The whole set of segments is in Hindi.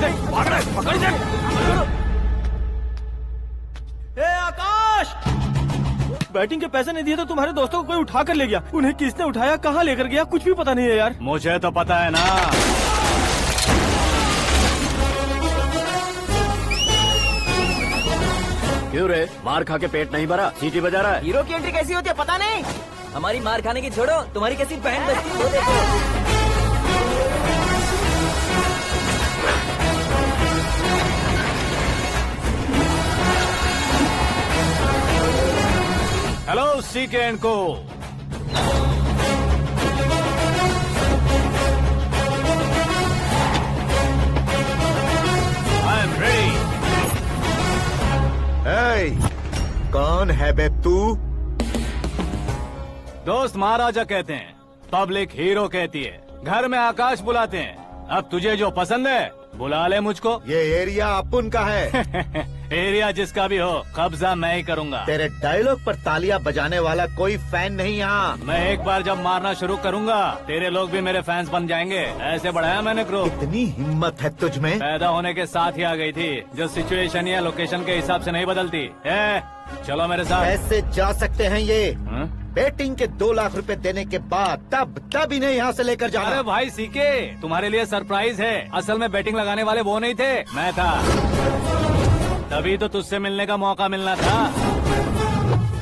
पकड़ दे। आकाश, बैटिंग के पैसे नहीं दिए तो तुम्हारे दोस्तों को कोई उठा कर ले गया। उन्हें किसने उठाया, कहाँ लेकर गया, कुछ भी पता नहीं है यार। मुझे तो पता है ना। क्यों रे, मार खा के पेट नहीं भरा, सीटी बजा रहा है? हीरो की एंट्री कैसी होती है पता नहीं। हमारी मार खाने की छोड़ो, तुम्हारी कैसी बैंड बजती है वो देखो। हेलो सीके एंड को। I am ready. कौन है बे तू? दोस्त महाराजा कहते हैं, पब्लिक हीरो कहती है, घर में आकाश बुलाते हैं। अब तुझे जो पसंद है बुला ले मुझको। ये एरिया अपुन का है। एरिया जिसका भी हो, कब्जा मैं ही करूंगा। तेरे डायलॉग पर तालियां बजाने वाला कोई फैन नहीं यहाँ। मैं एक बार जब मारना शुरू करूंगा, तेरे लोग भी मेरे फैंस बन जाएंगे। ऐसे बढ़ाया मैंने ग्रुप। इतनी हिम्मत है तुझ में? पैदा होने के साथ ही आ गई थी, जो सिचुएशन या लोकेशन के हिसाब से नहीं बदलती। चलो मेरे साथ। कैसे जा सकते हैं ये? हाँ? बेटिंग के 2 लाख रुपए देने के बाद तब इन्हें यहाँ से लेकर जाना। अरे भाई सीके, तुम्हारे लिए सरप्राइज है। असल में बैटिंग लगाने वाले वो नहीं थे, मैं था। तभी तो तुझसे मिलने का मौका मिलना था।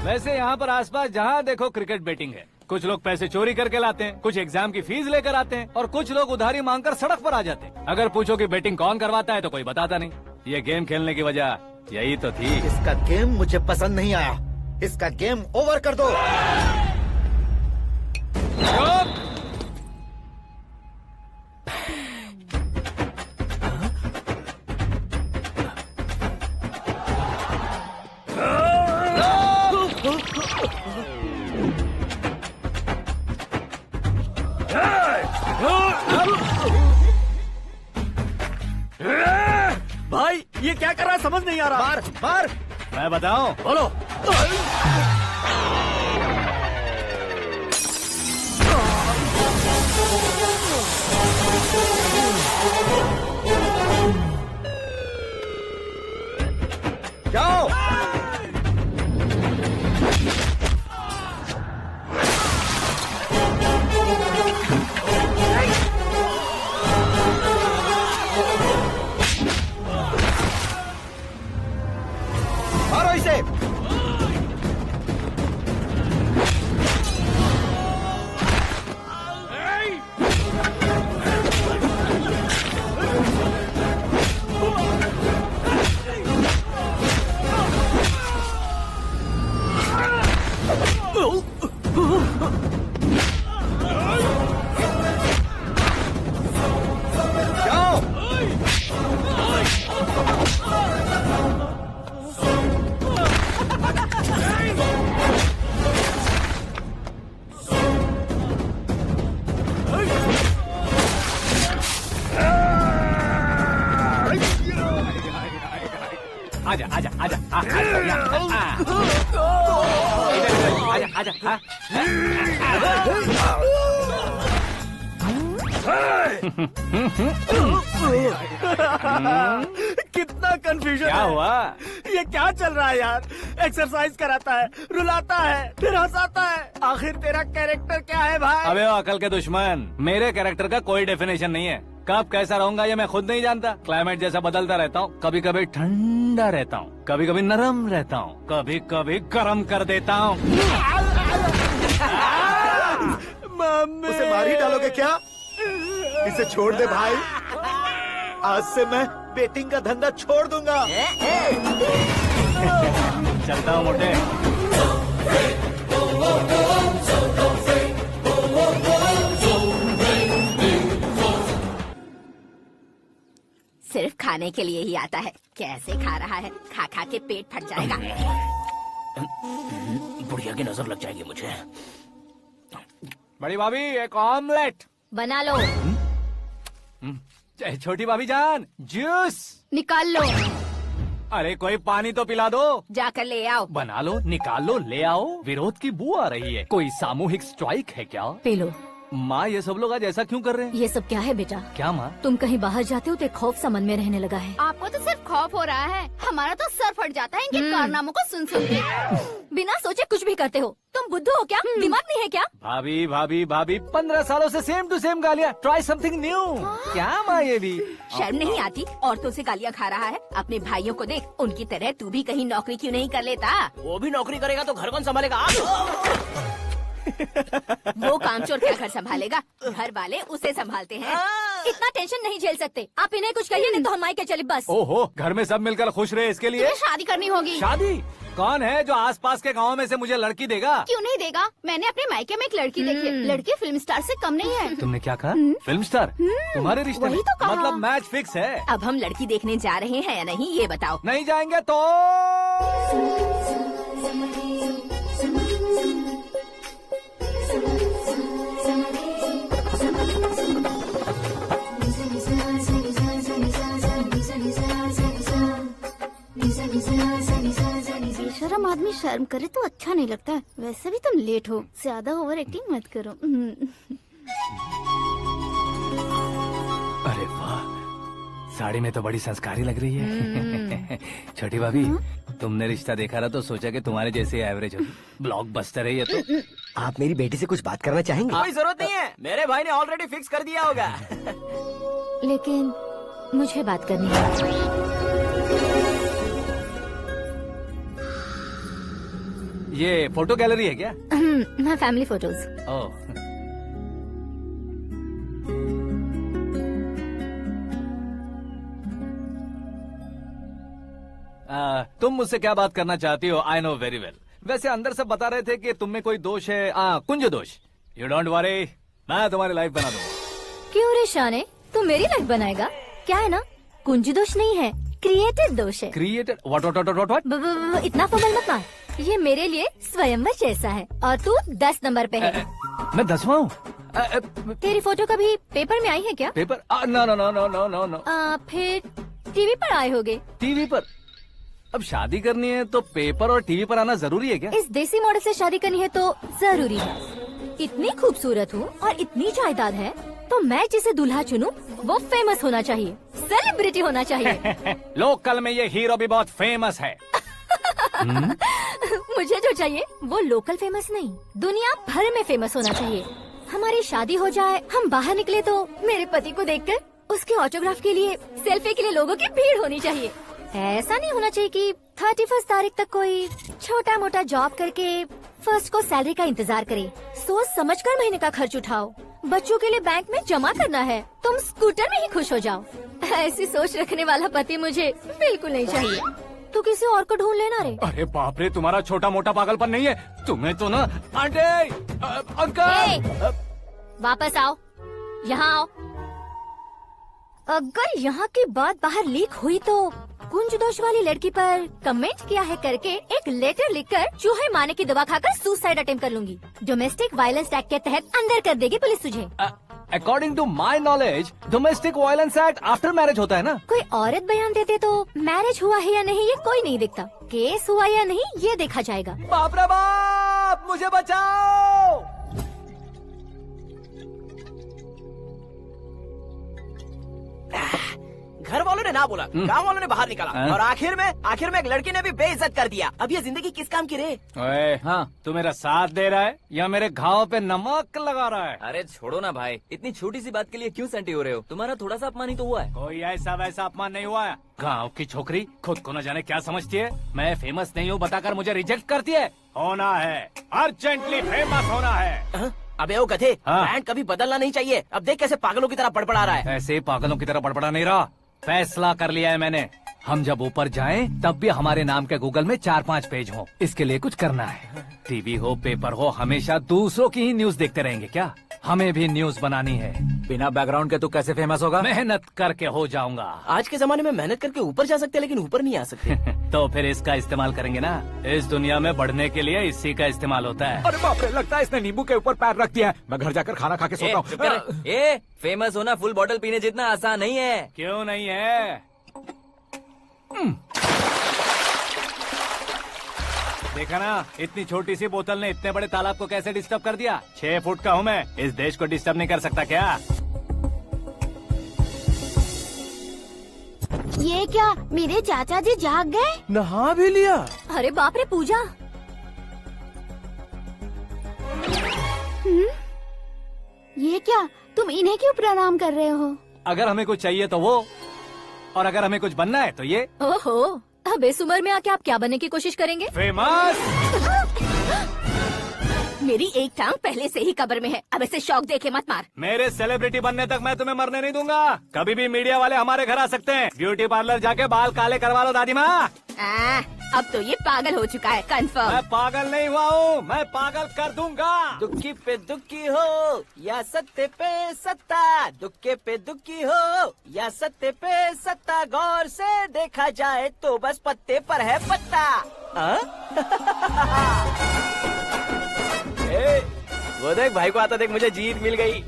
वैसे यहाँ पर आसपास जहाँ देखो क्रिकेट बैटिंग है। कुछ लोग पैसे चोरी करके लाते हैं, कुछ एग्जाम की फीस लेकर आते हैं, और कुछ लोग उधारी मांगकर सड़क पर आ जाते हैं। अगर पूछो कि बैटिंग कौन करवाता है तो कोई बताता नहीं। ये गेम खेलने की वजह यही तो थी। इसका गेम मुझे पसंद नहीं आया। इसका गेम ओवर कर दो। भाई ये क्या कर रहा है, समझ नहीं आ रहा। मार मार। मैं बताऊं? बोलो। जाओ। मारो इसे। आजा आजा आजा आजा आजा। कितना कंफ्यूजन क्या है। हुआ? ये क्या चल रहा है यार? एक्सरसाइज कराता है, रुलाता है, फिर हंसाता है। आखिर तेरा कैरेक्टर क्या है भाई? अबे ओ अकल के दुश्मन, मेरे कैरेक्टर का कोई डेफिनेशन नहीं है। कब कैसा रहूंगा ये मैं खुद नहीं जानता। क्लाइमेट जैसा बदलता रहता हूँ। कभी कभी ठंडा रहता हूँ, कभी कभी नरम रहता हूँ, कभी कभी गर्म कर देता हूँ। मम्मी, उसे मार ही डालोगे क्या? इसे छोड़ दे भाई। आज से मैं बेटिंग का धंधा छोड़ दूंगा। चलता हूँ मोटे। सिर्फ खाने के लिए ही आता है। कैसे खा रहा है, खा खा के पेट फट जाएगा। बुढ़िया की नजर लग जाएगी मुझे। बड़ी भाभी एक ऑमलेट बना लो। छोटी भाभी जान जूस निकाल लो। अरे कोई पानी तो पिला दो। जाकर ले आओ। बना लो, निकाल लो, ले आओ। विरोध की बू आ रही है। कोई सामूहिक स्ट्राइक है क्या? P low. माँ ये सब लोग आज ऐसा क्यों कर रहे हैं? ये सब क्या है बेटा? क्या माँ? तुम कहीं बाहर जाते हो तो एक खौफ सा मन में रहने लगा है। आपको तो सिर्फ खौफ हो रहा है, हमारा तो सर फट जाता है इनके कारनामों को सुन सुन के। बिना सोचे कुछ भी करते हो। तुम बुद्धू हो क्या? दिमाग नहीं है क्या? भाभी भाभी भाभी 15 सालों से सेम टू सेम गालियाँ। Try something new. क्या माँ ये भी? शर्म नहीं आती? औरतों से गालियाँ खा रहा है। अपने भाइयों को देख, उनकी तरह तू भी कहीं नौकरी क्यों नहीं कर लेता? वो भी नौकरी करेगा तो घर कौन संभालेगा? आप वो कामचोर क्या घर संभालेगा? घर वाले उसे संभालते हैं। इतना टेंशन नहीं झेल सकते। आप इन्हें कुछ कहिए नहीं तो हम मायके चले बस। ओहो, घर में सब मिलकर खुश रहे इसके लिए। तुम्हें शादी करनी होगी। शादी? कौन है जो आसपास के गाँव में से मुझे लड़की देगा? क्यों नहीं देगा? मैंने अपने मायके में एक लड़की देखी है। लड़की फिल्म स्टार से कम नहीं है। तुमने क्या कहा? Film star? तुम्हारे रिश्ते में? वही तो कहा। मतलब मैच फिक्स है। अब हम लड़की देखने जा रहे हैं या नहीं ये बताओ। नहीं जाएंगे तो? बेशरम आदमी शर्म करे तो अच्छा नहीं लगता। वैसे भी तुम लेट हो, ज्यादा ओवर एक्टिंग मत करो। अरे वाह, साड़ी में तो बड़ी संस्कारी लग रही है। छोटी भाभी, तुमने रिश्ता देखा ना तो सोचा कि तुम्हारे जैसे एवरेज होगी। ब्लॉकबस्टर है ये तो। आप मेरी बेटी से कुछ बात करना चाहेंगे? कोई जरूरत नहीं है, मेरे भाई ने ऑलरेडी फिक्स कर दिया होगा। लेकिन मुझे बात करनी है। ये फोटो गैलरी है क्या? मैं फैमिली फोटोज। ओह, तुम मुझसे क्या बात करना चाहती हो? I know very well. वैसे अंदर सब बता रहे थे कि तुम में कोई दोष है। कुंज दोष। यू डोंट वरी, मैं तुम्हारी लाइफ बना दूंगा। क्यों रे शाने, तू मेरी लाइफ बनाएगा? क्या है ना, कुंज दोष नहीं है, क्रिएटिव दोष है। क्रिएटेड? व्हाट? इतना फमल मत मार। ये मेरे लिए स्वयंवर जैसा है और तू 10 नंबर पे है। मैं 10वां हूँ? तेरी फोटो कभी पेपर में आई है क्या? Paper? No no no no no no no. फिर टीवी पर आए होगे। टीवी पर? अब शादी करनी है तो पेपर और टीवी पर आना जरूरी है क्या? इस देसी मॉडल से शादी करनी है तो जरूरी है। इतनी खूबसूरत हूँ और इतनी जायदाद है तो मैं जिसे दूल्हा चुनूं वो फेमस होना चाहिए, सेलिब्रिटी होना चाहिए। लोकल में ये हीरो भी बहुत फेमस है। मुझे जो चाहिए वो लोकल फेमस नहीं, दुनिया भर में फेमस होना चाहिए। हमारी शादी हो जाए, हम बाहर निकले तो मेरे पति को देखकर उसके ऑटोग्राफ के लिए, सेल्फी के लिए लोगों की भीड़ होनी चाहिए। ऐसा नहीं होना चाहिए कि 31 तारीख तक कोई छोटा मोटा जॉब करके फर्स्ट को सैलरी का इंतजार करे। सोच समझकर महीने का खर्च उठाओ। बच्चों के लिए बैंक में जमा करना है, तुम स्कूटर में ही खुश हो जाओ। ऐसी सोच रखने वाला पति मुझे बिल्कुल नहीं चाहिए। तू किसी और को ढूंढ लेना रे। अरे बाप रे, तुम्हारा छोटा मोटा पागलपन नहीं है। तुम्हें तो ना आंटी, अंकल। वापस आओ, यहाँ आओ। अगर यहाँ की बात बाहर लीक हुई तो कुंज दोष वाली लड़की पर कमेंट किया है करके एक लेटर लिखकर चूहे मारने की दवा खाकर सुसाइड अटेम्प्ट कर लूंगी। डोमेस्टिक वायलेंस एक्ट के तहत अंदर कर देगी पुलिस तुझे। According to my knowledge domestic violence act after marriage होता है ना? कोई औरत बयान देते तो मैरिज हुआ है या नहीं ये कोई नहीं देखता, केस हुआ या नहीं ये देखा जाएगा। बाप रे बाप, मुझे बचाओ। घर वालों ने ना बोला, गांव वालों ने बाहर निकाला और आखिर में एक लड़की ने भी बेइज्जत कर दिया। अब ये जिंदगी किस काम की रे? ओए, हाँ, तू मेरा साथ दे रहा है या मेरे घाव पे नमक लगा रहा है? अरे छोड़ो ना भाई, इतनी छोटी सी बात के लिए क्यों सैंटी हो रहे हो? तुम्हारा थोड़ा सा अपमान ही तो हुआ है। कोई ऐसा वैसा अपमान नहीं हुआ है। गाँव की छोकरी खुद को न जाने क्या समझती है। मैं फेमस नहीं हूँ बताकर मुझे रिजेक्ट करती है। होना है, अर्जेंटली फेमस होना है। अबे वो गधे, हाँ। ब्रांड कभी बदलना नहीं चाहिए। अब देख कैसे पागलों की तरह बड़बड़ा रहा है। ऐसे पागलों की तरह बड़बड़ा नहीं रहा। फैसला कर लिया है मैंने। हम जब ऊपर जाएं तब भी हमारे नाम के गूगल में 4-5 पेज हो। इसके लिए कुछ करना है। टीवी हो, पेपर हो, हमेशा दूसरों की ही न्यूज देखते रहेंगे क्या? हमें भी न्यूज बनानी है। बिना बैकग्राउंड के तू कैसे फेमस होगा? मेहनत करके हो जाऊंगा। आज के जमाने में मेहनत करके ऊपर जा सकते हैं लेकिन ऊपर नहीं आ सकते। तो फिर इसका इस्तेमाल करेंगे ना। इस दुनिया में बढ़ने के लिए इसी का इस्तेमाल होता है। अरे बाप रे, लगता है इसने नींबू के ऊपर पैर रख दिया है। मैं घर जाकर खाना खा के सोता चुप कर। हूँ। फेमस होना फुल बॉटल पीने जितना आसान नहीं है। क्यों नहीं है? देखा ना, इतनी छोटी सी बोतल ने इतने बड़े तालाब को कैसे डिस्टर्ब कर दिया। 6 फुट का हूँ मैं, इस देश को डिस्टर्ब नहीं कर सकता क्या? ये क्या, मेरे चाचा जी जाग गए? नहा भी लिया? अरे बाप रे पूजा, ये क्या, तुम इन्हें क्यों प्रणाम कर रहे हो? अगर हमें कुछ चाहिए तो वो, और अगर हमें कुछ बनना है तो ये। ओहो, अब इस उम्र में आके आप क्या बनने की कोशिश करेंगे? फेमस। मेरी एक टांग पहले से ही कब्र में है, अब इसे शौक देके मत मार। मेरे सेलिब्रिटी बनने तक मैं तुम्हें मरने नहीं दूंगा। कभी भी मीडिया वाले हमारे घर आ सकते हैं। ब्यूटी पार्लर जाके बाल काले करवा लो दादी माँ। अब तो ये पागल हो चुका है, कंफर्म। मैं पागल नहीं हुआ हूँ, मैं पागल कर दूंगा। दुखी पे दुखी हो या सत्य पे सत्ता, दुखे पे दुखी हो या सत्य पे सत्ता, गौर से देखा जाए तो बस पत्ते पर है पत्ता। वो देख भाई को आता देख, मुझे जीत मिल गई।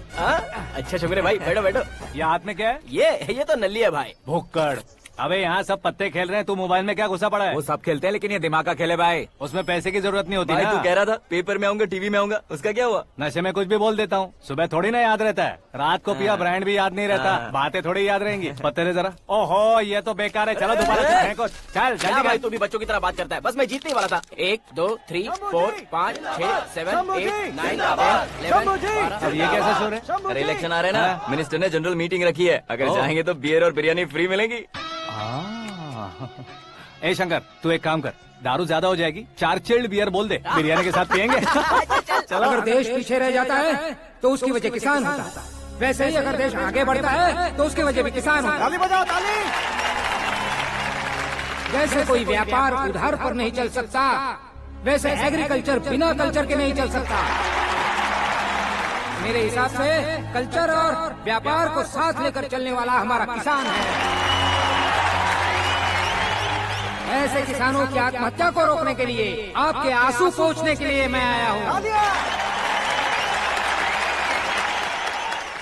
अच्छा शुक्र भाई, बैठो बैठो। ये हाथ में क्या है? ये तो नल्ली है भाई। भुक्कड़। अबे यहाँ सब पत्ते खेल रहे हैं, तू मोबाइल में क्या घुसा पड़ा है? वो सब खेलते हैं लेकिन ये दिमाग का खेल है भाई। उसमें पैसे की जरूरत नहीं होती भाई ना। तू कह रहा था पेपर में आऊंगा, टीवी में आऊंगा, उसका क्या हुआ? नशे में कुछ भी बोल देता हूँ, सुबह थोड़ी ना याद रहता है। रात को पिया ब्रांड भी याद नहीं रहता, बातें थोड़ी याद रहेंगी। पत्ते दे जरा। ओहो, ये तो बेकार है, चलो दोबारा फेंको। चल क्या जल्दी भाई कर। तू भी बच्चों की तरह बात करता है। बस मैं जीतने वाला था। 1 2 3 4 5 6 7 8 9 10 अब ये कैसा शोर है? अरे इलेक्शन आ रहे हैं ना, मिनिस्टर ने जनरल मीटिंग रखी है। अगर जाएंगे तो बियर और बिरयानी फ्री मिलेगी। ए शंकर, तू एक काम कर, दारू ज्यादा हो जाएगी, 4 चिल्ड बियर बोल दे, बिरयानी के साथ पियेंगे। चलो, अगर देश पीछे रह जाता है तो उसकी वजह किसान होता है, वैसे ही अगर देश आगे बढ़ता है तो उसकी वजह भी किसान होता है। ताली बजाओ, ताली। जैसे कोई व्यापार उधार पर नहीं चल सकता, वैसे एग्रीकल्चर बिना कल्चर के नहीं चल सकता। मेरे हिसाब से कल्चर और व्यापार को साथ लेकर चलने वाला हमारा किसान है। ऐसे किसानों की आत्महत्या को रोकने के लिए, आपके आंसू पोंछने के लिए मैं आया हूँ।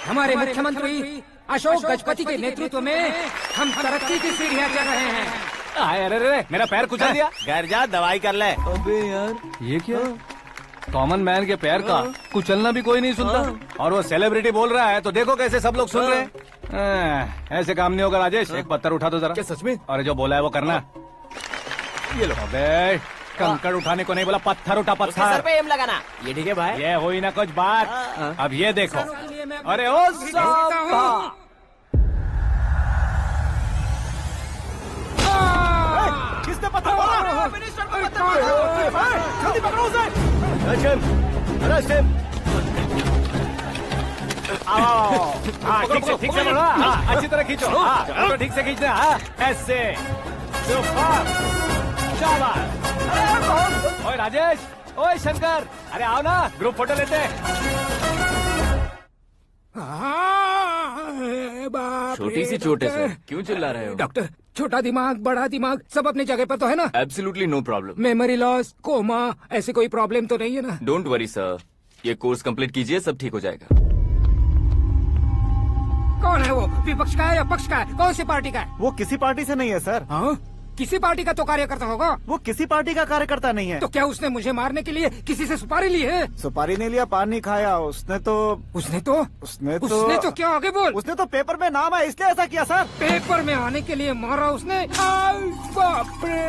हमारे मुख्यमंत्री अशोक गजपति के नेतृत्व में हम तरक्की की सीढ़ियाँ चढ़ रहे हैं। अरे अरे, मेरा पैर कुचल दिया। घर जा, दवाई कर ले। अबे यार, ये क्या? कॉमन मैन के पैर का कुचलना भी कोई नहीं सुनता, और वो सेलिब्रिटी बोल रहा है तो देखो कैसे सब लोग सुन रहे हैं। ऐसे काम नहीं होगा राजेश, एक पत्थर उठा दो जरा। क्या सच में? और जो बोला है वो करना। ये लो। अबे कंकड़ उठाने को नहीं बोला, पत्थर उठा, उसके सर पत्थर। पे एम लगाना। ये ठीक है भाई। ये हुई ना कुछ बात। अब ये देखो। अरे ओ साहब, किसने पत्थर मारा? मिनिस्टर को पत्थर मारा। जल्दी पकड़ो उसे। हाँ ठीक से बोलो, हाँ अच्छी तरह खींचो, हाँ तो ठीक से खींचना, हाँ ऐसे। सुपर, शाबाश। ओए राजेश, ओए शंकर, अरे आओ ना, ग्रुप फोटो लेते हैं। छोटी सी चोट है सर, क्यों चिल्ला रहे हो? डॉक्टर, छोटा दिमाग बड़ा दिमाग सब अपनी जगह पर तो है ना? Absolutely no problem. Memory loss, coma, ऐसी कोई प्रॉब्लम तो नहीं है ना? डोंट वरी सर, ये कोर्स कंप्लीट कीजिए, सब ठीक हो जाएगा। कौन है वो, विपक्ष का है या पक्ष का है, कौन सी पार्टी का है? वो किसी पार्टी से नहीं है सर। हाँ? किसी पार्टी का तो कार्यकर्ता होगा। वो किसी पार्टी का कार्यकर्ता नहीं है। तो क्या उसने मुझे मारने के लिए किसी से सुपारी ली है? सुपारी नहीं लिया, पान नहीं खाया। उसने तो क्या आगे बोल? उसने तो पेपर में नाम है इसलिए ऐसा किया सर। पेपर में आने के लिए मारा उसने? बाप रे,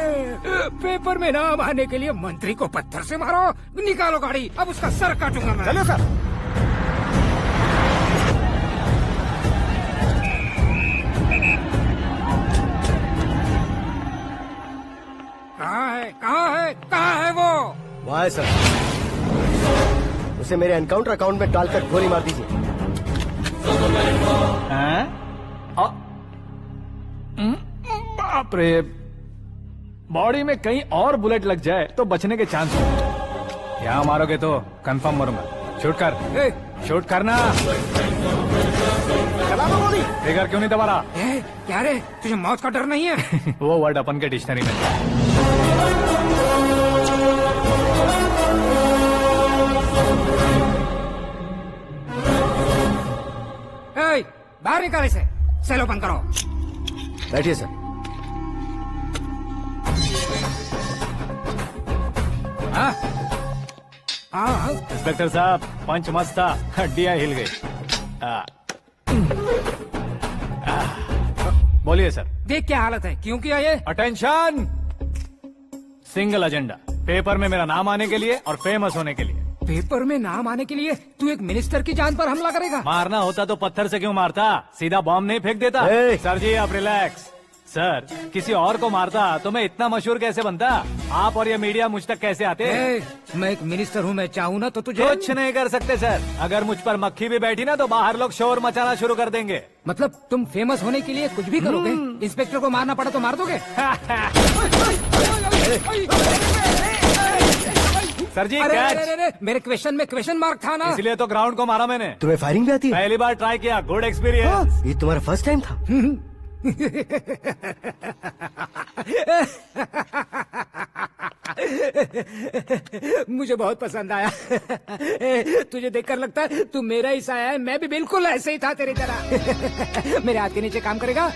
पेपर में नाम आने के लिए मंत्री को पत्थर से मारो। निकालो गाड़ी, अब उसका सर काटूंगा मैं। चलो सर। कहाँ है वो? वहाँ है सर, उसे मेरे एनकाउंटर अकाउंट में डालकर गोली मार दीजिए। बाप रे, बॉडी में कहीं और बुलेट लग जाए तो बचने के चांस हो। यहाँ मारोगे तो कंफर्म मरूंगा। शूट कर, शूट करना। फिगर क्यों नहीं दबा रहा? क्या रे, तुझे मौत का डर नहीं है? वो वर्ड अपन के डिक्शनरी में। बाहर निकाल इसे, सेल ओपन करो। बैठिए सर। हाँ हाँ इंस्पेक्टर साहब पंच मस्त था, हड्डियां हिल गई। बोलिए सर। देख क्या हालत है, क्यों किया ये? अटेंशन, सिंगल एजेंडा, पेपर में मेरा नाम आने के लिए और फेमस होने के लिए। पेपर में नाम आने के लिए तू एक मिनिस्टर की जान पर हमला करेगा? मारना होता तो पत्थर से क्यों मारता, सीधा बॉम्ब नहीं फेंक देता। सर जी आप रिलैक्स। सर किसी और को मारता तो मैं इतना मशहूर कैसे बनता, आप और ये मीडिया मुझ तक कैसे आते? मैं एक मिनिस्टर हूँ, मैं चाहूँ ना तो तुझे कुछ नहीं कर सकते सर। अगर मुझ पर मक्खी भी बैठी ना तो बाहर लोग शोर मचाना शुरू कर देंगे। मतलब तुम फेमस होने के लिए कुछ भी करोगे? इंस्पेक्टर को मारना पड़ा तो मार दोगे? सर जी अरे, कैच। अरे, अरे, मेरे क्वेश्चन में क्वेश्चन मार्क था ना, इसलिए तो ग्राउंड को मारा मैंने। तुम्हें फायरिंग भी आती है? पहली बार ट्राई किया, गुड एक्सपीरियंस। ये तुम्हारा फर्स्ट टाइम था? मुझे बहुत पसंद आया। तुझे देखकर लगता है तू मेरा ही साया है, मैं भी बिल्कुल ऐसे ही था तेरी तरह। मेरे हाथ के नीचे काम करेगा?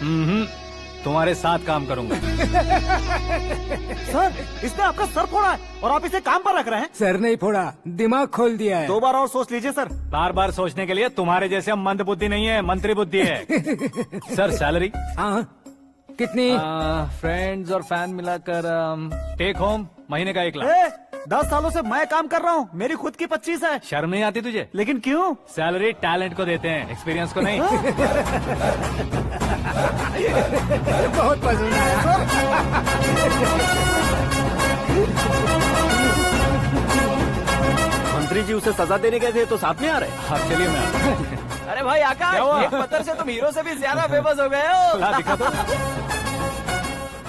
तुम्हारे साथ काम करूंगा। सर इसने आपका सर फोड़ा है और आप इसे काम पर रख रहे हैं। सर नहीं फोड़ा, दिमाग खोल दिया है। 2 बार और सोच लीजिए सर। बार बार सोचने के लिए तुम्हारे जैसे मंद बुद्धि नहीं है, मंत्री बुद्धि है। Sir salary? हाँ कितनी? फ्रेंड्स और फैन मिलाकर टेक होम महीने का 1 लाख। 10 सालों से मैं काम कर रहा हूँ, मेरी खुद की 25 है। शर्म नहीं आती तुझे? लेकिन क्यों? सैलरी टैलेंट को देते हैं, एक्सपीरियंस को नहीं। बहुत पसंद आया। मंत्री जी उसे सजा देने गए थे तो साथ में आ रहे। हाँ चलिए मैं आता हूं। अरे भाई आकाश, क्या हुआ? एक पत्थर से तुम हीरो से भी ज्यादा फेमस हो गए हो। ला दिखा दो।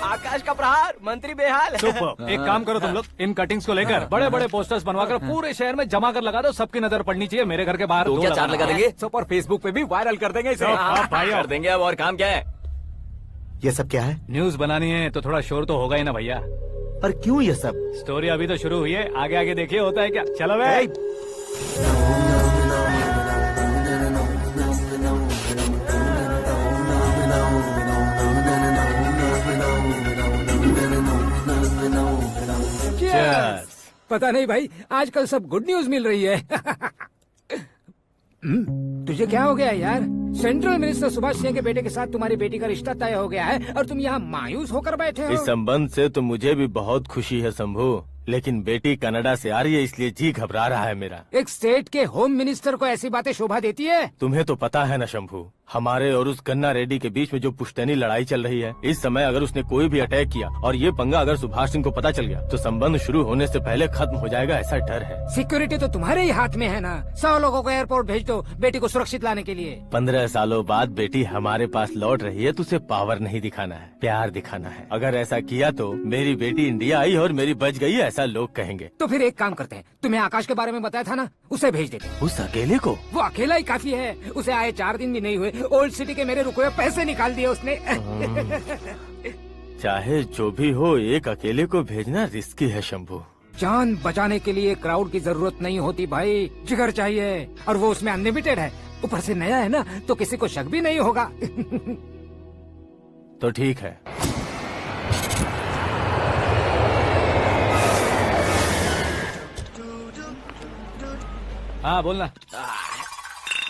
आकाश का प्रहार, मंत्री बेहाल। सुपर। एक काम करो तुम लोग, इन कटिंग्स को लेकर बड़े बड़े पोस्टर्स बनवाकर पूरे शहर में जमा कर लगा दो, सबकी नजर पड़नी चाहिए। मेरे घर के बाहर तो दो क्या लगाना। 4 लगा देंगे? सब और फेसबुक पे भी वायरल कर देंगे इसे। हाँ, भाई कर देंगे। अब और काम क्या है? ये सब क्या है? न्यूज बनानी है तो थोड़ा शोर तो होगा ही ना भैया। पर क्यों ये सब? स्टोरी अभी तो शुरू हुई है, आगे आगे देखिए होता है क्या। चलो भाई। Cheers. पता नहीं भाई, आजकल सब गुड न्यूज मिल रही है। तुझे क्या हो गया यार? सेंट्रल मिनिस्टर सुभाष सिंह के बेटे के साथ तुम्हारी बेटी का रिश्ता तय हो गया है और तुम यहाँ मायूस होकर बैठे हो। इस संबंध से तो मुझे भी बहुत खुशी है शंभू, लेकिन बेटी कनाडा से आ रही है इसलिए जी घबरा रहा है मेरा। एक स्टेट के होम मिनिस्टर को ऐसी बातें शोभा देती है? तुम्हें तो पता है ना शंभू, हमारे और उस गन्ना रेड्डी के बीच में जो पुश्तैनी लड़ाई चल रही है, इस समय अगर उसने कोई भी अटैक किया और ये पंगा अगर सुभाष सिंह को पता चल गया तो संबंध शुरू होने से पहले खत्म हो जाएगा, ऐसा डर है। सिक्योरिटी तो तुम्हारे ही हाथ में है ना। 100 लोगों को एयरपोर्ट भेज दो बेटी को सुरक्षित लाने के लिए। 15 सालों बाद बेटी हमारे पास लौट रही है तो उसे पावर नहीं दिखाना है, प्यार दिखाना है। अगर ऐसा किया तो मेरी बेटी इंडिया आई और मेरी बच गई, ऐसा लोग कहेंगे। तो फिर एक काम करते हैं, तुम्हें आकाश के बारे में बताया था ना, उसे भेज देते। उस अकेले को? वो अकेला ही काफी है, उसे आए 4 दिन भी नहीं हुए, ओल्ड सिटी के मेरे रुके हुए पैसे निकाल दिए उसने। चाहे जो भी हो, एक अकेले को भेजना रिस्की है शंभू। जान बचाने के लिए क्राउड की जरूरत नहीं होती भाई, जिगर चाहिए, और वो उसमें अनलिमिटेड है। ऊपर से नया है ना तो किसी को शक भी नहीं होगा। तो ठीक है। हाँ बोलना।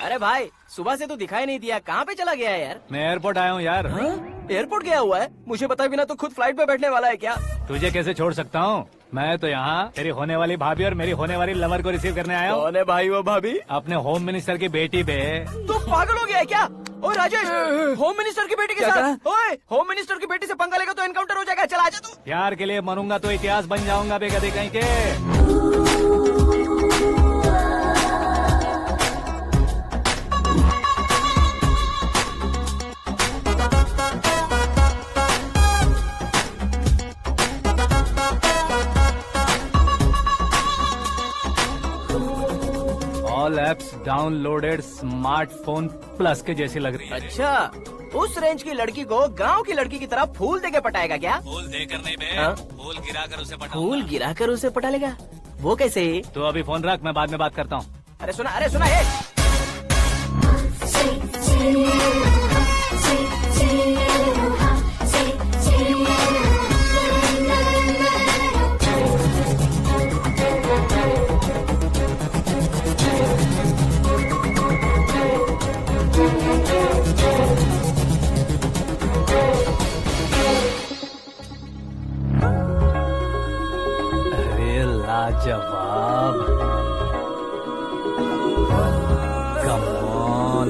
अरे भाई सुबह से तो दिखाई नहीं दिया, कहाँ पे चला गया है यार? मैं एयरपोर्ट आया हूँ यार। एयरपोर्ट गया हुआ है? मुझे बताए बिना तो खुद फ्लाइट पे बैठने वाला है क्या? तुझे कैसे छोड़ सकता हूँ? मैं तो यहाँ तेरी होने वाली भाभी और मेरी होने वाली लवर को रिसीव करने आया हूँ। कौन है भाई वो भाभी? अपने होम मिनिस्टर की बेटी पे। तू पागल हो गया है क्या? ओए राजेश, होम मिनिस्टर की बेटी के साथ? ओए होम मिनिस्टर की बेटी से पंगा लेगा तो एनकाउंटर हो जाएगा, चला आजा तू। प्यार के लिए मरूंगा तो इतिहास बन जाऊंगा बेगदे कहीं के। All apps downloaded smartphone plus के जैसी लग रही है। अच्छा, उस रेंज की लड़की को गांव की लड़की की तरह फूल देके पटाएगा क्या? फूल देकर नहीं बे, हाँ? फूल गिराकर उसे पटाऊंगा। फूल गिराकर उसे पटा लेगा? वो कैसे? तो अभी फोन रख, मैं बाद में बात करता हूँ। अरे सुना ये। जवाब। Come on.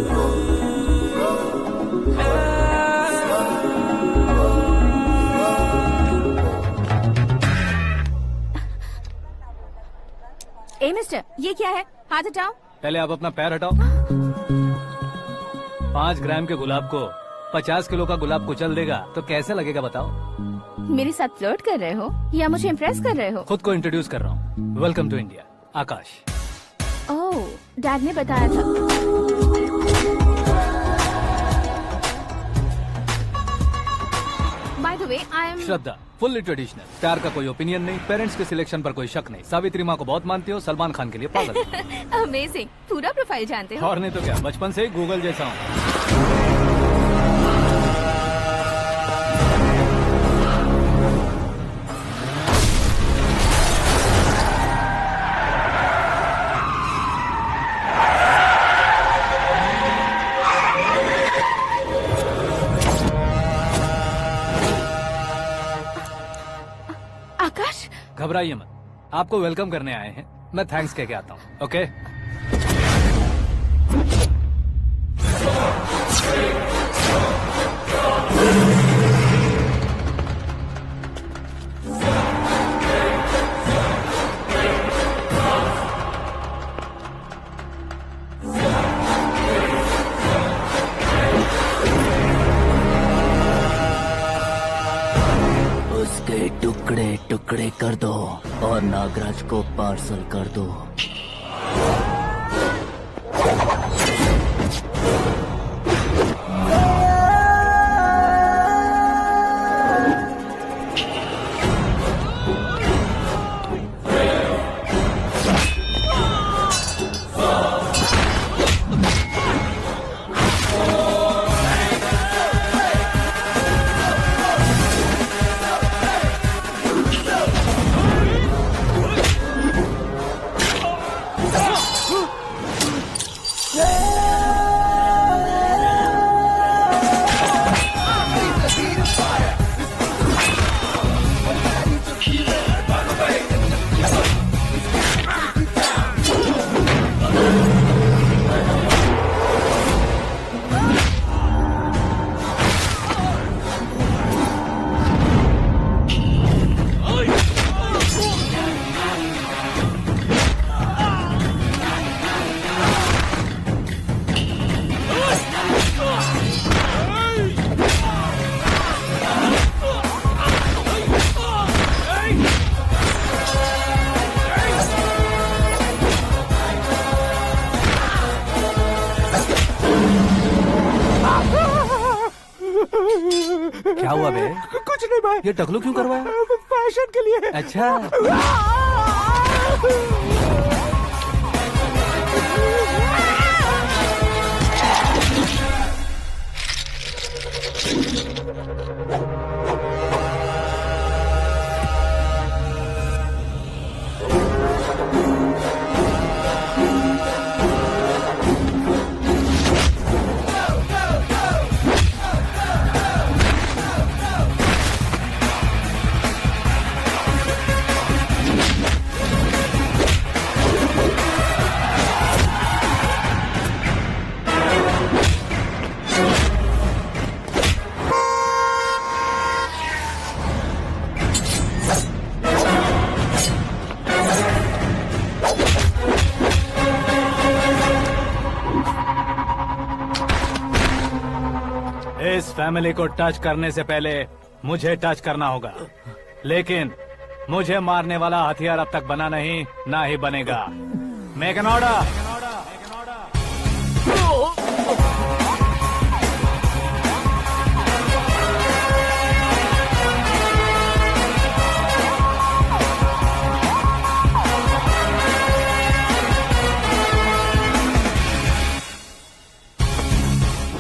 ए मिस्टर, ये क्या है? हाथ हटाओ। पहले आप अपना पैर हटाओ। 5 ग्राम के गुलाब को 50 किलो का गुलाब कुचल देगा तो कैसे लगेगा बताओ? मेरे साथ फ्लर्ट कर रहे हो या मुझे इम्प्रेस कर रहे हो? खुद को इंट्रोड्यूस कर रहा हूँ। Welcome to India, Akash. Oh, dad ने बताया था। By the way, I am Shraddha, fully traditional. प्यार का कोई ओपिनियन नहीं, पेरेंट्स के सिलेक्शन पर कोई शक नहीं। सावित्री माँ को बहुत मानती हो, सलमान खान के लिए पागल। अमेजिंग, पूरा प्रोफाइल जानते हो। और नहीं तो क्या, बचपन से ही गूगल जैसा हूँ। आकाश, घबराइए मत, आपको वेलकम करने आए हैं। मैं थैंक्स कह के आता हूँ। ओके? उसके टुकड़े टुकड़े कर दो और नागराज को पार्सल कर दो। क्या हुआ बे? कुछ नहीं भाई। ये टकलू क्यों करवाया? फैशन के लिए। अच्छा। इस फैमिली को टच करने से पहले मुझे टच करना होगा, लेकिन मुझे मारने वाला हथियार अब तक बना नहीं, ना ही बनेगा। Make an order.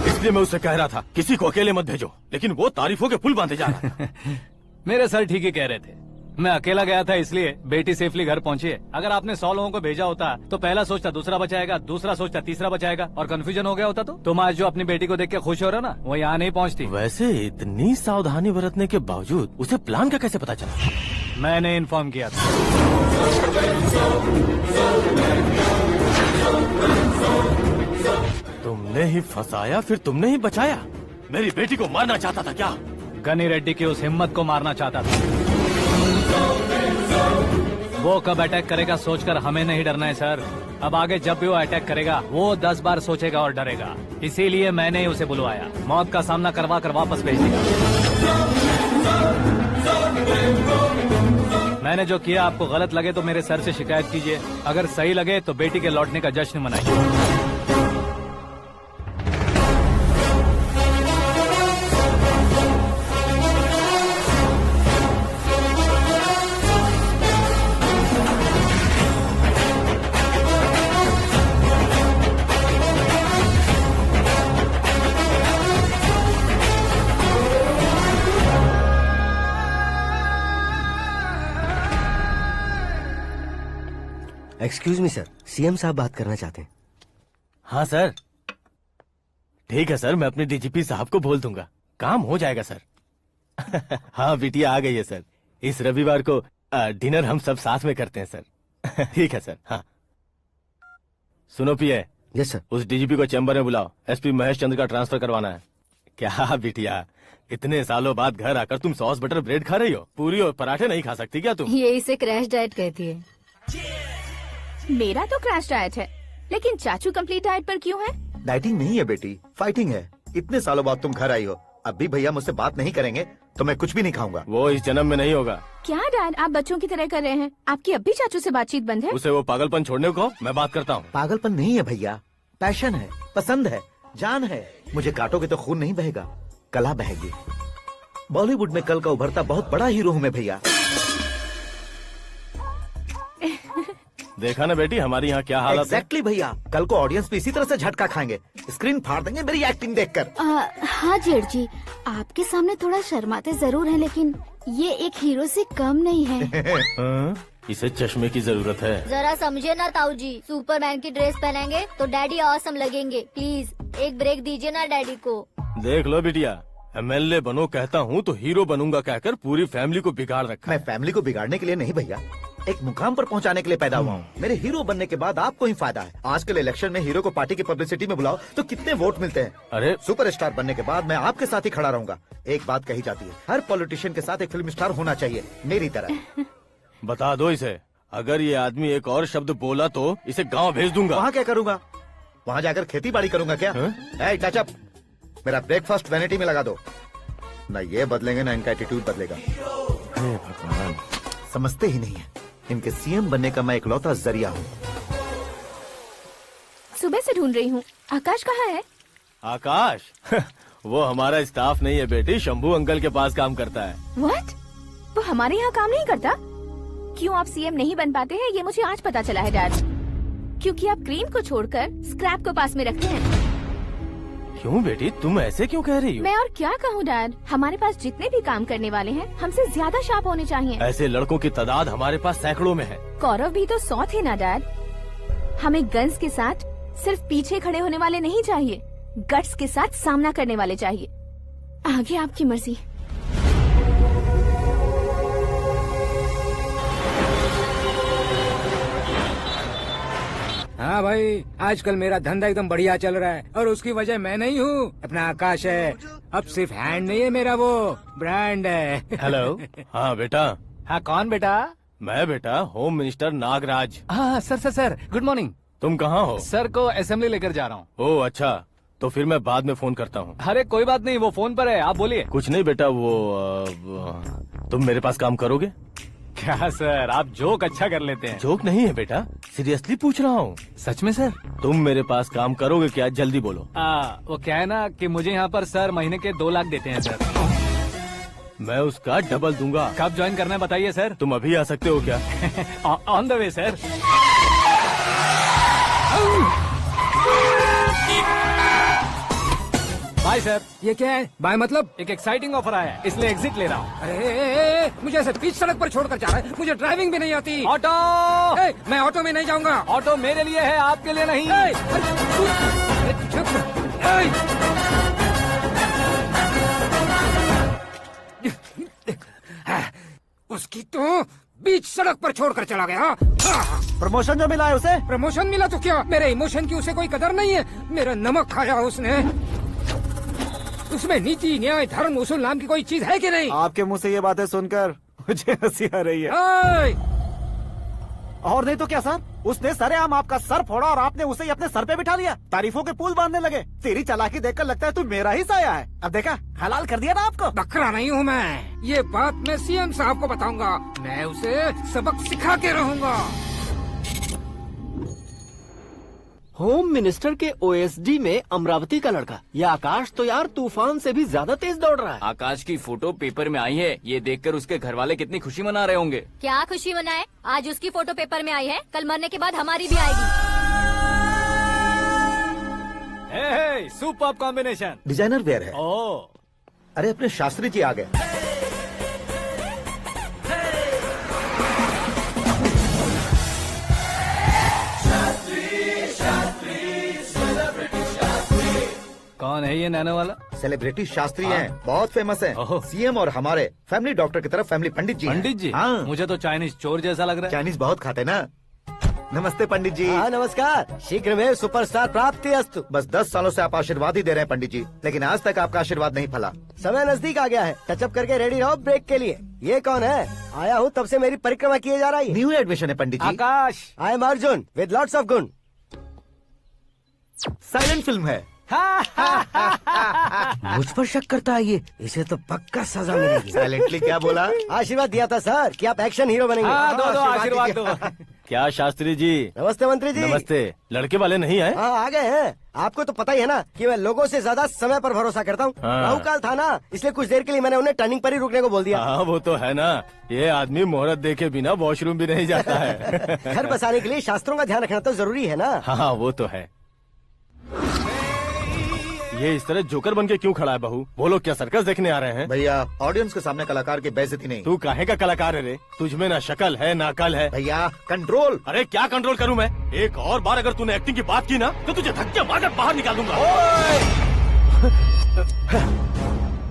इसलिए मैं उससे कह रहा था किसी को अकेले मत भेजो, लेकिन वो तारीफों के पुल बांधे जा रहा है। मेरे सर ठीक ही कह रहे थे। मैं अकेला गया था इसलिए बेटी सेफली घर पहुंची है। अगर आपने 100 लोगों को भेजा होता तो पहला सोचता दूसरा बचाएगा, दूसरा सोचता तीसरा बचाएगा, और कंफ्यूजन हो गया होता तो तुम आज जो अपनी बेटी को देख के खुश हो रहे हो ना, वो यहाँ नहीं पहुँचती। वैसे इतनी सावधानी बरतने के बावजूद उसे प्लान का कैसे पता चला? मैंने इन्फॉर्म किया था। तुमने ही फंसाया, फिर तुमने ही बचाया। मेरी बेटी को मारना चाहता था क्या? गनी रेड्डी की उस हिम्मत को मारना चाहता था। वो कब अटैक करेगा सोचकर हमें नहीं डरना है सर। अब आगे जब भी वो अटैक करेगा वो 10 बार सोचेगा और डरेगा। इसीलिए मैंने ही उसे बुलवाया। मौत का सामना करवा कर वापस भेज दिया। मैंने जो किया आपको गलत लगे तो मेरे सर से शिकायत कीजिए, अगर सही लगे तो बेटी के लौटने का जश्न मनाइए। एक्सक्यूज मी सर, सीएम साहब बात करना चाहते हैं। हाँ सर, ठीक है सर, मैं अपने डीजीपी साहब को बोल दूंगा, काम हो जाएगा सर। हाँ बिटिया आ गई है सर। इस रविवार को डिनर हम सब साथ में करते हैं सर। ठीक है सर। हाँ सुनो पिए। Yes sir. उस डीजीपी को चैम्बर में बुलाओ, एसपी महेश चंद्र का ट्रांसफर करवाना है। क्या बिटिया, इतने सालों बाद घर आकर तुम सॉस बटर ब्रेड खा रही हो? पूरी और पराठे नहीं खा सकती क्या तुम? ये इसे क्रैश डाइट कहती है। मेरा तो क्रैश डाइट है, लेकिन चाचू कंप्लीट डाइट पर क्यों है? डाइटिंग नहीं है बेटी, फाइटिंग है। इतने सालों बाद तुम घर आई हो, अब भी भैया मुझसे बात नहीं करेंगे तो मैं कुछ भी नहीं खाऊंगा। वो इस जन्म में नहीं होगा। क्या डैड, आप बच्चों की तरह कर रहे हैं? आपकी अब भी चाचू से बातचीत बंद है? उसे वो पागलपन छोड़ने को, मैं बात करता हूँ। पागलपन नहीं है भैया, पैशन है, पसंद है, जान है। मुझे काटोगे तो खून नहीं बहेगा, कला बहेगी। बॉलीवुड में कल का उभरता बहुत बड़ा हीरो हूँ मैं भैया। देखा ना बेटी हमारी यहाँ क्या हालत है। एग्जैक्टली भैया, कल को ऑडियंस भी इसी तरह से झटका खाएंगे, स्क्रीन फाड़ देंगे मेरी एक्टिंग देखकर। हाँ जेठ जी, आपके सामने थोड़ा शर्माते जरूर हैं, लेकिन ये एक हीरो से कम नहीं है। इसे चश्मे की जरूरत है। जरा समझे ना ताऊ जी, सुपरमैन की ड्रेस पहनेंगे तो डैडी ऑसम लगेंगे। प्लीज एक ब्रेक दीजिए ना डैडी को। देख लो बिटिया, एमएलए बनो कहता हूँ तो हीरो बनूंगा कहकर पूरी फैमिली को बिगाड़ रखा। मैं फैमिली को बिगाड़ने के लिए नहीं भैया, एक मुकाम पर पहुंचाने के लिए पैदा हुआ हूँ। मेरे हीरो बनने के बाद आपको ही फायदा है। आजकल इलेक्शन में हीरो को पार्टी की पब्लिसिटी में बुलाओ तो कितने वोट मिलते हैं। अरे सुपरस्टार बनने के बाद मैं आपके साथ ही खड़ा रहूंगा। एक बात कही जाती है, हर पॉलिटिशियन के साथ एक फिल्म स्टार होना चाहिए, मेरी तरह। बता दो इसे, अगर ये आदमी एक और शब्द बोला तो इसे गांव भेज दूंगा। वहाँ क्या करूंगा? वहाँ जाकर खेती बाड़ी करूंगा क्या? टच अप, मेरा ब्रेकफास्ट वैनिटी में लगा दो। न ये बदलेंगे, न इनका एटीट्यूड बदलेगा। भगवान, समझते ही नहीं है, इनके सीएम बनने का मैं इकलौता जरिया हूँ। सुबह से ढूंढ रही हूँ, आकाश कहाँ है? आकाश? वो हमारा स्टाफ नहीं है बेटी, शंभू अंकल के पास काम करता है। व्हाट? वो हमारे यहाँ काम नहीं करता? क्यों आप सीएम नहीं बन पाते हैं, ये मुझे आज पता चला है डैड। क्योंकि आप क्रीम को छोड़कर स्क्रैप को पास में रखते हैं। क्यों बेटी, तुम ऐसे क्यों कह रही हो? मैं और क्या कहूँ डैड, हमारे पास जितने भी काम करने वाले हैं हमसे ज्यादा शार्प होने चाहिए। ऐसे लड़कों की तादाद हमारे पास सैकड़ों में है। कौरव भी तो 100 थे ना डैड। हमें गन्स के साथ सिर्फ पीछे खड़े होने वाले नहीं चाहिए, गट्स के साथ सामना करने वाले चाहिए। आगे आपकी मर्जी। हाँ भाई, आजकल मेरा धंधा एकदम बढ़िया चल रहा है और उसकी वजह मैं नहीं हूँ, अपना आकाश है। अब सिर्फ हैंड नहीं है मेरा, वो ब्रांड है। हेलो। हाँ बेटा। हाँ कौन बेटा? मैं बेटा होम मिनिस्टर नागराज। हाँ सर गुड मॉर्निंग। तुम कहाँ हो? सर को असेंबली लेकर जा रहा हूँ। ओह अच्छा, तो फिर मैं बाद में फोन करता हूँ। अरे कोई बात नहीं, वो फोन पर है, आप बोलिए। कुछ नहीं बेटा, तुम मेरे पास काम करोगे? क्या सर, आप जोक अच्छा कर लेते हैं। जोक नहीं है बेटा, सीरियसली पूछ रहा हूँ। सच में सर? तुम मेरे पास काम करोगे क्या? जल्दी बोलो। वो क्या है ना कि मुझे यहाँ पर सर महीने के 2 लाख देते हैं सर। मैं उसका डबल दूंगा। कब ज्वाइन करना है बताइए सर। तुम अभी आ सकते हो क्या? On the way sir. Bye sir. ये क्या है? बाय मतलब? एक एक्साइटिंग ऑफर आया है, इसलिए एग्जिट ले रहा हूँ। अरे मुझे ऐसे बीच सड़क पर छोड़कर जा रहा है, मुझे ड्राइविंग भी नहीं आती। ऑटो! मैं ऑटो में नहीं जाऊंगा। ऑटो मेरे लिए है, आपके लिए नहीं। उसकी तो बीच सड़क पर छोड़कर चला गया। प्रमोशन जो मिला है उसे? प्रमोशन मिला तो क्या, मेरे इमोशन की उसे कोई कदर नहीं है। मेरा नमक खाया उसने। उसमें नीति, न्याय, धर्म, उसूल नाम की कोई चीज है कि नहीं? आपके मुंह से ये बातें सुनकर मुझे हंसी आ रही है। और नहीं तो क्या सर, उसने सरेआम आपका सर फोड़ा और आपने उसे ही अपने सर पे बिठा लिया। तारीफों के पुल बांधने लगे। तेरी चालाकी देखकर लगता है तू मेरा ही साया है। अब देखा, हलाल कर दिया ना आपको। बकरा नहीं हूँ मैं। ये बात मैं सीएम साहब को बताऊंगा। मैं उसे सबक सिखा के रहूंगा। होम मिनिस्टर के ओएसडी में अमरावती का लड़का, ये आकाश तो यार तूफान से भी ज्यादा तेज दौड़ रहा है। आकाश की फोटो पेपर में आई है, ये देखकर उसके घर वाले कितनी खुशी मना रहे होंगे। क्या खुशी मनाए? आज उसकी फोटो पेपर में आई है, कल मरने के बाद हमारी भी आएगी। Super combination. डिजाइनर वेयर है। ओह, अरे अपने शास्त्री जी आ गए। कौन है ये नैनो वाला? सेलिब्रिटी शास्त्री हैं, बहुत फेमस हैं। सीएम और हमारे फैमिली डॉक्टर की तरफ फैमिली पंडित जी हैं। पंडित जी? हाँ। मुझे तो चाइनीज चोर जैसा लग रहा है। चाइनीज बहुत खाते ना। नमस्ते पंडित जी। हाँ नमस्कार, शीघ्र में सुपरस्टार प्राप्ति अस्तु। बस 10 सालों से आप आशीर्वाद ही दे रहे हैं पंडित जी, लेकिन आज तक आपका आशीर्वाद नहीं फला। समय नजदीक आ गया है, टचअप करके रेडी रहो ब्रेक के लिए। ये कौन है? आया हूँ तब से मेरी परिक्रमा किए जा रही है। न्यू एडमिशन है Pandit ji. Akash. I am Arjun with lots of गुण। साइलेंट फिल्म है। मुझ पर शक करता है ये, इसे तो पक्का सजा मिलेगी। साइलेंटली क्या बोला? आशीर्वाद दिया था सर कि आप एक्शन हीरो बनेंगे। हाँ, दो आशीर्वाद दो। क्या शास्त्री जी? नमस्ते मंत्री जी। नमस्ते। लड़के वाले नहीं आए? हाँ आ गए हैं। आपको तो पता ही है ना कि मैं लोगों से ज्यादा समय पर भरोसा करता हूँ। हाँ। राहु काल था ना, इसलिए कुछ देर के लिए मैंने उन्हें टर्निंग पर ही रुकने को बोल दिया। हाँ वो तो है ना, ये आदमी मुहूर्त देखे बिना वॉशरूम भी नहीं जाता है। घर बसाने के लिए शास्त्रों का ध्यान रखना तो जरूरी है ना। हाँ वो तो है। ये इस तरह जोकर बन के क्यों खड़ा है बहू? वो लोग क्या सर्कस देखने आ रहे हैं? भैया ऑडियंस के सामने कलाकार की बेइज्जती नहीं। तू काहे का कलाकार है रे? तुझमें ना शक्ल है ना अकल है। भैया कंट्रोल। अरे क्या कंट्रोल करूं मैं? एक और बार अगर तूने एक्टिंग की बात की ना तो तुझे धक्के मारकर बाहर निकाल दूंगा।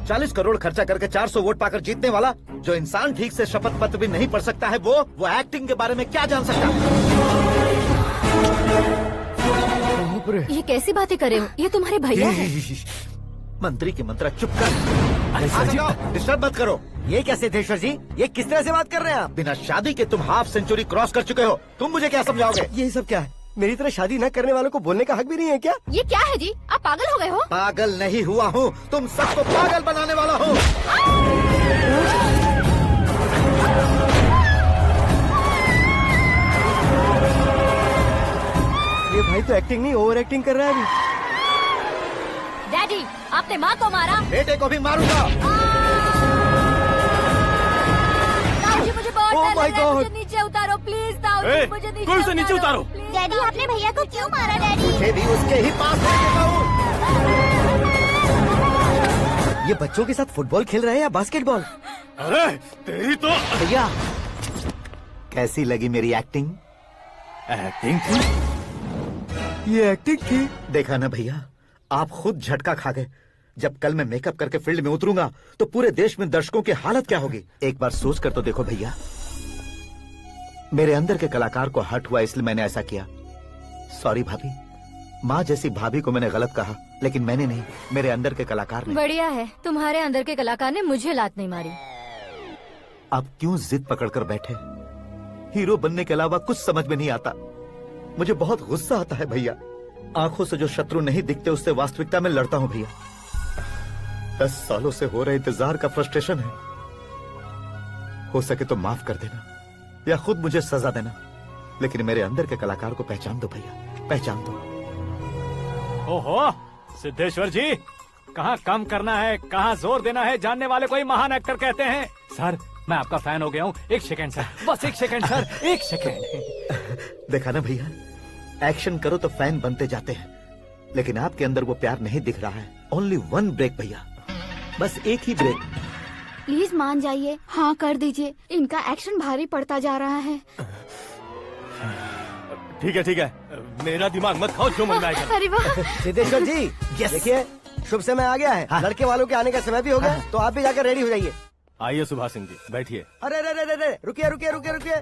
40 करोड़ खर्चा करके 400 वोट पाकर जीतने वाला, जो इंसान ठीक से शपथ पत्र भी नहीं पढ़ सकता है, वो एक्टिंग के बारे में क्या जान सकता है? ये कैसी बातें करे हो? ये तुम्हारे भैया हैं। मंत्री की मंत्रा चुप कर। डिस्टर्ब मत करो। ये क्या सिद्धेश्वर जी, ये किस तरह से बात कर रहे हैं आप? बिना शादी के तुम हाफ सेंचुरी क्रॉस कर चुके हो, तुम मुझे क्या समझाओगे? ये सब क्या है? मेरी तरह शादी न करने वालों को बोलने का हक भी नहीं है क्या? ये क्या है जी? आप पागल हो गए हो? पागल नहीं हुआ हूँ, तुम सबको पागल बनाने वाला हूँ। ये भाई तो एक्टिंग नहीं ओवर एक्टिंग कर रहा है अभी। डैडी, आपने माँ को मारा। बेटे को भी मारूंगा। ताऊजी मुझे बहुत Oh डर my लग रहा है, God! मुझे नीचे उतारो प्लीज। ताऊजी मुझे नीचे कोई उसे नीचे उतारो। डैडी आपने भैया को क्यों मारा डैडी? मुझे भी उसके ही पास लेके जाऊं। ये बच्चों के साथ फुटबॉल खेल रहे हैं या बास्केटबॉल? अरे तेरी तो भैया कैसी लगी मेरी एक्टिंग? एक्टिंग थी? ये एक्टिंग थी? देखा ना भैया, आप खुद झटका खा गए। जब कल मैं मेकअप करके फील्ड में उतरूंगा तो पूरे देश में दर्शकों की हालत क्या होगी? एक बार सोच कर तो देखो भैया। मेरे अंदर के कलाकार को हर्ट हुआ इसलिए मैंने ऐसा किया। सॉरी भाभी। माँ जैसी भाभी को मैंने गलत कहा, लेकिन मैंने नहीं, मेरे अंदर के कलाकार ने। बढ़िया है, तुम्हारे अंदर के कलाकार ने मुझे लात नहीं मारी। आप क्यों जिद पकड़कर बैठे? हीरो बनने के अलावा कुछ समझ में नहीं आता। मुझे बहुत गुस्सा आता है भैया। आंखों से जो शत्रु नहीं दिखते उससे वास्तविकता में लड़ता हूँ भैया। 10 सालों से हो रहे इंतजार का फ्रस्ट्रेशन है। हो सके तो माफ कर देना या खुद मुझे सजा देना, लेकिन मेरे अंदर के कलाकार को पहचान दो भैया, पहचान दो। ओहो सिद्धेश्वर जी, कहाँ कम करना है कहाँ जोर देना है, जानने वाले को ही महान एक्टर कहते हैं। सर मैं आपका फैन हो गया हूँ। एक सेकंड सर, बस एक सेकंड सर, एक सेकंड। देखा ना भैया, एक्शन करो तो फैन बनते जाते हैं, लेकिन आपके अंदर वो प्यार नहीं दिख रहा है। ओनली 1 ब्रेक भैया, बस एक ही ब्रेक। प्लीज मान जाइए, हाँ कर दीजिए। इनका एक्शन भारी पड़ता जा रहा है। ठीक है, मेरा दिमाग मत खाओ, जो मन में आएगा। अरे वाह सिद्धेश्वर जी देखिए, शुभ समय आ गया है। लड़के वालों के आने का समय भी हो गया, तो आप भी जाकर रेडी हो जाइए। आइए सुभाष सिंह जी, बैठिए। अरे अरे अरे अरे, रुकिए रुकिए रुकिए रुकिए।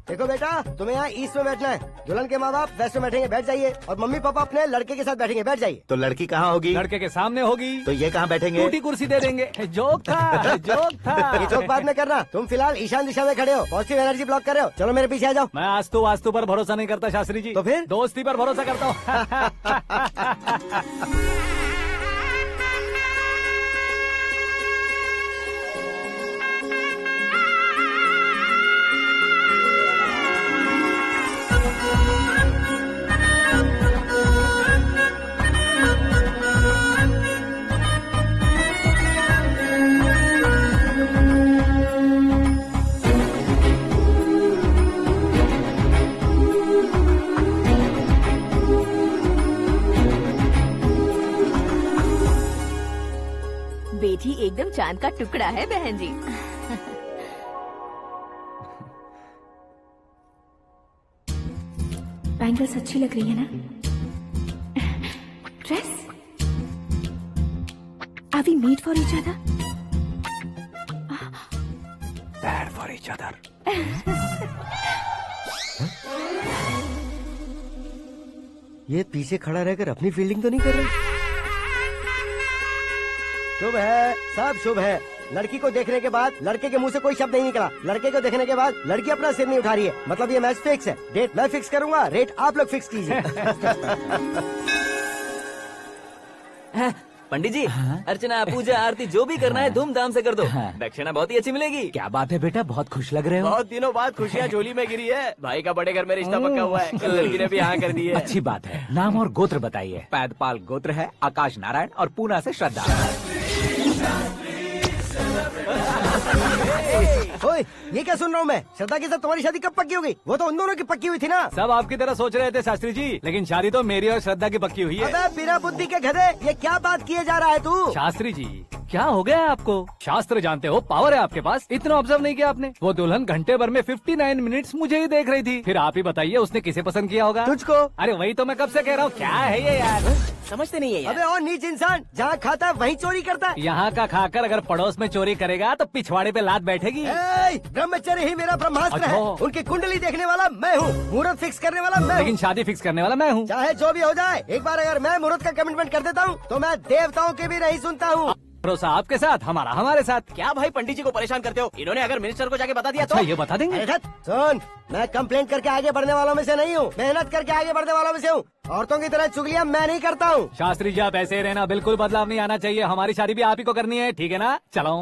देखो बेटा, तुम्हें यहाँ ईस्ट में बैठना है। दुल्हन के माँ बाप वेस्ट में बैठेंगे, बैठ जाइए। और मम्मी पापा अपने लड़के के साथ बैठेंगे, बैठ जाइए। तो लड़की कहाँ होगी? लड़के के सामने होगी। तो ये कहाँ बैठेंगे? टूटी कुर्सी दे देंगे। जोक था, जोक था। ये जोक बाद में करना। तुम फिलहाल ईशान दिशा में खड़े हो, पॉजिटिव एनर्जी ब्लॉक कर रहे हो। चलो मेरे पीछे आ जाओ। मैं वास्तु पर भरोसा नहीं करता शास्त्री जी। तो फिर? दोस्ती पर भरोसा करता हूँ। बेटी एकदम चांद का टुकड़ा है बहन जी। बैंगल्स अच्छी लग रही है ना? Dress? Are we made for each other? Bad for each other. ये पीछे खड़ा रहकर अपनी फील्डिंग तो नहीं कर रहा? शुभ है, सब शुभ है। लड़की को देखने के बाद लड़के के मुंह से कोई शब्द नहीं निकला। लड़के को देखने के बाद लड़की अपना सिर नहीं उठा रही है। मतलब ये मैच फिक्स है। डेट मैं फिक्स करूंगा, रेट आप लोग फिक्स कीजिए। पंडित जी, अर्चना, पूजा, आरती जो भी करना है धूमधाम से कर दो। दक्षिणा बहुत ही अच्छी मिलेगी। क्या बात है बेटा, बहुत खुश लग रहे हो। बहुत दिनों बाद खुशियाँ झोली में गिरी है। भाई का बड़े घर में रिश्ता पक्का हुआ है। कल लड़की ने भी हाँ कर दी है। अच्छी बात है। नाम और गोत्र बताइए। पैदपाल गोत्र है, आकाश नारायण, और पूना से श्रद्धा। ओए, ये क्या सुन रहा हूँ मैं? श्रद्धा के साथ तुम्हारी शादी कब पक्की हो गई? वो तो उन दोनों की पक्की हुई थी ना। सब आपकी तरह सोच रहे थे शास्त्री जी, लेकिन शादी तो मेरी और श्रद्धा की पक्की हुई है। अबे बिना बुद्धि के गधे, ये क्या बात किए जा रहा है तू? शास्त्री जी, क्या हो गया आपको? शास्त्र जानते हो, पावर है आपके पास। इतना ऑब्जर्व नहीं किया आपने? वो दुल्हन घंटे भर में 59 मिनट्स मुझे ही देख रही थी। फिर आप ही बताइए उसने किसे पसंद किया होगा? तुझको। अरे वही तो मैं कब से कह रहा हूँ, क्या है ये यार? समझते नहीं है यार। अबे और नीच इंसान, जहाँ खाता है वहीं चोरी करता है। यहाँ का खाकर अगर पड़ोस में चोरी करेगा तो पिछवाड़े पे लात बैठेगी। ब्रह्मचर्य ही मेरा ब्रह्मास्त्र है। अच्छा। उनकी कुंडली देखने वाला मैं हूँ, मुहूर्त फिक्स करने वाला मैं हूँ। लेकिन शादी फिक्स करने वाला मैं हूँ। चाहे जो भी हो जाए, एक बार अगर मैं मुहूर्त का कमिटमेंट कर देता हूँ तो मैं देवताओं की भी नहीं सुनता हूँ। भरोसा आपके साथ, हमारा हमारे साथ। क्या भाई पंडित जी को परेशान करते हो? इन्होंने अगर मिनिस्टर को जाके बता दिया अच्छा, तो ये बता देंगे। सुन, मैं कंप्लेंट करके आगे बढ़ने वालों में से नहीं हूँ, मेहनत करके आगे बढ़ने वालों में से हूँ। औरतों की तरह चुगलियाँ मैं नहीं करता हूँ। शास्त्री जी आप ऐसे ही रहना, बिल्कुल बदलाव नहीं आना चाहिए। हमारी शादी भी आप ही को करनी है, ठीक है ना? चलो।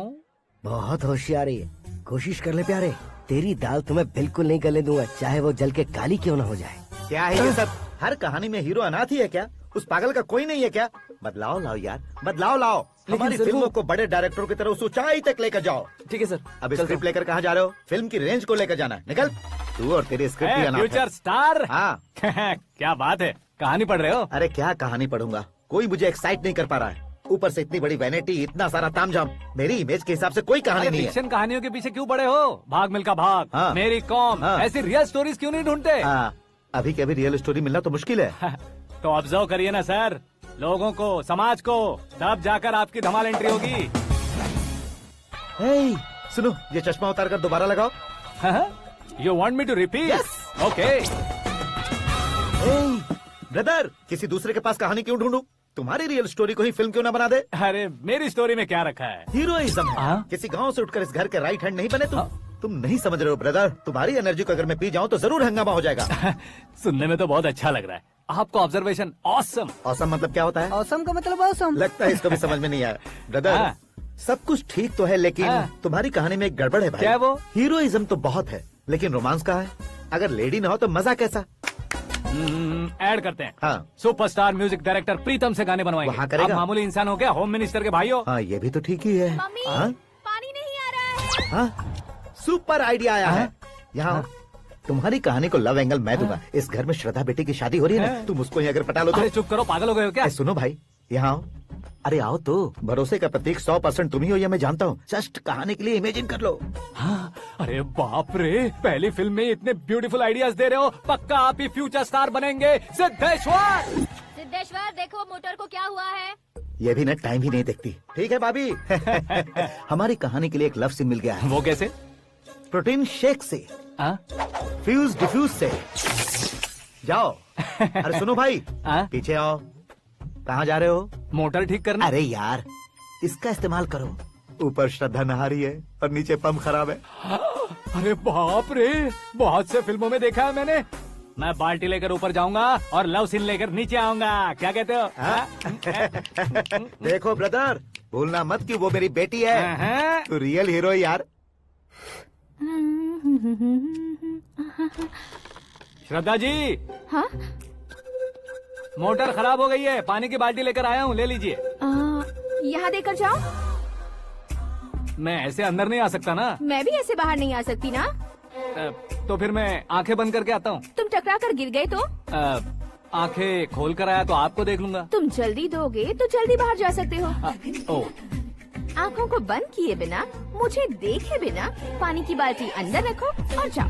बहुत होशियारी है, कोशिश कर ले प्यारे। तेरी दाल तुम्हें बिल्कुल नहीं गलने दूंगा, चाहे वो जल के काली क्यों न हो जाए। क्या है ये सब? हर कहानी में हीरो अनाथ ही है क्या? उस पागल का कोई नहीं है क्या? बदलाव लाओ यार, बदलाव लाओ। हमारी फिल्मों को बड़े डायरेक्टरों की तरह उस ऊंचाई तक लेकर जाओ। ठीक है सर। अब स्क्रिप्ट लेकर कहाँ जा रहे हो? फिल्म की रेंज को लेकर जाना है। निकल तू और तेरी स्क्रिप्ट भी अनाथ है। Future star. हाँ। क्या बात है, कहानी पढ़ रहे हो? अरे क्या कहानी पढ़ूंगा, कोई मुझे एक्साइट नहीं कर पा रहा है। ऊपर से इतनी बड़ी वैनिटी, इतना सारा तामझाम। मेरी इमेज के हिसाब से कोई कहानी नहीं है। फिक्शन कहानियों के पीछे क्यों पड़े हो? भाग मिल्खा भाग, हाँ। मेरी कॉम, हाँ। ऐसी रियल स्टोरीज क्यों नहीं ढूंढते? हाँ, अभी के अभी रियल स्टोरी मिलना तो मुश्किल है। तो ऑब्जर्व करिए ना सर, लोगों को, समाज को, तब जाकर आपकी धमाल एंट्री होगी। सुनो, ये चश्मा उतार कर दोबारा लगाओ। You want me to repeat? Okay. Brother, किसी दूसरे के पास कहानी क्यों ढूंढूं? तुम्हारी रियल स्टोरी को ही फिल्म क्यों ना बना दे? अरे मेरी स्टोरी में क्या रखा है? हीरोइज्म है। किसी गांव से उठकर इस घर के राइट हैंड नहीं बने तुम। तुम नहीं समझ रहे हो ब्रदर, तुम्हारी एनर्जी को अगर मैं पी जाऊं तो जरूर हंगामा हो जाएगा। सुनने में तो बहुत अच्छा लग रहा है। आपको ऑब्जर्वेशन ऑसम। ऑसम मतलब क्या होता है? ऑसम का मतलब ऑसम। लगता है इसको भी समझ में नहीं आया। ब्रदर, सब कुछ ठीक तो है, लेकिन तुम्हारी कहानी में एक गड़बड़ है भाई। क्या वो? हीरोइज्म तो बहुत है, लेकिन रोमांस कहाँ है? अगर लेडी ना हो तो मजा कैसा? ऐड करते हैं। हाँ। सुपरस्टार म्यूजिक डायरेक्टर प्रीतम से गाने बनवाएंगे। वहाँ करेगा? आप मामूली इंसान हो क्या, होम मिनिस्टर के भाई हो? हाँ, ये भी तो ठीक ही है। मम्मी, हाँ? पानी नहीं आ रहा है। हाँ? सुपर आइडिया आया है। यहाँ तुम्हारी कहानी को लव एंगल मैं दूंगा। इस घर में श्रद्धा बेटी की शादी हो रही है ना, तुम उसको ही अगर पटा लो तो। अरे चुप करो, पागल हो गए हो क्या? सुनो भाई, यहाँ आओ। अरे आओ तो, भरोसे का प्रतीक 100% तुम ही हो, ये मैं जानता हूँ। जस्ट कहानी के लिए इमेजिन कर लो। हाँ, अरे बाप रे, पहली फिल्म में इतने ब्यूटीफुल आइडियाज दे रहे हो। पक्का आप ही फ्यूचर स्टार बनेंगे। सिद्धेश्वर, सिद्धेश्वर देखो मोटर को क्या हुआ है। ये भी ना टाइम ही नहीं देखती। ठीक है भाभी। हमारी कहानी के लिए एक लव सीन मिल गया है। वो कैसे? प्रोटीन शेक से, फ्यूज डिफ्यूज से। जाओ। अरे सुनो भाई, पीछे आओ। कहाँ जा रहे हो? मोटर ठीक करना। अरे यार, इसका इस्तेमाल करो। ऊपर श्रद्धा नहा रही है और नीचे पंप खराब है। अरे बाप रे, बहुत से फिल्मों में देखा है मैंने। मैं बाल्टी लेकर ऊपर जाऊंगा और लव सीन लेकर नीचे आऊंगा। क्या कहते हो? देखो ब्रदर, भूलना मत कि वो मेरी बेटी है। तू रियल हीरो यार। श्रद्धा जी। हाँ? मोटर खराब हो गई है, पानी की बाल्टी लेकर आया हूँ, ले लीजिए। यहाँ देकर जाओ। मैं ऐसे अंदर नहीं आ सकता ना। मैं भी ऐसे बाहर नहीं आ सकती ना। तो फिर मैं आंखें बंद करके आता हूँ। तुम टकरा कर गिर गए तो? आंखें खोल कर आया तो आपको देख लूंगा। तुम जल्दी दोगे तो जल्दी बाहर जा सकते हो। ओ। आँखों को बंद किए बिना, मुझे देखे बिना पानी की बाल्टी अंदर रखो और जाओ।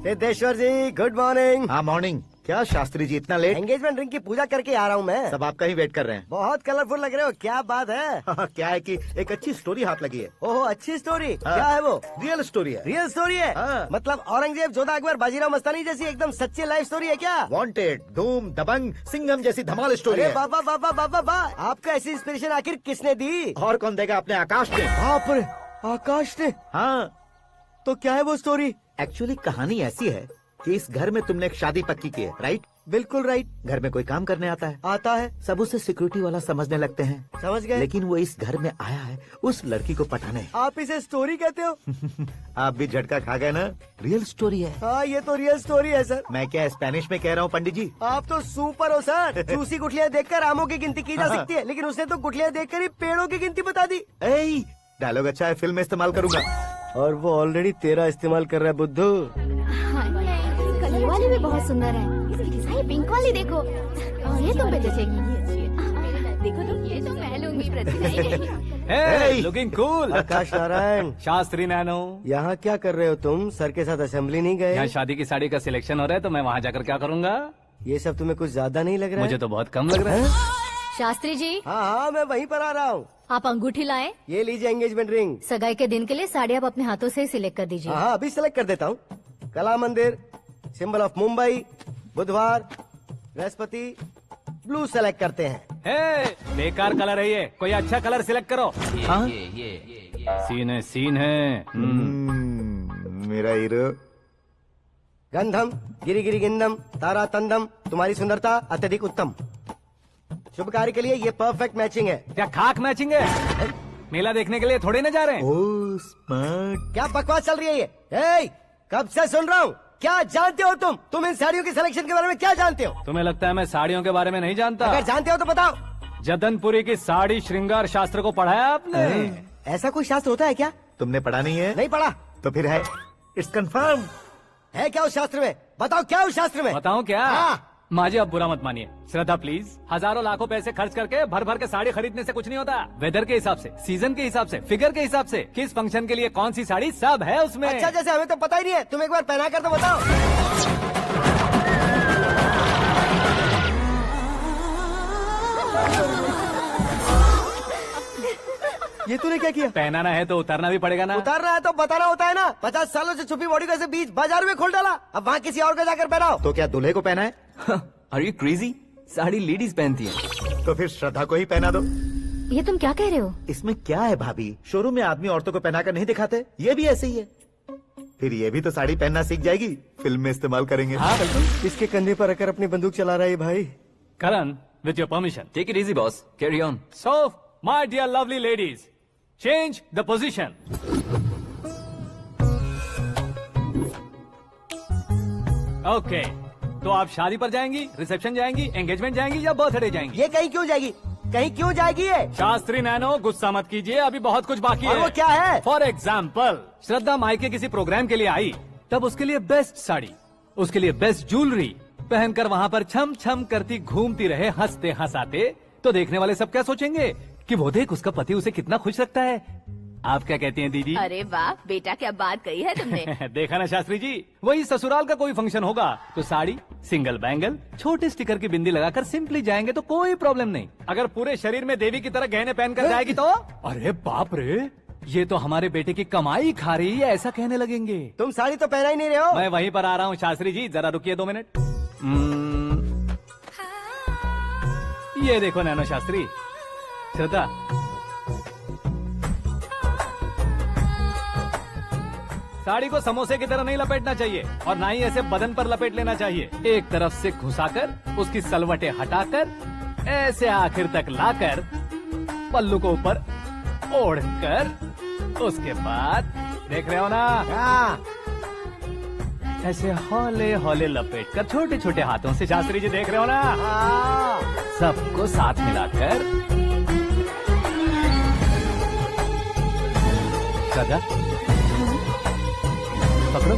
सिद्धेश्वर जी, गुड मॉर्निंग। हाँ मॉर्निंग। क्या शास्त्री जी इतना लेट? एंगेजमेंट रिंग की पूजा करके आ रहा हूँ मैं। सब आपका ही वेट कर रहे हैं। बहुत कलरफुल लग रहे हो, क्या बात है? क्या है कि एक अच्छी स्टोरी हाथ लगी है। ओहो, अच्छी स्टोरी। क्या है वो? रियल स्टोरी है। रियल स्टोरी है? मतलब औरंगजेब, जोधा अकबर, बाजीराव मस्तानी जैसी एकदम सच्ची लाइफ स्टोरी है क्या? वांटेड, धूम, दबंग, सिंघम जैसी धमाल स्टोरी है। बाबा बाबा बाबा बा, आपका ऐसी इंस्पिरेशन आखिर किसने दी? और कौन देगा? अपने आकाश ने। बाप रे, आकाश ने? हाँ। तो क्या है वो स्टोरी? एक्चुअली कहानी ऐसी है कि इस घर में तुमने एक शादी पक्की की है, राइट? बिल्कुल राइट। घर में कोई काम करने आता है? आता है। सब उसे सिक्योरिटी वाला समझने लगते हैं। समझ गए। लेकिन वो इस घर में आया है उस लड़की को पटाने। आप इसे स्टोरी कहते हो? आप भी झटका खा गए ना। रियल स्टोरी है। हाँ, ये तो रियल स्टोरी है सर। मैं क्या स्पेनिश में कह रहा हूँ पंडित जी? आप तो सुपर हो सर। चूसी गुठलियाँ देखकर आमों की गिनती की जा सकती है, लेकिन उसने तो गुठलियाँ देखकर ही पेड़ों की गिनती बता दी। डायलॉग अच्छा है, फिल्म में इस्तेमाल करूंगा। और वो ऑलरेडी तेरा इस्तेमाल कर रहा है बुद्धू। कलर वाली भी बहुत सुंदर है। इसकी डिजाइन पिंक वाली देखो, और ये तुम पे जचेगी। देखो तो ये तो मैं लूंगी लुकिंग कूल। आकाश नारायण। शास्त्री नैनो। यहाँ क्या कर रहे हो तुम? सर के साथ असेंबली नहीं गए? यहाँ शादी की साड़ी का सिलेक्शन हो रहा है, तो मैं वहाँ जाकर क्या करूँगा? ये सब तुम्हें कुछ ज्यादा नहीं लग रहा है? मुझे तो बहुत कम लग रहा है। शास्त्री जी। हाँ हाँ, मैं वहीं पर आ रहा हूँ। आप अंगूठी लाएं। ये लीजिए एंगेजमेंट रिंग। सगाई के दिन के लिए साड़ी आप अपने हाथों से सिलेक्ट कर दीजिए। हाँ, अभी सिलेक्ट कर देता हूँ। कला मंदिर, सिंबल ऑफ मुंबई, बुधवार, बृहस्पति, ब्लू सेलेक्ट करते हैं। बेकार कलर है ये, कोई अच्छा कलर सिलेक्ट करो। सीन है। मेरा हीरो। गंधम, गिरी गिरी गिंदम, तारा तंदम, तुम्हारी सुंदरता अत्यधिक उत्तम। शुभ कार्य के लिए ये परफेक्ट मैचिंग है। क्या खाक मैचिंग है? मेला देखने के लिए थोड़े न जा रहे हैं। Oh smart. क्या बकवास चल रही है ये? कब से सुन रहा हूँ। क्या जानते हो तुम? तुम इन साड़ियों की सिलेक्शन के बारे में क्या जानते हो? तुम्हें लगता है मैं साड़ियों के बारे में नहीं जानता? अगर जानते हो तो बताओ। जदनपुरी की साड़ी श्रृंगार शास्त्र को पढ़ा है आपने? ऐसा कोई शास्त्र होता है क्या? तुमने पढ़ा नहीं है? नहीं पढ़ा। तो फिर है, इट्स कंफर्म। है क्या उस शास्त्र में? बताओ क्या उस शास्त्र में? बताऊं क्या? हाँ। माजी अब बुरा मत मानिए। श्रद्धा प्लीज, हजारों लाखों पैसे खर्च करके भर भर के साड़ी खरीदने से कुछ नहीं होता। वेदर के हिसाब से, सीजन के हिसाब से, फिगर के हिसाब से, किस फंक्शन के लिए कौन सी साड़ी, सब है उसमें। अच्छा, जैसे हमें तो पता ही नहीं है, तुम एक बार पहना कर तो बताओ। ये तूने क्या किया? पहनाना है तो उतारना भी पड़ेगा ना। उतारना है तो बताना होता है ना। 50 सालों से छुपी बॉडी को ऐसे बीच बाजार में खोल डाला, अब वहाँ किसी और को जाकर पहनाओ। तो क्या दूल्हे को पहना है? Are you crazy? Sari ladies पहनती है। तो फिर श्रद्धा को ही पहना दो। ये तुम क्या कह रहे हो? इसमें क्या है भाभी? शोरूम में आदमी औरतों को पहनाकर नहीं दिखाते? ये भी ऐसे ही है। फिर ये भी तो साड़ी पहनना सीख जाएगी, फिल्म में इस्तेमाल करेंगे। हाँ बिल्कुल। इसके कंधे पर रखकर अपनी बंदूक चला रहा है भाई। करण, with your permission. Take it easy, boss. Carry on. So, my dear lovely ladies, change the position. Okay. तो आप शादी पर जाएंगी, रिसेप्शन जाएंगी, एंगेजमेंट जाएंगी या बर्थडे जाएंगी? ये कहीं क्यों जाएगी? कहीं क्यों जाएगी ये? शास्त्री नैनो गुस्सा मत कीजिए, अभी बहुत कुछ बाकी और है। वो क्या है? फॉर एग्जाम्पल, श्रद्धा मायके किसी प्रोग्राम के लिए आई, तब उसके लिए बेस्ट साड़ी, उसके लिए बेस्ट ज्वेलरी पहनकर वहाँ पर छम छम करती घूमती रहे हंसते हंसाते, तो देखने वाले सब क्या सोचेंगे कि वो देख उसका पति उसे कितना खुश रखता है। आप क्या कहती हैं दीदी? अरे वाह बेटा, क्या बात कही है तुमने। देखा ना शास्त्री जी, वही ससुराल का कोई फंक्शन होगा तो साड़ी, सिंगल बैंगल, छोटे स्टिकर की बिंदी लगाकर सिंपली जाएंगे तो कोई प्रॉब्लम नहीं। अगर पूरे शरीर में देवी की तरह गहने पहनकर जाएगी तो अरे बाप रे, ये तो हमारे बेटे की कमाई खा रही है, ऐसा कहने लगेंगे। तुम साड़ी तो पहना ही नहीं रहे हो। मैं वहीं पर आ रहा हूँ शास्त्री जी, जरा रुकिए 2 मिनट। ये देखो नैनो शास्त्री, श्रद्धा साड़ी को समोसे की तरह नहीं लपेटना चाहिए और ना ही ऐसे बदन पर लपेट लेना चाहिए। एक तरफ से घुसाकर उसकी सलवटें हटाकर ऐसे आखिर तक लाकर पल्लू को ऊपर ओढ़कर उसके बाद देख रहे हो ना, ऐसे हौले हौले लपेट कर छोटे छोटे हाथों से, शास्त्री जी देख रहे हो ना, सबको साथ मिलाकर सदा पकड़ो।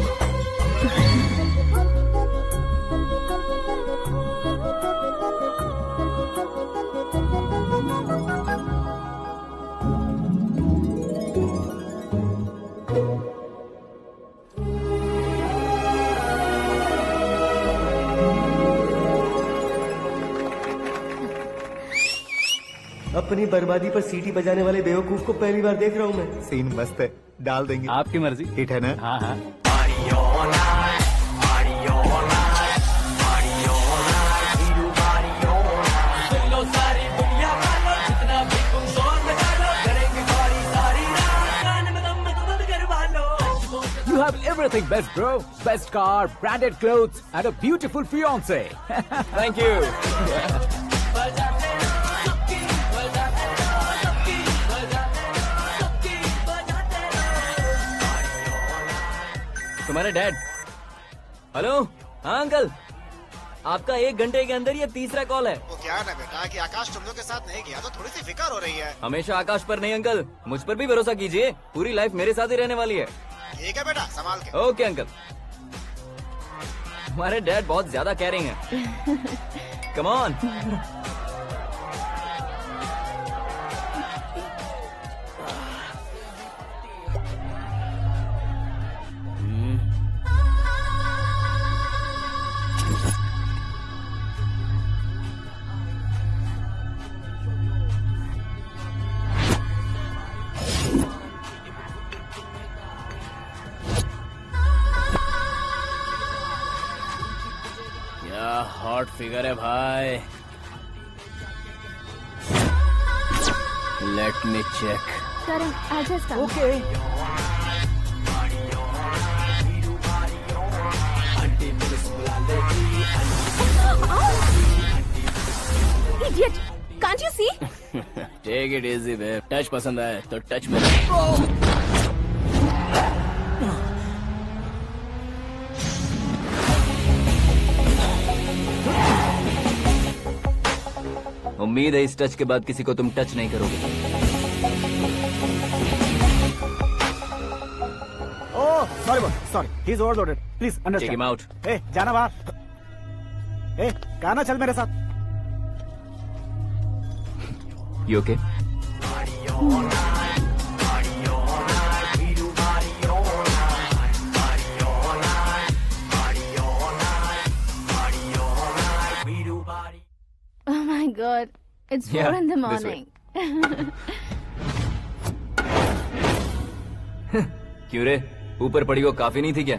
अपनी बर्बादी पर सीटी बजाने वाले बेवकूफ को पहली बार देख रहा हूँ मैं। सीन मस्त है, डाल देंगे। आपकी मर्जी। हिट है ना? हाँ हाँ। You have everything best, bro. Best car, branded clothes, and a beautiful fiance. Thank you. तुम्हारे डैड। हेलो, हाँ अंकल, आपका 1 घंटे के अंदर ये तीसरा कॉल है। वो क्या है ना बेटा कि आकाश तुम लोग के साथ नहीं गया तो थोड़ी सी फिक्र हो रही है। हमेशा आकाश पर नहीं अंकल, मुझ पर भी भरोसा कीजिए, पूरी लाइफ मेरे साथ ही रहने वाली है। ठीक है बेटा, संभाल के। Okay uncle. हमारे डैड बहुत ज्यादा केयरिंग है। Come on. हॉट फिगर है भाई। Let me check. Karan, I just come. Okay. Idiot! Can't you see? Take it easy, babe. Touch पसंद आए तो टच में। उम्मीद है इस टच के बाद किसी को तुम टच नहीं करोगे। Oh, sorry, he is overloaded. Please Take him understand. out. ए, जाना बाहर। ए, गाना चल मेरे साथ। You okay? Oh my God, it's 4 Yeah, in the this way. morning. क्यों रे, ऊपर पड़ी वो काफी नहीं थी क्या?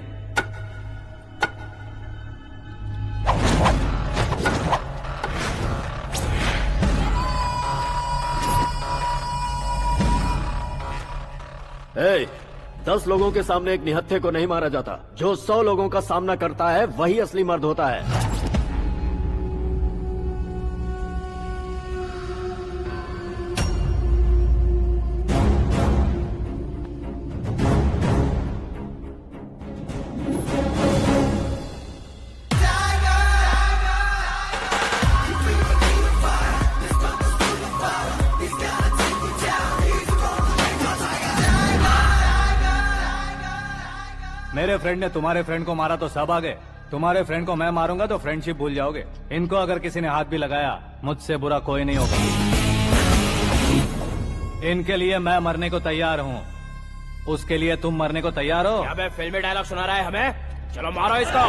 ए, 10 लोगों के सामने एक निहत्थे को नहीं मारा जाता। जो 100 लोगों का सामना करता है वही असली मर्द होता है। मेरे फ्रेंड ने तुम्हारे फ्रेंड को मारा तो सब आ गए, तुम्हारे फ्रेंड को मैं मारूंगा तो फ्रेंडशिप भूल जाओगे। इनको अगर किसी ने हाथ भी लगाया, मुझसे बुरा कोई नहीं होगा। इनके लिए मैं मरने को तैयार हूँ, उसके लिए तुम मरने को तैयार हो? क्या फिल्मी डायलॉग सुना रहा है हमें? चलो मारो इसको।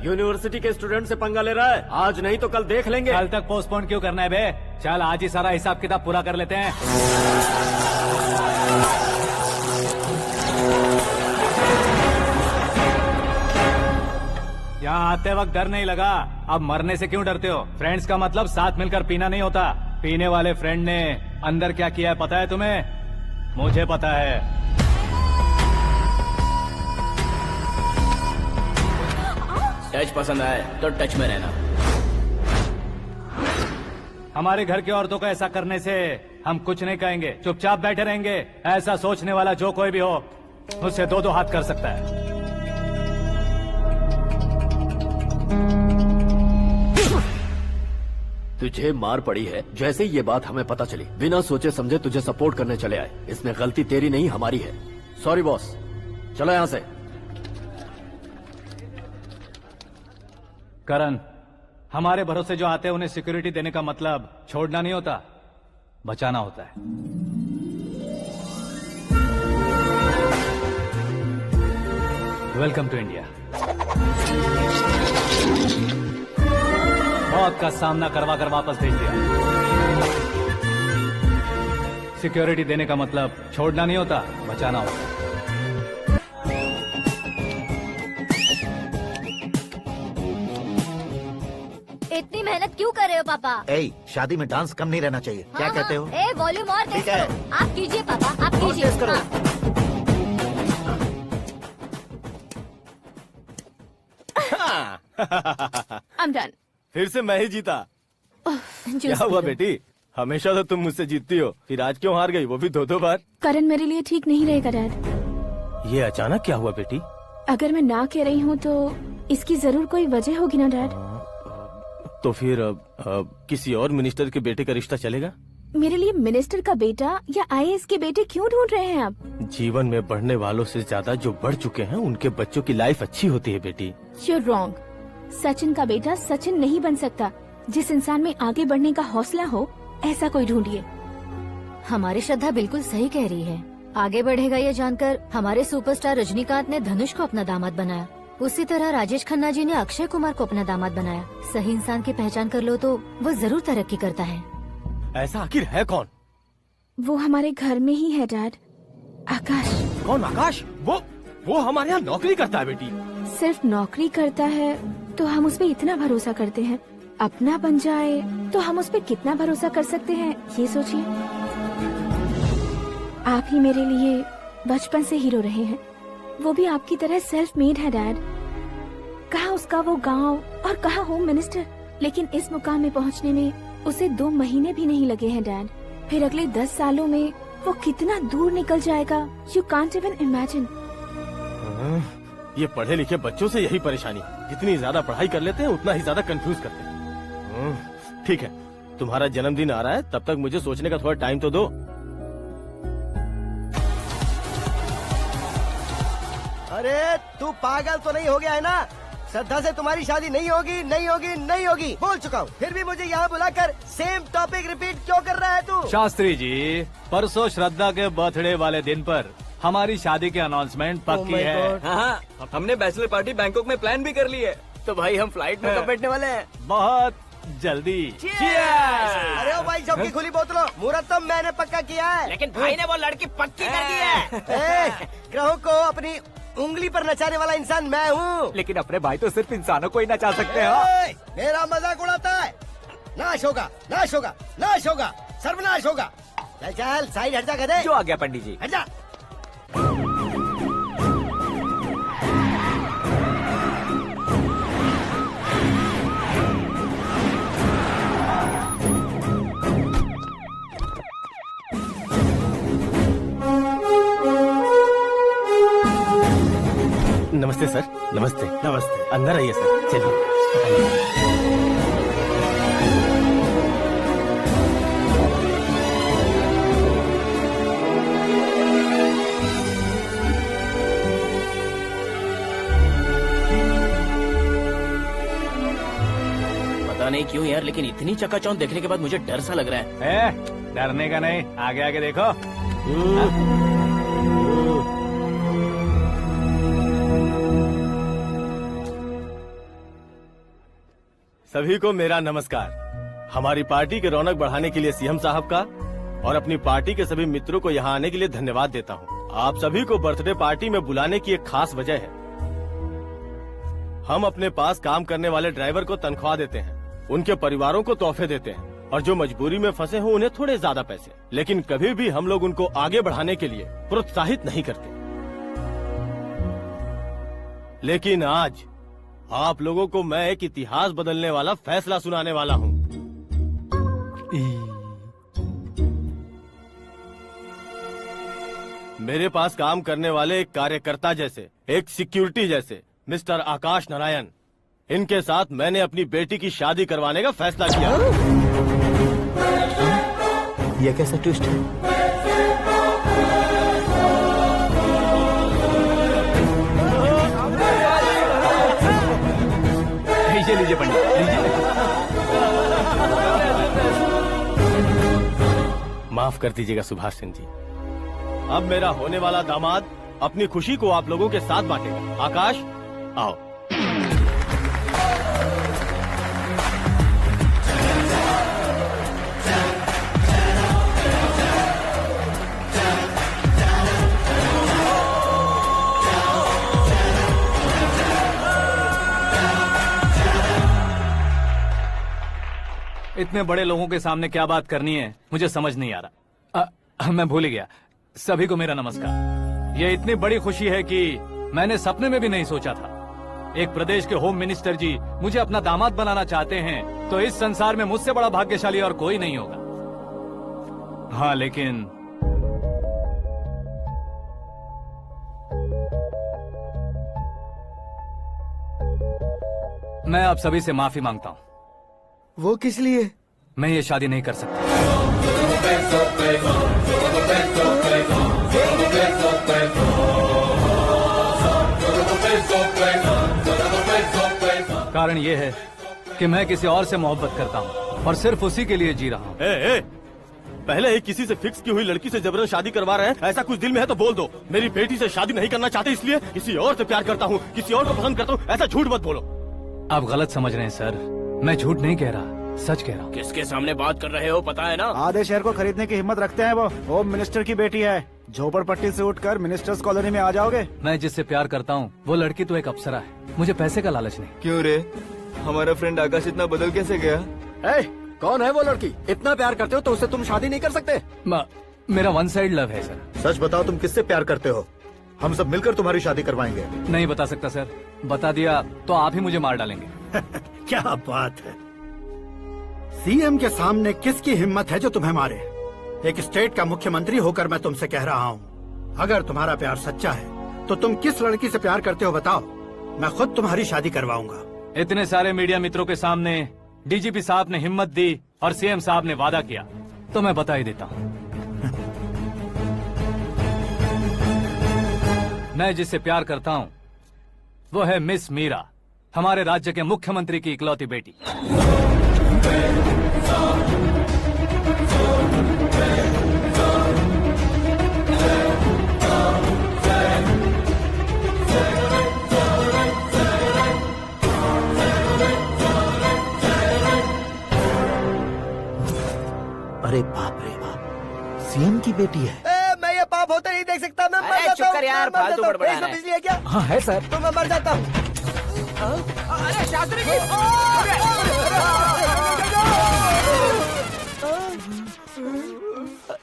यूनिवर्सिटी के स्टूडेंट से पंगा ले रहा है, आज नहीं तो कल देख लेंगे। कल तक पोस्टपोन क्यों करना है बे? चल आज ही सारा हिसाब किताब पूरा कर लेते हैं। यहाँ आते वक्त डर नहीं लगा, अब मरने से क्यों डरते हो? फ्रेंड्स का मतलब साथ मिलकर पीना नहीं होता। पीने वाले फ्रेंड ने अंदर क्या किया है पता है तुम्हें? मुझे पता है। टच पसंद आए तो टच में रहना। हमारे घर की औरतों को ऐसा करने से हम कुछ नहीं कहेंगे, चुपचाप बैठे रहेंगे। ऐसा सोचने वाला जो कोई भी हो, मुझसे दो हाथ कर सकता है। तुझे मार पड़ी है, जैसे ये बात हमें पता चली बिना सोचे समझे तुझे सपोर्ट करने चले आए। इसमें गलती तेरी नहीं हमारी है। सॉरी बॉस, चलो यहाँ से। करण, हमारे भरोसे जो आते हैं उन्हें सिक्योरिटी देने का मतलब छोड़ना नहीं होता, बचाना होता है। Welcome to India. मौत का सामना करवा कर वापस भेज दिया। सिक्योरिटी देने का मतलब छोड़ना नहीं होता, बचाना होता है। इतनी मेहनत क्यों कर रहे हो पापा? शादी में डांस कम नहीं रहना चाहिए। क्या कहते हो? वॉल्यूम और तेज करो। आप कीजिए पापा, आप कीजिए। तेज करो। I'm done. फिर से मैं ही जीता। क्या हुआ बेटी? हमेशा तो तुम मुझसे जीतती हो, फिर आज क्यों हार गई, वो भी 2-2 बार? करण मेरे लिए ठीक नहीं रहेगा डैड। ये अचानक क्या हुआ बेटी? अगर मैं ना कह रही हूँ तो इसकी जरूर कोई वजह होगी ना डैड। तो फिर किसी और मिनिस्टर के बेटे का रिश्ता चलेगा? मेरे लिए मिनिस्टर का बेटा या आईएएस के बेटे क्यों ढूंढ रहे हैं आप? जीवन में बढ़ने वालों से ज्यादा जो बढ़ चुके हैं उनके बच्चों की लाइफ अच्छी होती है बेटी। You're wrong. सचिन का बेटा सचिन नहीं बन सकता। जिस इंसान में आगे बढ़ने का हौसला हो, ऐसा कोई ढूंढिए। हमारी श्रद्धा बिल्कुल सही कह रही है। आगे बढ़ेगा ये जानकर हमारे सुपरस्टार रजनीकांत ने धनुष को अपना दामाद बनाया। उसी तरह राजेश खन्ना जी ने अक्षय कुमार को अपना दामाद बनाया। सही इंसान की पहचान कर लो तो वो जरूर तरक्की करता है। ऐसा आखिर है कौन? वो हमारे घर में ही है डैड, आकाश। कौन आकाश? वो हमारे यहाँ नौकरी करता है बेटी। सिर्फ नौकरी करता है तो हम उस पर इतना भरोसा करते हैं, अपना बन जाए तो हम उस पर कितना भरोसा कर सकते हैं, ये सोचिए। आप ही मेरे लिए बचपन से हीरो रहे हैं, वो भी आपकी तरह सेल्फ मेड है डैड। कहाँ उसका वो गांव और कहाँ होम मिनिस्टर, लेकिन इस मुकाम में पहुँचने में उसे 2 महीने भी नहीं लगे हैं डैड। फिर अगले 10 सालों में वो कितना दूर निकल जाएगा, यू कांट इवन इमेजिन। ये पढ़े लिखे बच्चों से यही परेशानी, जितनी ज्यादा पढ़ाई कर लेते हैं उतना ही ज्यादा कंफ्यूज करते हैं। ठीक है, तुम्हारा जन्मदिन आ रहा है, तब तक मुझे सोचने का थोड़ा टाइम तो दो। अरे तू पागल तो नहीं हो गया है ना? श्रद्धा से तुम्हारी शादी नहीं होगी, नहीं होगी, नहीं होगी, बोल चुका हूँ। फिर भी मुझे यहाँ बुलाकर सेम टॉपिक रिपीट क्यों कर रहा है तू? शास्त्री जी, परसों श्रद्धा के बर्थडे वाले दिन पर हमारी शादी की अनाउंसमेंट पक्की है। हाँ, हमने बैचलर पार्टी बैंकॉक में प्लान भी कर ली है। तो भाई हम फ्लाइट में कब बैठने वाले हैं? बहुत जल्दी। अरे ओ भाई, सबकी खुली बोतलों, मुहूर्त तो मैंने पक्का किया है। लेकिन भाई ने वो लड़की पक्की कर दी है। ग्रहों को अपनी उंगली पर नचाने वाला इंसान मैं हूँ। लेकिन अपने भाई तो सिर्फ इंसानों को ही नचा सकते हैं। मेरा मजाक उड़ाता है? नाश होगा, नाश होगा, नाश होगा, सर्वनाश होगा। चल चल साइड हट जा गधे। जो आ गया पंडित जी। हट जा। नमस्ते सर। नमस्ते। नमस्ते। अंदर आइए सर, चलिए। पता नहीं क्यों यार, लेकिन इतनी चकाचौंध देखने के बाद मुझे डर सा लग रहा है। डरने का नहीं, आगे आगे देखो। सभी को मेरा नमस्कार। हमारी पार्टी के रौनक बढ़ाने के लिए सीएम साहब का और अपनी पार्टी के सभी मित्रों को यहाँ आने के लिए धन्यवाद देता हूँ। आप सभी को बर्थडे पार्टी में बुलाने की एक खास वजह है। हम अपने पास काम करने वाले ड्राइवर को तनख्वाह देते हैं, उनके परिवारों को तोहफे देते हैं और जो मजबूरी में फंसे हो उन्हें थोड़े ज्यादा पैसे, लेकिन कभी भी हम लोग उनको आगे बढ़ाने के लिए प्रोत्साहित नहीं करते। लेकिन आज आप लोगों को मैं एक इतिहास बदलने वाला फैसला सुनाने वाला हूँ। मेरे पास काम करने वाले एक कार्यकर्ता जैसे, एक सिक्योरिटी जैसे मिस्टर आकाश नारायण, इनके साथ मैंने अपनी बेटी की शादी करवाने का फैसला किया। यह कैसा ट्विस्ट है? लीजिए पंडित, लीजिए। माफ कर दीजिएगा सुभाष सिंह जी। अब मेरा होने वाला दामाद अपनी खुशी को आप लोगों के साथ बांटेगा। आकाश, आओ। इतने बड़े लोगों के सामने क्या बात करनी है मुझे समझ नहीं आ रहा। मैं भूल ही गया। सभी को मेरा नमस्कार। ये इतनी बड़ी खुशी है कि मैंने सपने में भी नहीं सोचा था। एक प्रदेश के होम मिनिस्टर जी मुझे अपना दामाद बनाना चाहते हैं तो इस संसार में मुझसे बड़ा भाग्यशाली और कोई नहीं होगा। हाँ, लेकिन मैं आप सभी से माफी मांगता हूँ। वो किस लिए? मैं ये शादी नहीं कर सकता। कारण ये है कि मैं किसी और से मोहब्बत करता हूँ और सिर्फ उसी के लिए जी रहा हूँ। पहले ही किसी से फिक्स की हुई लड़की से जबरन शादी करवा रहे हैं। ऐसा कुछ दिल में है तो बोल दो। मेरी बेटी से शादी नहीं करना चाहते इसलिए किसी और से प्यार करता हूँ, किसी और को पसंद करता हूँ, ऐसा झूठ मत बोलो। आप गलत समझ रहे हैं सर, मैं झूठ नहीं कह रहा, सच कह रहा हूँ। किसके सामने बात कर रहे हो पता है ना? आधे शहर को खरीदने की हिम्मत रखते हैं वो। होम मिनिस्टर की बेटी है। झोपड़पट्टी से उठकर मिनिस्टर्स कॉलोनी में आ जाओगे। मैं जिससे प्यार करता हूँ वो लड़की तो एक अप्सरा है। मुझे पैसे का लालच नहीं। क्यों रे, हमारा फ्रेंड आकाश इतना बदल कैसे गया? कौन है वो लड़की? इतना प्यार करते हो तो उससे तुम शादी नहीं कर सकते? मेरा वन साइड लव है सर। सच बताओ, तुम किससे प्यार करते हो? हम सब मिलकर तुम्हारी शादी करवाएंगे। नहीं बता सकता सर, बता दिया तो आप ही मुझे मार डालेंगे। क्या बात है, सीएम के सामने किसकी हिम्मत है जो तुम्हें मारे? एक स्टेट का मुख्यमंत्री होकर मैं तुमसे कह रहा हूँ, अगर तुम्हारा प्यार सच्चा है तो तुम किस लड़की से प्यार करते हो बताओ, मैं खुद तुम्हारी शादी करवाऊंगा। इतने सारे मीडिया मित्रों के सामने डीजीपी साहब ने हिम्मत दी और सीएम साहब ने वादा किया तो मैं बता ही देता हूँ। मैं जिससे प्यार करता हूँ वो है मिस मीरा, हमारे राज्य के मुख्यमंत्री की इकलौती बेटी। अरे बाप रे बाप, सीएम की बेटी है। मैं ये पाप होते नहीं देख सकता। मैं मर जाता हूँ। यार, फालतू बड़बड़ा रहा है। बिजली है क्या? हाँ है सर। तो मैं मर जाता हूँ। अरे शास्त्री जी,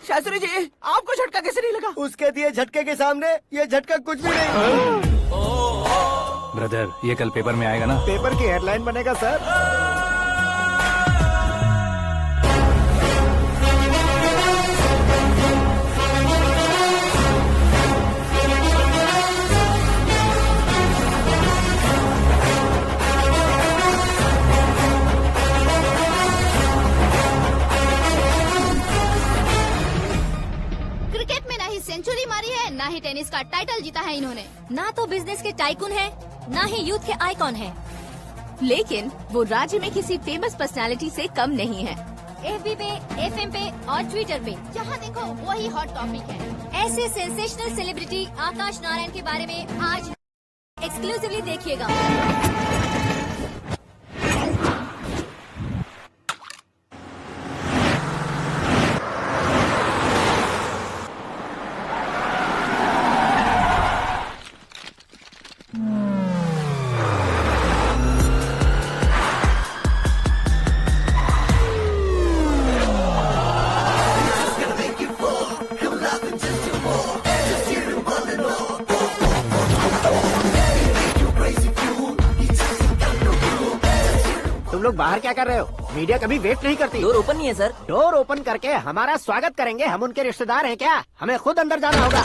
शास्त्री जी, आपको झटका कैसे नहीं लगा? उसके दिए झटके के सामने ये झटका कुछ भी नहीं। ब्रदर, ये कल पेपर में आएगा ना? पेपर की हेडलाइन बनेगा सर। क्रिकेट में ना ही सेंचुरी मारी है, ना ही टेनिस का टाइटल जीता है इन्होंने। ना तो बिजनेस के टाइकून है, ना ही यूथ के आइकॉन है। लेकिन वो राज्य में किसी फेमस पर्सनालिटी से कम नहीं है। FB पे, FM पे और ट्विटर पे जहाँ देखो वही हॉट टॉपिक है। ऐसे सेंसेशनल सेलिब्रिटी आकाश नारायण के बारे में आज एक्सक्लूसिवली देखिएगा। तुम लोग बाहर क्या कर रहे हो? मीडिया कभी वेट नहीं करती। डोर ओपन नहीं है सर। डोर ओपन करके हमारा स्वागत करेंगे? हम उनके रिश्तेदार हैं क्या? हमें खुद अंदर जाना होगा।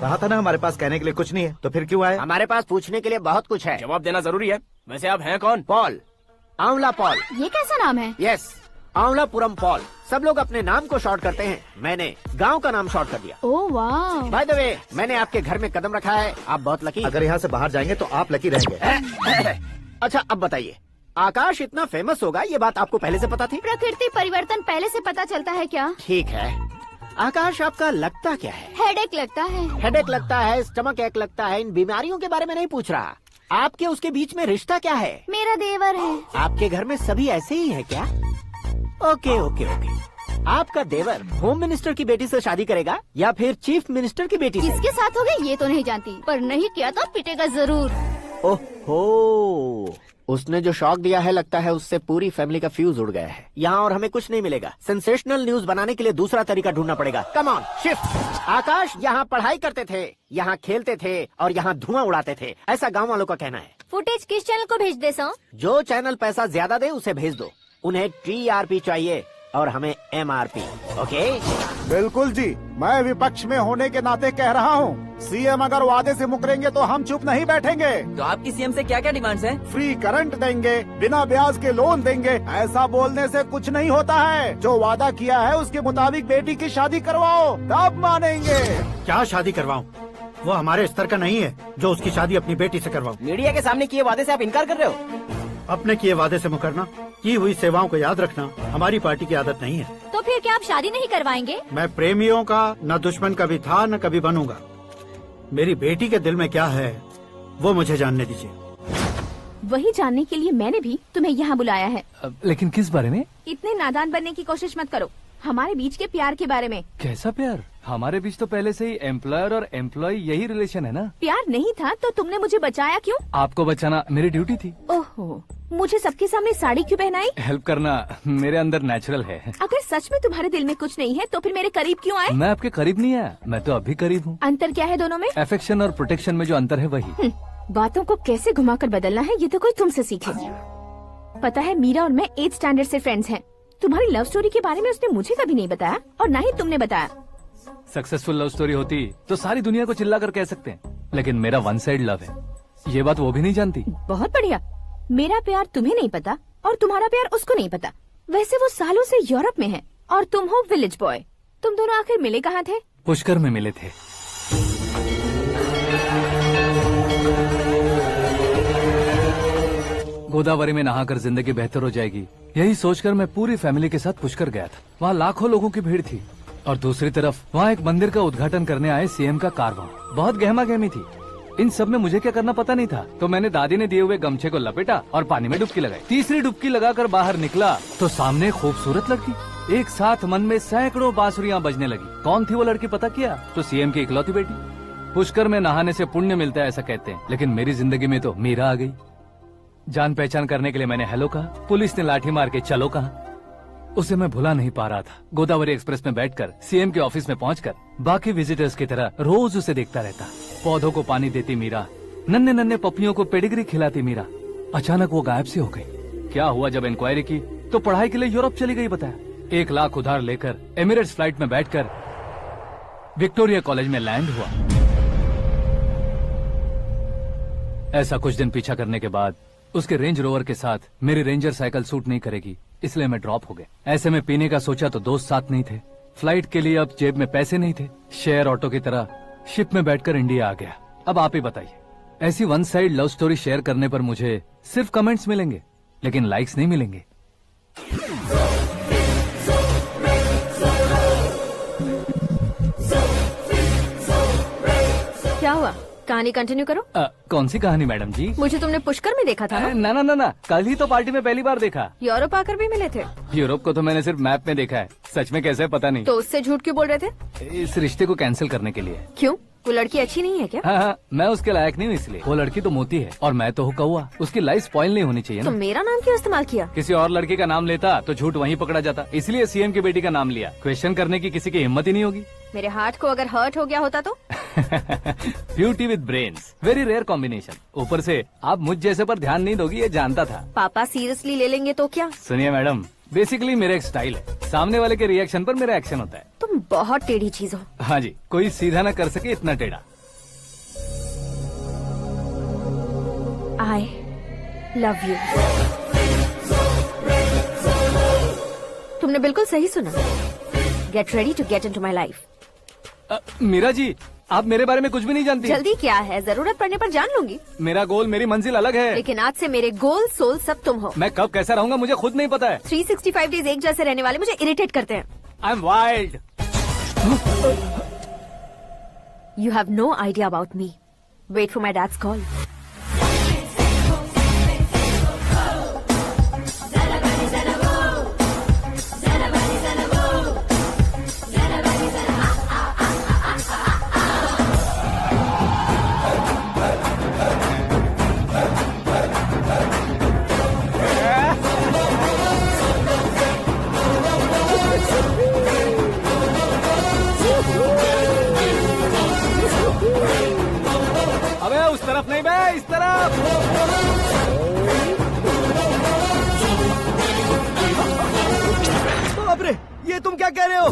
कहा था ना हमारे पास कहने के लिए कुछ नहीं है, तो फिर क्यों आए? हमारे पास पूछने के लिए बहुत कुछ है। जवाब देना जरूरी है। वैसे आप हैं कौन? पॉल, आंवला पॉल। ये कैसा नाम है? यस, आंवलापुरम पॉल। सब लोग अपने नाम को शॉर्ट करते हैं, मैंने गांव का नाम शॉर्ट कर दिया। ओह वाह। बाय द वे, मैंने आपके घर में कदम रखा है, आप बहुत लकी। अगर यहाँ से बाहर जाएंगे तो आप लकी रहेंगे। अच्छा अब बताइए, आकाश इतना फेमस होगा ये बात आपको पहले से पता थी? प्रकृति परिवर्तन पहले से पता चलता है क्या? ठीक है, आकाश आपका लगता क्या है? हेडेक लगता है। हेडेक लगता है, स्टमक एक लगता है, इन बीमारियों के बारे में नहीं पूछ रहा। आपके उसके बीच में रिश्ता क्या है? मेरा देवर है। आपके घर में सभी ऐसे ही है क्या? Okay okay okay. आपका देवर होम मिनिस्टर की बेटी से शादी करेगा या फिर चीफ मिनिस्टर की बेटी से? किसके साथ होगा ये तो नहीं जानती, पर नहीं किया तो पिटेगा जरूर। ओहो, उसने जो शॉक दिया है लगता है उससे पूरी फैमिली का फ्यूज उड़ गया है। यहाँ और हमें कुछ नहीं मिलेगा। सेंसेशनल न्यूज बनाने के लिए दूसरा तरीका ढूंढना पड़ेगा। Come on shift. आकाश यहाँ पढ़ाई करते थे, यहाँ खेलते थे और यहाँ धुआं उड़ाते थे, ऐसा गाँव वालों का कहना है। फुटेज किस चैनल को भेज दे सो? जो चैनल पैसा ज्यादा दे उसे भेज दो। उन्हें TRP चाहिए और हमें MRP। ओके? बिल्कुल जी, मैं विपक्ष में होने के नाते कह रहा हूँ, सीएम अगर वादे से मुकरेंगे तो हम चुप नहीं बैठेंगे। तो आपकी सीएम से क्या क्या डिमांड्स हैं? फ्री करंट देंगे, बिना ब्याज के लोन देंगे। ऐसा बोलने से कुछ नहीं होता है। जो वादा किया है उसके मुताबिक बेटी की शादी करवाओ, तब मानेंगे। क्या शादी करवाऊं? वो हमारे स्तर का नहीं है जो उसकी शादी अपनी बेटी से करवाऊं। मीडिया के सामने किए वादे से आप इनकार कर रहे हो? अपने किए वादे से मुकरना, की हुई सेवाओं को याद रखना हमारी पार्टी की आदत नहीं है। तो फिर क्या आप शादी नहीं करवाएंगे? मैं प्रेमियों का न दुश्मन कभी था न कभी बनूंगा। मेरी बेटी के दिल में क्या है वो मुझे जानने दीजिए। वही जानने के लिए मैंने भी तुम्हें यहाँ बुलाया है। लेकिन किस बारे में? इतने नादान बनने की कोशिश मत करो। हमारे बीच के प्यार के बारे में। कैसा प्यार? हमारे बीच तो पहले से ही एम्प्लॉयर और एम्प्लॉय यही रिलेशन है ना। प्यार नहीं था तो तुमने मुझे बचाया क्यों? आपको बचाना मेरी ड्यूटी थी। ओहो, मुझे सबके सामने साड़ी क्यों पहनाई? हेल्प करना मेरे अंदर नेचुरल है। अगर सच में तुम्हारे दिल में कुछ नहीं है तो फिर मेरे करीब क्यों आए? मैं आपके करीब नहीं आया, मैं तो अभी करीब हूँ। अंतर क्या है दोनों में? अफेक्शन और प्रोटेक्शन में जो अंतर है वही। बातों को कैसे घुमाकर बदलना है ये तो कोई तुमसे सीखे। पता है, मीरा और मैं 8th स्टैंडर्ड से फ्रेंड्स हैं। तुम्हारी लव स्टोरी के बारे में उसने मुझे कभी नहीं बताया और ना ही तुमने बताया। सक्सेसफुल लव स्टोरी होती तो सारी दुनिया को चिल्ला कर कह सकते हैं, लेकिन मेरा वन साइड लव है, ये बात वो भी नहीं जानती। बहुत बढ़िया। मेरा प्यार तुम्हें नहीं पता और तुम्हारा प्यार उसको नहीं पता। वैसे वो सालों से यूरोप में है और तुम हो विलेज बॉय। तुम दोनों आखिर मिले कहाँ थे? पुष्कर में मिले थे। गोदावरी में नहाकर जिंदगी बेहतर हो जाएगी, यही सोचकर मैं पूरी फैमिली के साथ पुष्कर गया था। वहाँ लाखों लोगों की भीड़ थी और दूसरी तरफ वहाँ एक मंदिर का उद्घाटन करने आए सीएम का कारवां। बहुत गहमा गहमी थी। इन सब में मुझे क्या करना पता नहीं था, तो मैंने दादी ने दिए हुए गमछे को लपेटा और पानी में डुबकी लगाई। तीसरी डुबकी लगाकर बाहर निकला तो सामने खूबसूरत लड़की। एक साथ मन में सैकड़ों बांसुरियां बजने लगी। कौन थी वो लड़की पता किया? तो सीएम की इकलौती बेटी। पुष्कर में नहाने से पुण्य मिलता है ऐसा कहते हैं, लेकिन मेरी जिंदगी में तो मीरा आ गई। जान पहचान करने के लिए मैंने हेलो कहा, पुलिस ने लाठी मार के चलो कहा। उसे मैं भुला नहीं पा रहा था। गोदावरी एक्सप्रेस में बैठकर सीएम के ऑफिस में पहुंचकर बाकी विजिटर्स की तरह रोज उसे देखता रहता। पौधों को पानी देती मीरा, नन्हे नन्हे पपियों को पेडिग्री खिलाती मीरा। अचानक वो गायब सी हो गई। क्या हुआ? जब इंक्वायरी की तो पढ़ाई के लिए यूरोप चली गई बताया। 1 लाख उधार लेकर एमिरेट्स फ्लाइट में बैठकर विक्टोरिया कॉलेज में लैंड हुआ। ऐसा कुछ दिन पीछा करने के बाद उसके रेंज रोवर के साथ मेरी रेंजर साइकिल सूट नहीं करेगी, इसलिए मैं ड्रॉप हो गया। ऐसे में पीने का सोचा तो दोस्त साथ नहीं थे, फ्लाइट के लिए अब जेब में पैसे नहीं थे। शेयर ऑटो की तरह शिप में बैठकर इंडिया आ गया। अब आप ही बताइए, ऐसी one side love story share करने पर मुझे सिर्फ कमेंट्स मिलेंगे लेकिन लाइक्स नहीं मिलेंगे। क्या हुआ? कहानी कंटिन्यू करो। कौन सी कहानी मैडम जी? मुझे तुमने पुष्कर में देखा था ना? ना ना ना, कल ही तो पार्टी में पहली बार देखा। यूरोप आकर भी मिले थे? यूरोप को तो मैंने सिर्फ मैप में देखा है, सच में कैसे पता नहीं। तो उससे झूठ क्यों बोल रहे थे? इस रिश्ते को कैंसिल करने के लिए। क्यों? वो लड़की अच्छी नहीं है क्या? हाँ, मैं उसके लायक नहीं हूँ इसलिए। वो लड़की तो मोती है और मैं तो हूँ कौवा। उसकी लाइफ स्पॉइल नहीं होनी चाहिए तो ना। मेरा नाम क्यों इस्तेमाल किया? किसी और लड़की का नाम लेता तो झूठ वहीं पकड़ा जाता, इसलिए सीएम की बेटी का नाम लिया। क्वेश्चन करने की किसी की हिम्मत ही नहीं होगी। मेरे हार्ट को अगर हर्ट हो गया होता तो? Beauty with brains, very rare combination. ऊपर से आप मुझ जैसे पर ध्यान नहीं दोगी ये जानता था। पापा सीरियसली ले लेंगे तो क्या? सुनिए मैडम, बेसिकली मेरा एक स्टाइल है, सामने वाले के रिएक्शन पर मेरा एक्शन होता है। तुम बहुत टेढ़ी चीज हो। हाँ जी, कोई सीधा न कर सके इतना टेढ़ा। I love you। तुमने बिल्कुल सही सुना। Get ready to get into my life। Meera ji, आप मेरे बारे में कुछ भी नहीं जानती। जल्दी क्या है, जरूरत पड़ने पर जान लूंगी। मेरा गोल, मेरी मंजिल अलग है। लेकिन आज से मेरे गोल सोल सब तुम हो। मैं कब कैसा रहूंगा मुझे खुद नहीं पता है। 365 डेज एक जैसे रहने वाले मुझे इरिटेट करते हैं। I am wild. You have no idea about me। Wait for my dad's call। अबे उस तरफ नहीं बे, इस तरफ। बाप रे, ये तुम क्या कह रहे हो?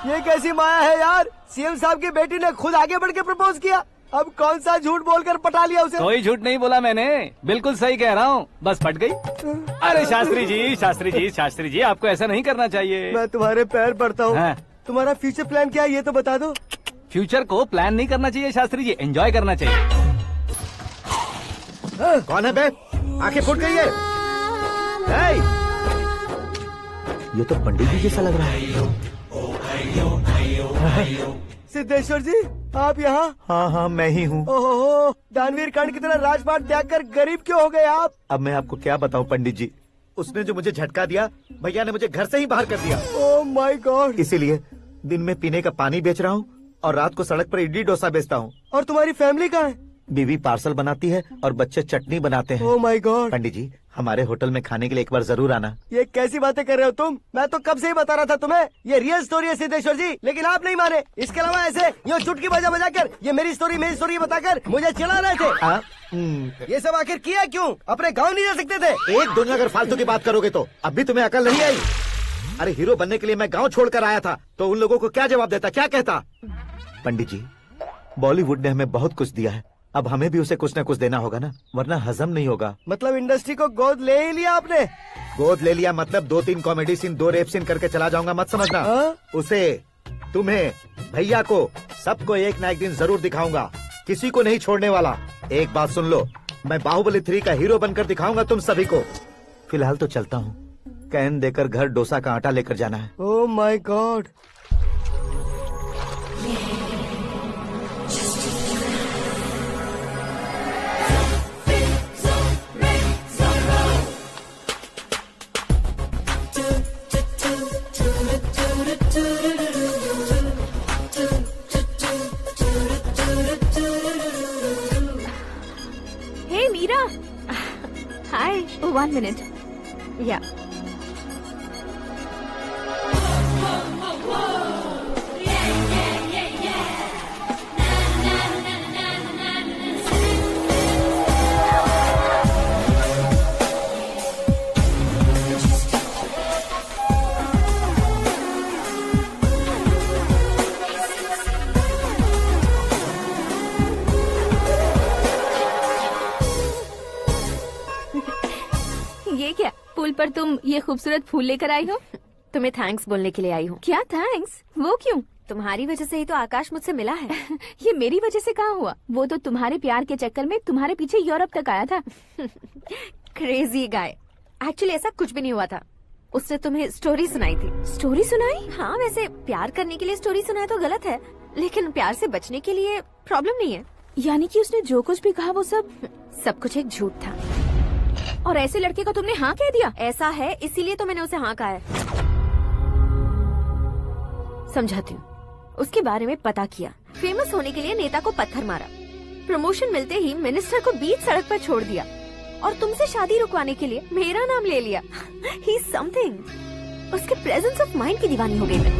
ये कैसी माया है यार? सीएम साहब की बेटी ने खुद आगे बढ़ के प्रपोज किया। अब कौन सा झूठ बोलकर पटा लिया उसे? कोई झूठ नहीं बोला मैंने, बिल्कुल सही कह रहा हूँ, बस पट गई। अरे शास्त्री जी, शास्त्री जी, शास्त्री जी, आपको ऐसा नहीं करना चाहिए। मैं तुम्हारे पैर पड़ता हूँ। हाँ। तुम्हारा फ्यूचर प्लान क्या है ये तो बता दो। फ्यूचर को प्लान नहीं करना चाहिए शास्त्री जी, एंजॉय करना चाहिए। कौन है बे? आंखें फूट गई है। हे! ये तो पंडित जी जैसा लग रहा है। सिद्धेश्वर जी, आप यहाँ? हाँ हाँ, मैं ही हूँ। ओहो, दानवीर कर्ण की तरह राजपाट त्याग कर गरीब क्यों हो गए आप? अब मैं आपको क्या बताऊँ पंडित जी, उसने जो मुझे झटका दिया, भैया ने मुझे घर से ही बाहर कर दिया। Oh my God. इसीलिए दिन में पीने का पानी बेच रहा हूँ और रात को सड़क पर इडली डोसा बेचता हूँ। और तुम्हारी फैमिली कहाँ है? बीवी पार्सल बनाती है और बच्चे चटनी बनाते हैं। Oh my God. पंडित जी, हमारे होटल में खाने के लिए एक बार जरूर आना। ये कैसी बातें कर रहे हो तुम? मैं तो कब से ही बता रहा था तुम्हें, ये रियल स्टोरी है सिद्धेश्वर जी, लेकिन आप नहीं माने। इसके अलावा ऐसे ये चुटकी बजा बजा कर ये मेरी स्टोरी बताकर मुझे चिढ़ा रहे थे। ये सब आखिर किया क्यों? अपने गाँव नहीं जा सकते थे? एक दिन अगर फालतू की बात करोगे तो अब भी तुम्हें अकल नहीं आई। अरे हीरो बनने के लिए मैं गाँव छोड़कर आया था तो उन लोगों को क्या जवाब देता, क्या कहता? पंडित जी, बॉलीवुड ने हमें बहुत कुछ दिया है, अब हमें भी उसे कुछ न कुछ देना होगा ना, वरना हजम नहीं होगा। मतलब इंडस्ट्री को गोद ले ही लिया आपने? गोद ले लिया मतलब 2-3 कॉमेडी सीन, 2 रेप सीन करके चला जाऊंगा मत समझना। उसे, तुम्हें, भैया को, सबको एक ना एक दिन जरूर दिखाऊंगा, किसी को नहीं छोड़ने वाला। एक बात सुन लो, मैं बाहुबली 3 का हीरो बनकर दिखाऊंगा तुम सभी को। फिलहाल तो चलता हूँ, कैन देकर घर डोसा का आटा लेकर जाना है। Oh my God. Hey Meera. Hi. Oh, 1 minute. Yeah. ये क्या, पुल पर और तुम ये खूबसूरत फूल लेकर आई हो? तुम्हें थैंक्स बोलने के लिए आई हूँ। क्या थैंक्स? वो क्यों? तुम्हारी वजह से ही तो आकाश मुझसे मिला है। ये मेरी वजह से कहाँ हुआ? वो तो तुम्हारे प्यार के चक्कर में तुम्हारे पीछे यूरोप तक आया था। Crazy guy. एक्चुअली ऐसा कुछ भी नहीं हुआ था। उसने तुम्हें स्टोरी सुनाई थी। स्टोरी सुनाई? हाँ, वैसे प्यार करने के लिए स्टोरी सुनाए तो गलत है, लेकिन प्यार से बचने के लिए प्रॉब्लम नहीं है। यानी कि उसने जो कुछ भी कहा वो सब कुछ एक झूठ था। और ऐसे लड़के को तुमने हाँ कह दिया? ऐसा है, इसीलिए तो मैंने उसे हाँ कहा है। समझाती हूँ। उसके बारे में पता किया, फेमस होने के लिए नेता को पत्थर मारा, प्रमोशन मिलते ही मिनिस्टर को बीच सड़क पर छोड़ दिया और तुमसे शादी रुकवाने के लिए मेरा नाम ले लिया। He is something. उसके प्रेजेंस ऑफ माइंड की दीवानी हो गई मैं।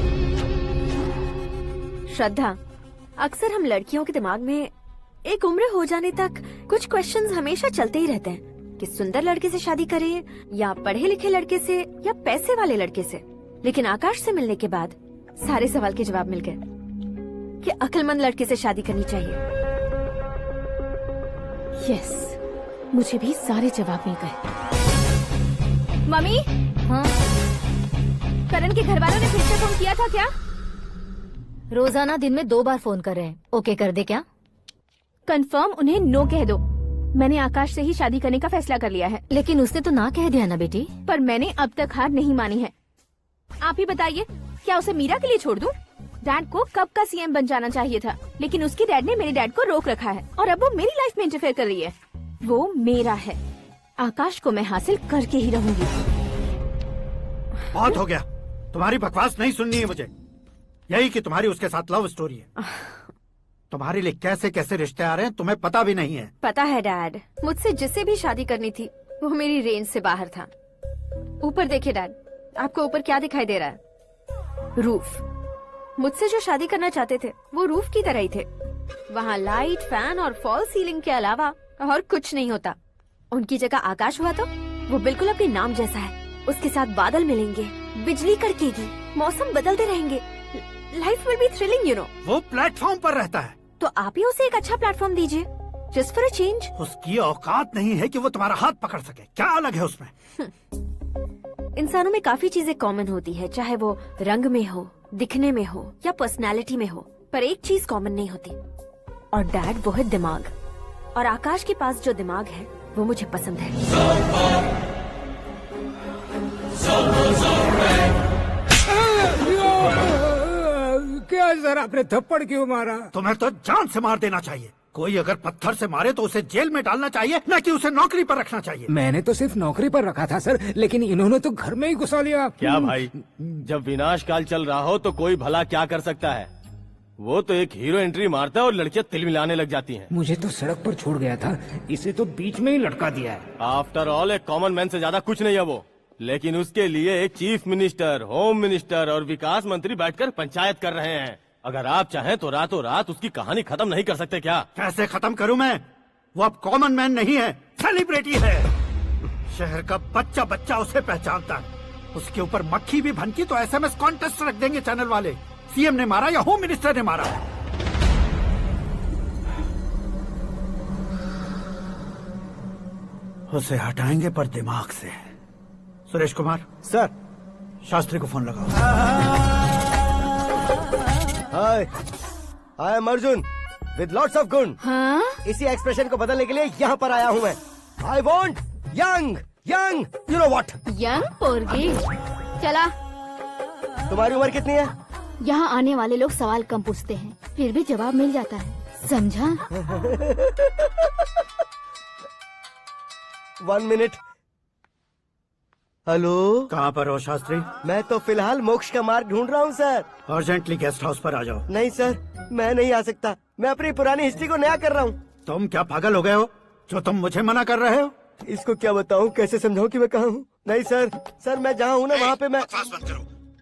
श्रद्धा, अक्सर हम लड़कियों के दिमाग में एक उम्र हो जाने तक कुछ क्वेश्चंस हमेशा चलते ही रहते हैं कि सुंदर लड़के से शादी करें या पढ़े लिखे लड़के से या पैसे वाले लड़के से। लेकिन आकाश से मिलने के बाद सारे सवाल के जवाब मिल गए कि अक्लमंद लड़के से शादी करनी चाहिए। यस, मुझे भी सारे जवाब मिल गए। मम्मी, हाँ? करण के घर वालों ने फिर से फोन किया था क्या? रोजाना दिन में 2 बार फोन कर रहे हैं। ओके कर दे क्या? कंफर्म उन्हें नो कह दो। मैंने आकाश से ही शादी करने का फैसला कर लिया है। लेकिन उसने तो ना कह दिया ना बेटी। पर मैंने अब तक हार नहीं मानी है। आप ही बताइए, क्या उसे मीरा के लिए छोड़ दूं? डैड को कब का सीएम बन जाना चाहिए था, लेकिन उसके डैड ने मेरे डैड को रोक रखा है और अब वो मेरी लाइफ में इंटरफेयर कर रही है। वो मेरा है। आकाश को मैं हासिल करके ही रहूंगी। बहुत हो गया, तुम्हारी बकवास नहीं सुननी है मुझे। यही कि तुम्हारी उसके साथ लव स्टोरी है। तुम्हारे लिए कैसे कैसे रिश्ते आ रहे हैं तुम्हें पता भी नहीं है। पता है डैड, मुझसे जिससे भी शादी करनी थी वो मेरी रेंज से बाहर था। ऊपर देखिए डैड, आपको ऊपर क्या दिखाई दे रहा है? रूफ। मुझसे जो शादी करना चाहते थे वो रूफ की तरह ही थे। वहाँ लाइट, फैन और फॉल सीलिंग के अलावा और कुछ नहीं होता। उनकी जगह आकाश हुआ तो वो बिल्कुल अपने नाम जैसा है। उसके साथ बादल मिलेंगे, बिजली कड़केगी, मौसम बदलते रहेंगे, life will be thrilling, you know. वो प्लेटफॉर्म पर रहता है तो आप ही उसे एक अच्छा प्लेटफॉर्म दीजिए, जस्ट फॉर अ चेंज। उसकी औकात नहीं है कि वो तुम्हारा हाथ पकड़ सके। क्या अलग है उसमें? इंसानों में काफी चीजें कॉमन होती है, चाहे वो रंग में हो, दिखने में हो या पर्सनालिटी में हो, पर एक चीज कॉमन नहीं होती, और डैड वो है दिमाग। और आकाश के पास जो दिमाग है वो मुझे पसंद है। क्या सर, आपने थप्पड़ क्यों मारा? तुम्हें तो जान से मार देना चाहिए। कोई अगर पत्थर से मारे तो उसे जेल में डालना चाहिए, न कि उसे नौकरी पर रखना चाहिए। मैंने तो सिर्फ नौकरी पर रखा था सर, लेकिन इन्होंने तो घर में ही घुसा लिया। क्या भाई, जब विनाश काल चल रहा हो तो कोई भला क्या कर सकता है? वो तो एक हीरो एंट्री मारता है और लड़कियां तिल मिलाने लग जाती हैं। मुझे तो सड़क पर छोड़ गया था, इसे तो बीच में ही लटका दिया है। आफ्टर ऑल एक कॉमन मैन से ज्यादा कुछ नहीं है वो, लेकिन उसके लिए एक चीफ मिनिस्टर, होम मिनिस्टर और विकास मंत्री बैठकर पंचायत कर रहे हैं। अगर आप चाहें तो रातों रात उसकी कहानी खत्म नहीं कर सकते क्या? कैसे खत्म करूं मैं? वो अब कॉमन मैन नहीं है, सेलिब्रिटी है। शहर का बच्चा बच्चा उसे पहचानता है। उसके ऊपर मक्खी भी भनकी तो एसएमएस कॉन्टेस्ट रख देंगे चैनल वाले। सीएम ने मारा या होम मिनिस्टर ने मारा? उसे हटाएंगे पर दिमाग से। सुरेश कुमार सर, शास्त्री को फोन लगाओ। Hi, I am Arjun with lots of गुण। हाँ? इसी एक्सप्रेशन को बदलने के लिए यहाँ पर आया हूँ मैं। I want young young, you know what? Young पोरगी। चला। तुम्हारी उम्र कितनी है? यहाँ आने वाले लोग सवाल कम पूछते हैं, फिर भी जवाब मिल जाता है, समझा? 1 मिनट। हेलो, कहाँ पर हो शास्त्री? मैं तो फिलहाल मोक्ष का मार्ग ढूंढ रहा हूँ सर। अर्जेंटली गेस्ट हाउस पर आ जाओ। नहीं सर, मैं नहीं आ सकता। मैं अपनी पुरानी हिस्ट्री को नया कर रहा हूँ। तुम क्या पागल हो गए हो जो तुम मुझे मना कर रहे हो? इसको क्या बताऊँ, कैसे समझाऊँ कि मैं कहाँ हूँ? नहीं सर, सर मैं जहाँ हूँ ना वहाँ पे मैं।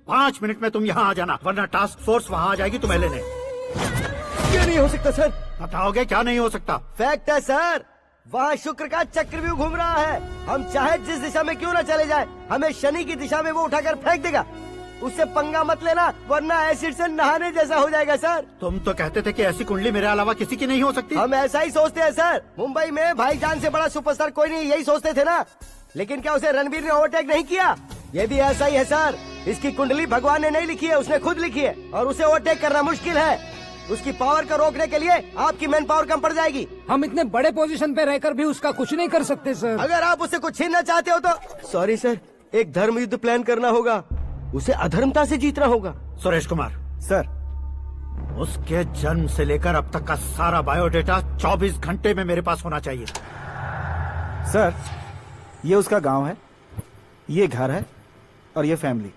5 मिनट में तुम यहाँ आ जाना, वरना टास्क फोर्स वहाँ आ जाएगी तुम्हें लेने। क्या नहीं हो सकता सर? बताओगे क्या नहीं हो सकता? फैक्ट है सर, वहाँ शुक्र का चक्रव्यूह घूम रहा है। हम चाहे जिस दिशा में क्यों न चले जाए, हमें शनि की दिशा में वो उठाकर फेंक देगा। उससे पंगा मत लेना, वरना एसिड से नहाने जैसा हो जाएगा सर। तुम तो कहते थे कि ऐसी कुंडली मेरे अलावा किसी की नहीं हो सकती। हम ऐसा ही सोचते हैं सर। मुंबई में भाईजान से बड़ा सुपरस्टार कोई नहीं, यही सोचते थे ना। लेकिन क्या उसे रणवीर ने ओवरटेक नहीं किया? ये भी ऐसा ही है सर। इसकी कुंडली भगवान ने नहीं लिखी है, उसने खुद लिखी है और उसे ओवरटेक करना मुश्किल है। उसकी पावर को रोकने के लिए आपकी मैन पावर कम पड़ जाएगी। हम इतने बड़े पोजीशन पे रहकर भी उसका कुछ नहीं कर सकते सर। अगर आप उससे कुछ छीनना चाहते हो तो सॉरी सर, एक धर्म युद्ध प्लान करना होगा। उसे अधर्मता से जीतना होगा। सुरेश कुमार सर, उसके जन्म से लेकर अब तक का सारा बायोडेटा 24 घंटे में मेरे पास होना चाहिए। सर, ये उसका गांव है, ये घर है और ये फैमिली।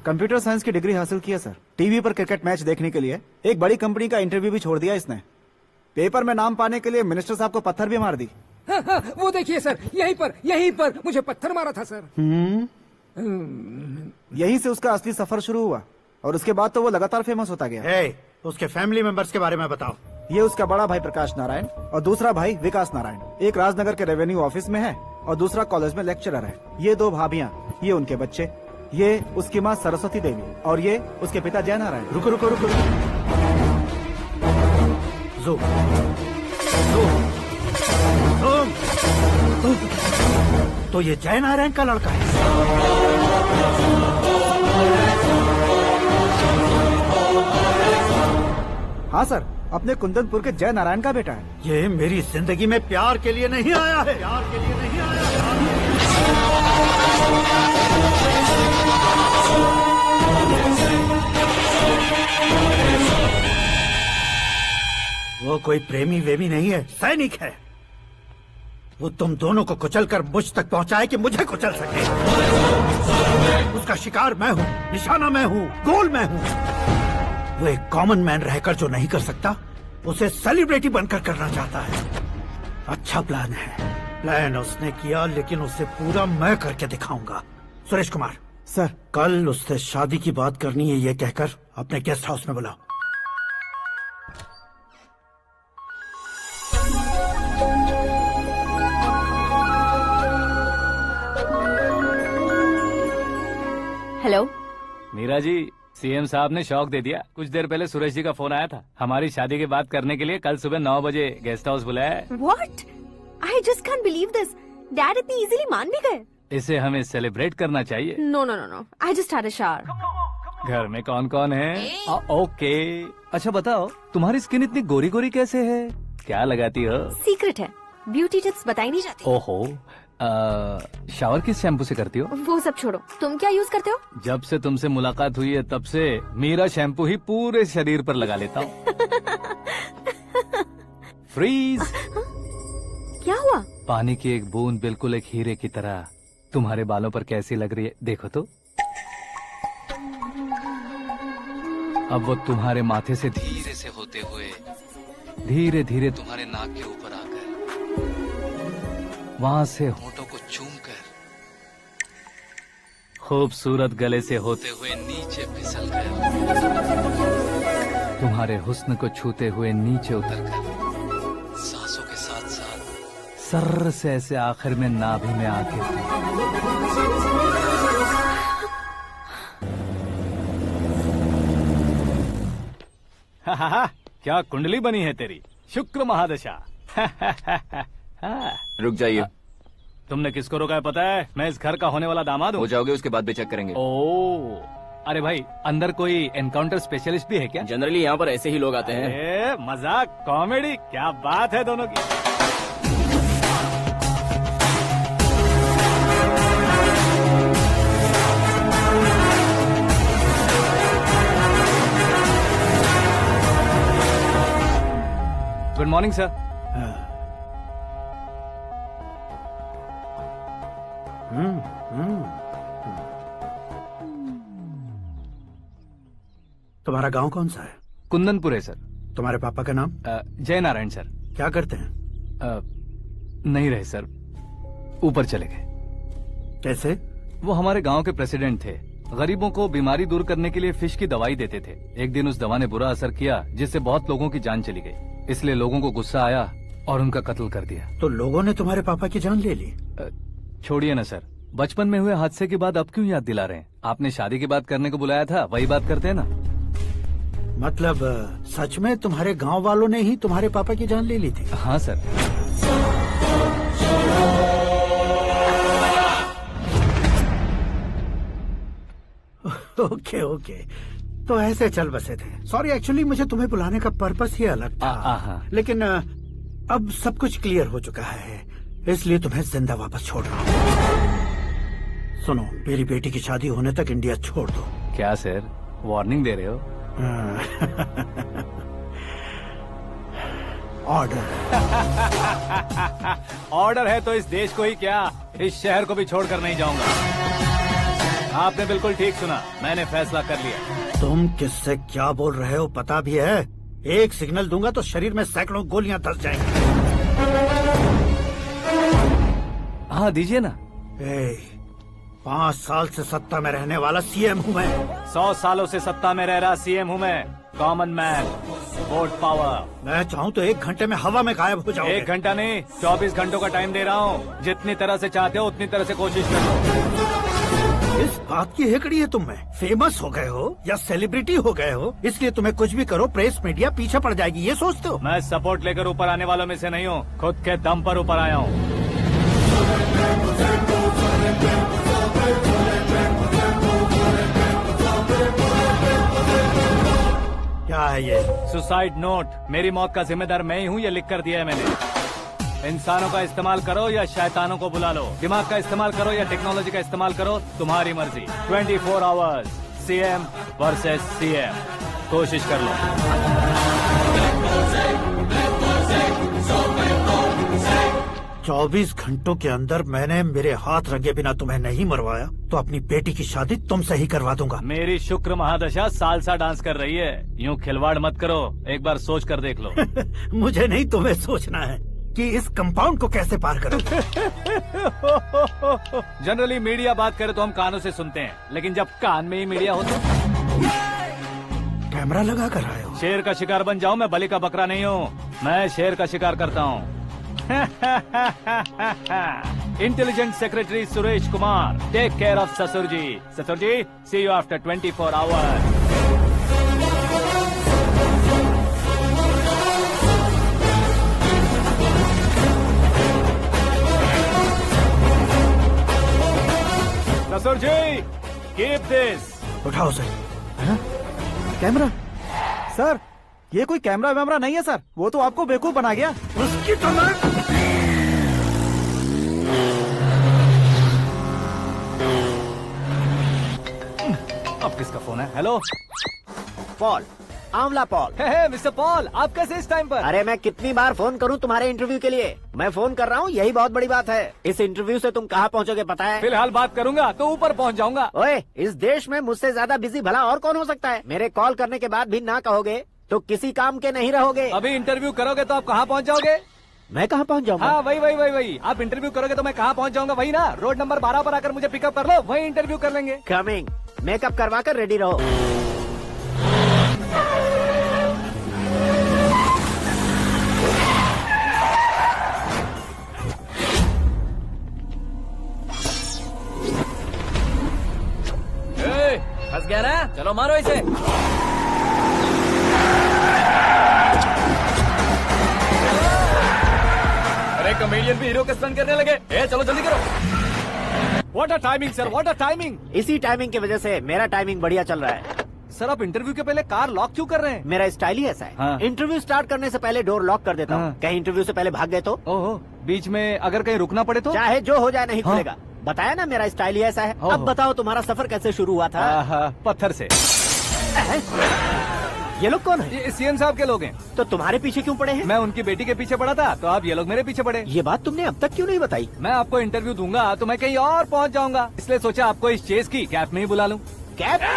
कंप्यूटर साइंस की डिग्री हासिल की है सर। टीवी पर क्रिकेट मैच देखने के लिए एक बड़ी कंपनी का इंटरव्यू भी छोड़ दिया इसने। पेपर में नाम पाने के लिए मिनिस्टर साहब को पत्थर भी मार दी। वो देखिए सर, यहीं पर मुझे पत्थर मारा था सर। यहीं से उसका असली सफर शुरू हुआ और उसके बाद तो वो लगातार फेमस होता गया। उसके फैमिली मेंबर्स के बारे में बताओ। ये उसका बड़ा भाई प्रकाश नारायण और दूसरा भाई विकास नारायण। एक राजनगर के रेवेन्यू ऑफिस में है और दूसरा कॉलेज में लेक्चरर है। ये 2 भाभियां, ये उनके बच्चे, ये उसकी माँ सरस्वती देवी और ये उसके पिता जय नारायण। रुको रुको रुको, जो तो ये जय नारायण का लड़का है। हाँ सर, अपने कुंदनपुर के जय नारायण का बेटा है। ये मेरी जिंदगी में प्यार के लिए नहीं आया है। प्यार के लिए नहीं आया है। वो कोई प्रेमी वेमी नहीं है, सैनिक है। वो तुम दोनों को कुचलकर मुझ तक पहुंचाए कि मुझे कुचल सके। उसका शिकार मैं हूँ, निशाना मैं हूँ, गोल मैं हूँ। वो एक कॉमन मैन रहकर जो नहीं कर सकता, उसे सेलिब्रिटी बनकर करना चाहता है। अच्छा प्लान है। प्लान उसने किया, लेकिन उसे पूरा मैं करके दिखाऊंगा। सुरेश कुमार सर, कल उससे शादी की बात करनी है, ये कहकर अपने गेस्ट हाउस में बुलाओ। हेलो मीरा जी, सीएम साहब ने शौक दे दिया। कुछ देर पहले सुरेश जी का फोन आया था, हमारी शादी की बात करने के लिए कल सुबह 9 बजे गेस्ट हाउस बुलाया है। What? I just can't believe this. Dad इतनी इजीली मान भी गए। इसे हमें सेलिब्रेट करना चाहिए। No, no, no, no. I just had a shower. घर में कौन कौन है? ओके। अच्छा बताओ, तुम्हारी स्किन इतनी गोरी गोरी कैसे है? क्या लगाती हो? सीक्रेट है, ब्यूटी टिप्स बताई नहीं जाती। ओहो, शावर किस शैम्पू से करती हो? वो सब छोड़ो, तुम क्या यूज करते हो? जब से तुमसे मुलाकात हुई है तब से मेरा शैम्पू ही पूरे शरीर पर लगा लेता हूँ। फ्रीज। क्या हुआ? पानी की एक बूंद बिल्कुल एक हीरे की तरह तुम्हारे बालों पर कैसी लग रही है, देखो तो। अब वो तुम्हारे माथे से धीरे से होते हुए धीरे धीरे तुम्हारे नाक के ऊपर आकर वहां से होठों को चूमकर खूबसूरत गले से होते हुए नीचे फिसलकर तुम्हारे हुस्न को छूते हुए नीचे उतरकर सांसों के साथ साथ सर्र से ऐसे आखिर में नाभि में आके क्या कुंडली बनी है तेरी, शुक्र महादशा। रुक जाइए। तुमने किसको रोका है पता है? मैं इस घर का होने वाला दामाद हूँ। हो जाओगे उसके बाद भी चेक करेंगे। ओ, अरे भाई, अंदर कोई एनकाउंटर स्पेशलिस्ट भी है क्या? जनरली यहाँ पर ऐसे ही लोग आते हैं। मजाक, कॉमेडी, क्या बात है दोनों की। Good morning sir. तुम्हारा गांव कौन सा है? कुंदनपुर है सर। तुम्हारे पापा का नाम? जय नारायण सर। क्या करते हैं? नहीं रहे सर, ऊपर चले गए। कैसे? वो हमारे गांव के प्रेसिडेंट थे। गरीबों को बीमारी दूर करने के लिए फिश की दवाई देते थे। एक दिन उस दवा ने बुरा असर किया जिससे बहुत लोगों की जान चली गई। इसलिए लोगों को गुस्सा आया और उनका कत्ल कर दिया। तो लोगों ने तुम्हारे पापा की जान ले ली? छोड़िए ना सर, बचपन में हुए हादसे की बात अब क्यों याद दिला रहे हैं? आपने शादी की बात करने को बुलाया था, वही बात करते हैं ना। मतलब सच में तुम्हारे गांव वालों ने ही तुम्हारे पापा की जान ले ली थी? हाँ सर। ओके ओके, तो ऐसे चल बसे थे। सॉरी, एक्चुअली मुझे तुम्हें बुलाने का पर्पस ही अलग था, लेकिन अब सब कुछ क्लियर हो चुका है, इसलिए तुम्हें जिंदा वापस छोड़ रहा हूँ। सुनो, मेरी बेटी की शादी होने तक इंडिया छोड़ दो। क्या सर, वार्निंग दे रहे हो? ऑर्डर। ऑर्डर है तो इस देश को ही क्या, इस शहर को भी छोड़कर नहीं जाऊंगा। आपने बिल्कुल ठीक सुना, मैंने फैसला कर लिया। तुम किससे क्या बोल रहे हो पता भी है? एक सिग्नल दूंगा तो शरीर में सैकड़ों गोलियां धस जाएंगी। हाँ दीजिए ना। 5 साल से सत्ता में रहने वाला सीएम हूँ मैं। 100 सालों से सत्ता में रह रहा सीएम हूँ मैं। Common man, vote power. मैं चाहूँ तो 1 घंटे में हवा में गायब हो जाऊंगा। 1 घंटा नहीं, 24 घंटों का टाइम दे रहा हूँ। जितनी तरह से चाहते हो उतनी तरह से कोशिश कर लो। इस बात की हेकड़ी है तुम में। फेमस हो गए हो या सेलिब्रिटी हो गए हो, इसलिए तुम्हें कुछ भी करो प्रेस मीडिया पीछे पड़ जाएगी, ये सोचते हो? मैं सपोर्ट लेकर ऊपर आने वालों में से नहीं हूँ, खुद के दम पर ऊपर आया हूँ। क्या है ये? Suicide note. मेरी मौत का जिम्मेदार मैं ही हूँ, ये लिख कर दिया है मैंने। इंसानों का इस्तेमाल करो या शैतानों को बुला लो, दिमाग का इस्तेमाल करो या टेक्नोलॉजी का इस्तेमाल करो, तुम्हारी मर्जी। 24 आवर्स, सीएम वर्सेस सीएम, कोशिश कर लो। 24 घंटों के अंदर मैंने मेरे हाथ रंगे बिना तुम्हें नहीं मरवाया तो अपनी बेटी की शादी तुमसे ही करवा दूंगा। मेरी शुक्र महादशा सालसा डांस कर रही है, यूँ खिलवाड़ मत करो, एक बार सोच कर देख लो। मुझे नहीं, तुम्हें सोचना है कि इस कंपाउंड को कैसे पार करो। जनरली मीडिया बात करे तो हम कानों से सुनते हैं, लेकिन जब कान में ही मीडिया हो तो कैमरा लगा कर आए हो। शेर का शिकार बन जाऊं, मैं बलि का बकरा नहीं हूँ, मैं शेर का शिकार करता हूँ। Intelligent secretary Suresh Kumar, take care of ससुर जी। ससुर जी, सी यू आफ्टर 24 आवर्स। ससुर जी, कीप दिस। उठाओ सर। कैमरा? सर, ये कोई कैमरा वैमरा नहीं है सर, वो तो आपको बेवकूफ बना गया। उसकी तो मैं... अब किसका फोन है? हेलो पॉल, आंवला पॉल। हे मिस्टर पॉल, आप कैसे इस टाइम पर? अरे मैं कितनी बार फोन करूं तुम्हारे इंटरव्यू के लिए? मैं फोन कर रहा हूं, यही बहुत बड़ी बात है। इस इंटरव्यू से तुम कहां पहुंचोगे पता है? फिलहाल बात करूंगा तो ऊपर पहुंच जाऊंगा। ओए, इस देश में मुझसे ज्यादा बिजी भला और कौन हो सकता है? मेरे कॉल करने के बाद भी ना कहोगे तो किसी काम के नहीं रहोगे। अभी इंटरव्यू करोगे तो आप कहाँ पहुँच जाओगे? मैं कहाँ पहुँच जाऊंगा? हाँ वही। आप इंटरव्यू करोगे तो मैं कहाँ पहुँच जाऊंगा? वही ना, रोड नंबर 12 पर आकर मुझे पिकअप कर लो, वही इंटरव्यू कर लेंगे। कमिंग। मेकअप करवा कर रेडी रहो। फंस गया ना, चलो मारो इसे। अरे कॉमेडियन भी हीरो का स्टंट करने लगे। चलो जल्दी करो। What a timing sir, what a timing. इसी टाइमिंग की वजह से मेरा टाइमिंग बढ़िया चल रहा है। सर, आप इंटरव्यू के पहले कार लॉक क्यों कर रहे हैं? मेरा स्टाइल ही ऐसा है। हाँ। इंटरव्यू स्टार्ट करने से पहले डोर लॉक कर देता हूँ। कहीं इंटरव्यू से पहले भाग गए तो? ओहो, बीच में अगर कहीं रुकना पड़े तो? चाहे जो हो जाए नहीं खुलेगा। बताया ना, मेरा स्टाइल ही ऐसा है। अब बताओ तुम्हारा सफर कैसे शुरू हुआ था? पत्थर से। ये लोग कौन है? ये सीएम साहब के लोग हैं। तो तुम्हारे पीछे क्यों पड़े हैं? मैं उनकी बेटी के पीछे पड़ा था, तो आप ये लोग मेरे पीछे पड़े। ये बात तुमने अब तक क्यों नहीं बताई? मैं आपको इंटरव्यू दूंगा तो मैं कहीं और पहुंच जाऊंगा, इसलिए सोचा आपको इस चेस की कैप में ही बुला लूं। कैप में?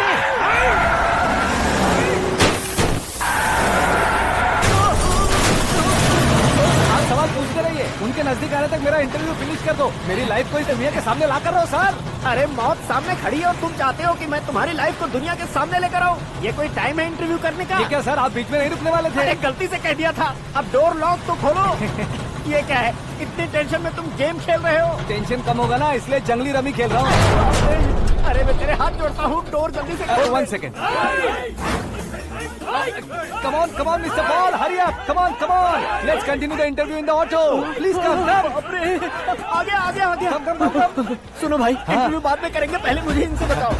सवाल पूछते रहिए, उनके नजदीक आने तक मेरा इंटरव्यू फिनिश कर दो। मेरी लाइफ को इस दुनिया के सामने ला कर रहो सर। अरे मौत सामने खड़ी है और तुम चाहते हो कि मैं तुम्हारी लाइफ को दुनिया के सामने लेकर आऊं? ये कोई टाइम है इंटरव्यू करने का? ये क्या सर, आप बीच में नहीं रुकने वाले थे? अरे गलती से कह दिया था, अब डोर लॉक तो खोलो। ये क्या है, इतनी टेंशन में तुम गेम खेल रहे हो? टेंशन कम होगा ना, इसलिए जंगली रमी खेल रहा हूँ। अरे मैं तेरे हाथ जोड़ता हूँ, डोर जल्दी से खोलो। 1 second. Come on, Mr. Paul, hurry up! Come on! Let's continue the interview in the auto. Please come. आगे। सुनो भाई, इंटरव्यू बाद में करेंगे, पहले मुझे इनसे बताओ।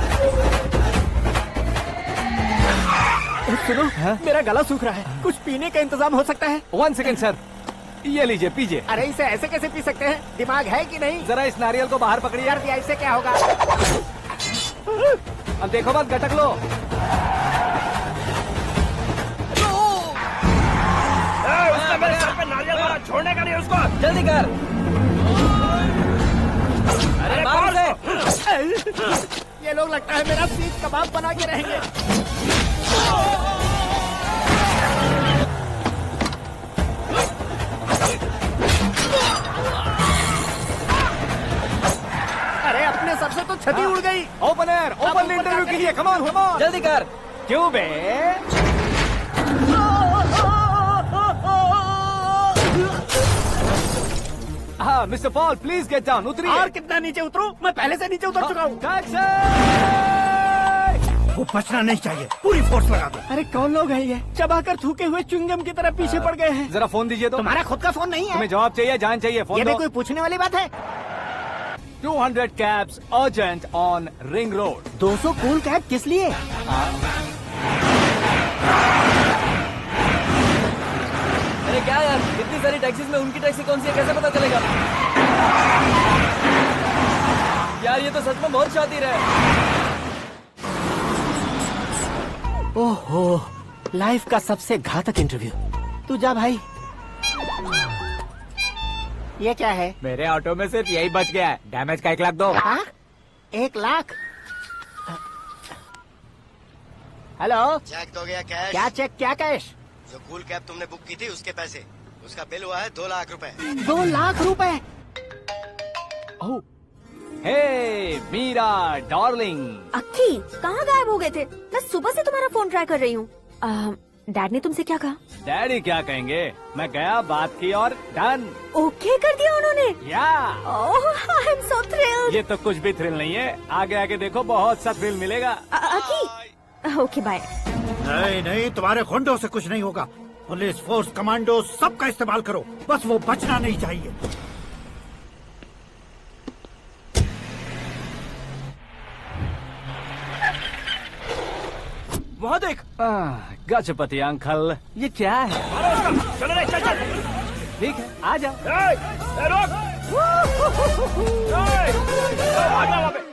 सुनो, मेरा गला सूख रहा है, कुछ पीने का इंतजाम हो सकता है? 1 सेकेंड सर, ये लीजिए पीजिए। अरे इसे ऐसे कैसे पी सकते हैं? दिमाग है कि नहीं? जरा इस नारियल को बाहर पकड़िए। यार इससे क्या होगा? अब देखो मत, गटक लो। उसने मेरे सर पे नारियल मारा, छोड़ने का नहीं उसको। जल्दी कर। अरे मार उसे। ये लोग लगता है मेरा सीख कबाब बना के रहेंगे। अरे अपने सबसे तो छती उड़ गई। ओपन एयर, ओपन इंटरव्यू के लिए, कम ऑन कम ऑन। जल्दी कर। क्यों बे? हाँ Mister Paul, please get down, उतरिए। और कितना नीचे उतरूं? मैं पहले से नीचे उतर चुका हूँ। वो बचना नहीं चाहिए, पूरी फोर्स लगा दो। अरे कौन लोग हैं ये? चबाकर थूके हुए च्युइंगम की तरह पीछे पड़ गए हैं। जरा फोन दीजिए तो। तुम्हारा खुद का फोन नहीं है? तुम्हें जवाब चाहिए, जान चाहिए, फोन ये दो। भी कोई पूछने वाली बात है? 200 cabs urgent on Ring Road। 200 cool cab किस लिए? अरे क्या यार, इतनी सारी टैक्सीज में उनकी टैक्सी कौन सी है, कैसे पता चलेगा? यार ये तो सच में बहुत शातिर है। ओहो, लाइफ का सबसे घातक इंटरव्यू। तू जा भाई। ये क्या है? मेरे ऑटो में सिर्फ यही बच गया है, डैमेज का 1 लाख दो। 1 लाख? हेलो, चेक तो गया कैश। क्या चेक, क्या कैश? जो कूल कैब तुमने बुक की थी उसके पैसे, उसका बिल हुआ है 2 लाख रुपए। 2 लाख रुपए? हे मीरा डार्लिंग। अक्की, कहाँ गायब हो गए थे? मैं सुबह से तुम्हारा फोन ट्राई कर रही हूँ। डैड ने तुमसे क्या कहा? डैडी क्या कहेंगे, मैं गया, बात की और डन। ओके कर दिया उन्होंने? या आई एम सो थ्रिल्ड। ये तो कुछ भी थ्रिल नहीं है, आगे आगे देखो बहुत सा थ्रिल मिलेगा। अक्की, ओके बाय। नहीं नहीं, तुम्हारे गुंडों से कुछ नहीं होगा। पुलिस फोर्स, कमांडो, सबका इस्तेमाल करो, बस वो बचना नहीं चाहिए। वहाँ देख। गजपति अंकल, ये क्या है? चलो रे, चल चल। ठीक है, आ जा। रोक। भाग वहाँ पे।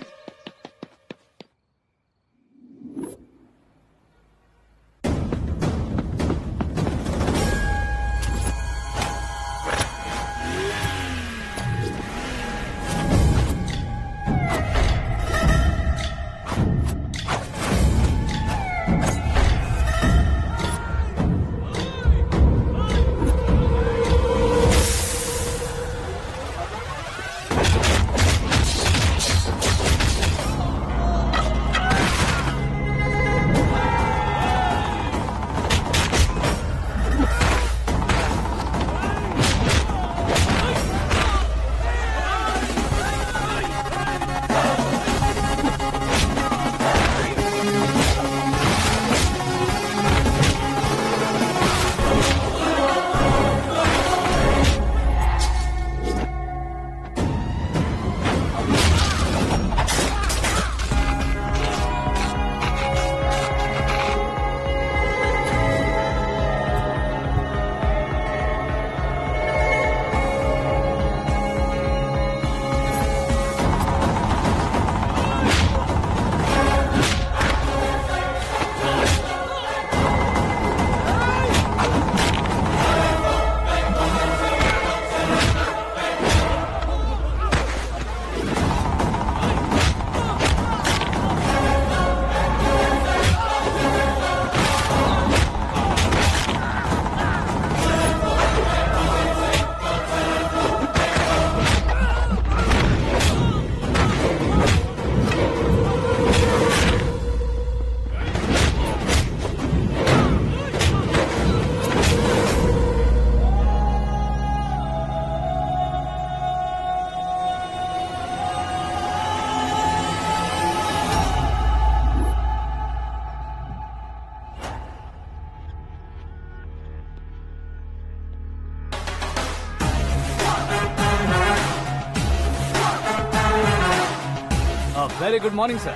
Very good morning, sir.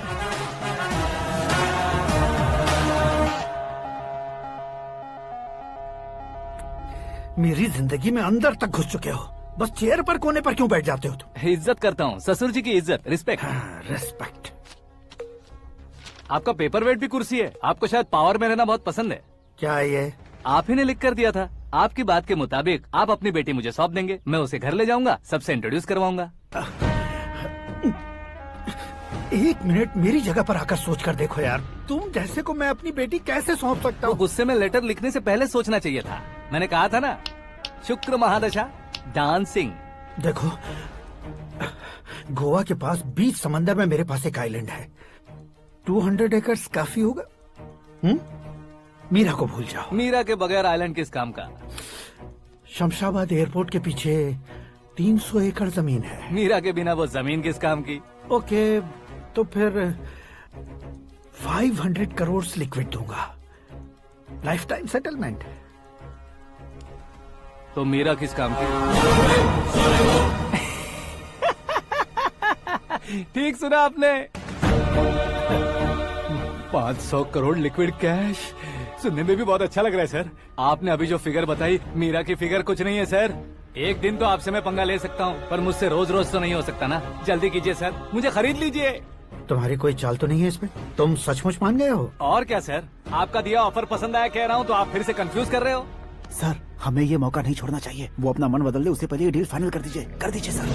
मेरी जिंदगी में अंदर तक घुस चुके हो, बस चेयर पर कोने पर क्यों बैठ जाते हो तुम? इज्जत करता हूँ, ससुर जी की इज्जत, रिस्पेक्ट। रिस्पेक्ट। आपका पेपर वेट भी कुर्सी है। आपको शायद पावर में रहना बहुत पसंद है। क्या ये? आप ही ने लिख कर दिया था। आपकी बात के मुताबिक आप अपनी बेटी मुझे सौंप देंगे, मैं उसे घर ले जाऊंगा, सबसे इंट्रोड्यूस करवाऊंगा। एक मिनट मेरी जगह पर आकर सोच कर देखो यार, तुम जैसे को मैं अपनी बेटी कैसे सौंप सकता हूँ? गुस्से में लेटर लिखने से पहले सोचना चाहिए था। मैंने कहा था ना, शुक्र महादशा डांसिंग। देखो, गोवा के पास बीच समंदर में मेरे पास एक आइलैंड है, 200 एकर्स काफी होगा। मीरा को भूल जाओ। मीरा के बगैर आइलैंड किस काम का? शमशाबाद एयरपोर्ट के पीछे 300 एकड़ जमीन है। मीरा के बिना वो जमीन किस काम की? ओके, तो फिर 500 करोड़ लिक्विड दूंगा, लाइफ टाइम सेटलमेंट। तो मीरा किस काम की? ठीक सुना आपने, 500 करोड़ लिक्विड कैश। सुनने में भी बहुत अच्छा लग रहा है सर। आपने अभी जो फिगर बताई, मीरा की फिगर कुछ नहीं है सर। एक दिन तो आपसे मैं पंगा ले सकता हूँ, पर मुझसे रोज रोज तो नहीं हो सकता ना। जल्दी कीजिए सर, मुझे खरीद लीजिए। तुम्हारी कोई चाल तो नहीं है इसमें? तुम सचमुच मान गए हो? और क्या सर, आपका दिया ऑफर पसंद आया कह रहा हूँ, तो आप फिर से कंफ्यूज कर रहे हो। सर, हमें ये मौका नहीं छोड़ना चाहिए। वो अपना मन बदल दे, उससे पहले ये डील फाइनल कर दीजिए सर।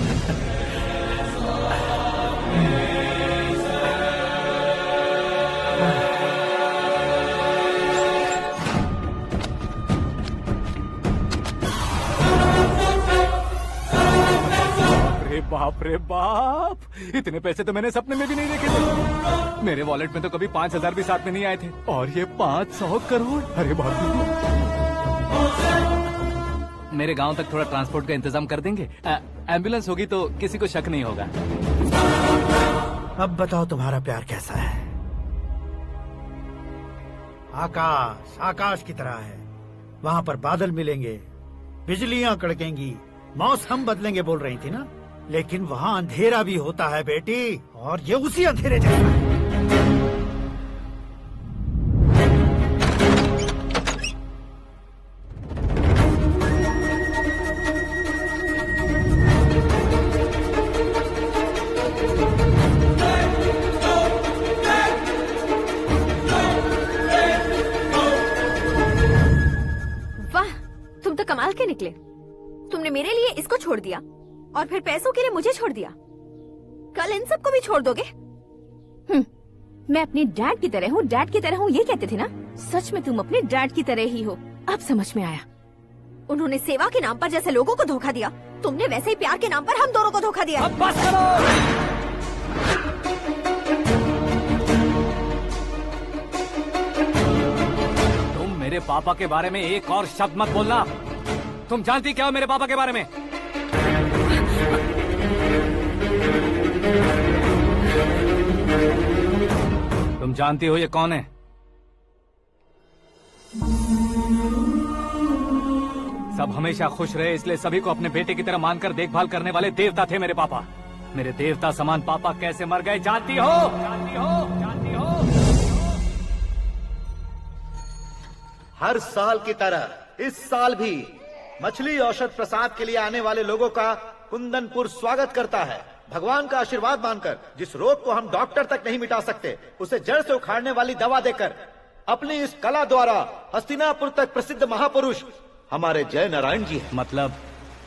बाप रे बाप, इतने पैसे तो मैंने सपने में भी नहीं देखे थे। मेरे वॉलेट में तो कभी 5,000 भी साथ में नहीं आए थे, और ये 500 करोड़। अरे बाप रे। मेरे गांव तक थोड़ा ट्रांसपोर्ट का इंतजाम कर देंगे? एम्बुलेंस होगी तो किसी को शक नहीं होगा। अब बताओ तुम्हारा प्यार कैसा है? आकाश आकाश की तरह है, वहाँ पर बादल मिलेंगे, बिजलियाँ कड़केंगी, मौसम बदलेंगे बोल रही थी ना, लेकिन वहाँ अंधेरा भी होता है बेटी, और ये उसी अंधेरे जैसा है। वाह, तुम तो कमाल के निकले। तुमने मेरे लिए इसको छोड़ दिया और फिर पैसों के लिए मुझे छोड़ दिया। कल इन सबको भी छोड़ दोगे? मैं अपने डैड की तरह हूँ, डैड की तरह हूँ, ये कहते थे ना। सच में तुम अपने डैड की तरह ही हो, अब समझ में आया। उन्होंने सेवा के नाम पर जैसे लोगों को धोखा दिया, तुमने वैसे ही प्यार के नाम पर हम दोनों को धोखा दिया। अब बस करो। तुम मेरे पापा के बारे में एक और शब्द मत बोलना। तुम जानती क्या हो मेरे पापा के बारे में? तुम जानती हो ये कौन है? सब हमेशा खुश रहे, इसलिए सभी को अपने बेटे की तरह मानकर देखभाल करने वाले देवता थे मेरे पापा। मेरे देवता समान पापा कैसे मर गए जानती हो? जानती हो? जानती हो? हर साल की तरह इस साल भी मछली औषध प्रसाद के लिए आने वाले लोगों का कुंदनपुर स्वागत करता है। भगवान का आशीर्वाद मानकर जिस रोग को हम डॉक्टर तक नहीं मिटा सकते, उसे जड़ से उखाड़ने वाली दवा देकर अपनी इस कला द्वारा हस्तिनापुर तक प्रसिद्ध महापुरुष हमारे जय नारायण जी हैं। मतलब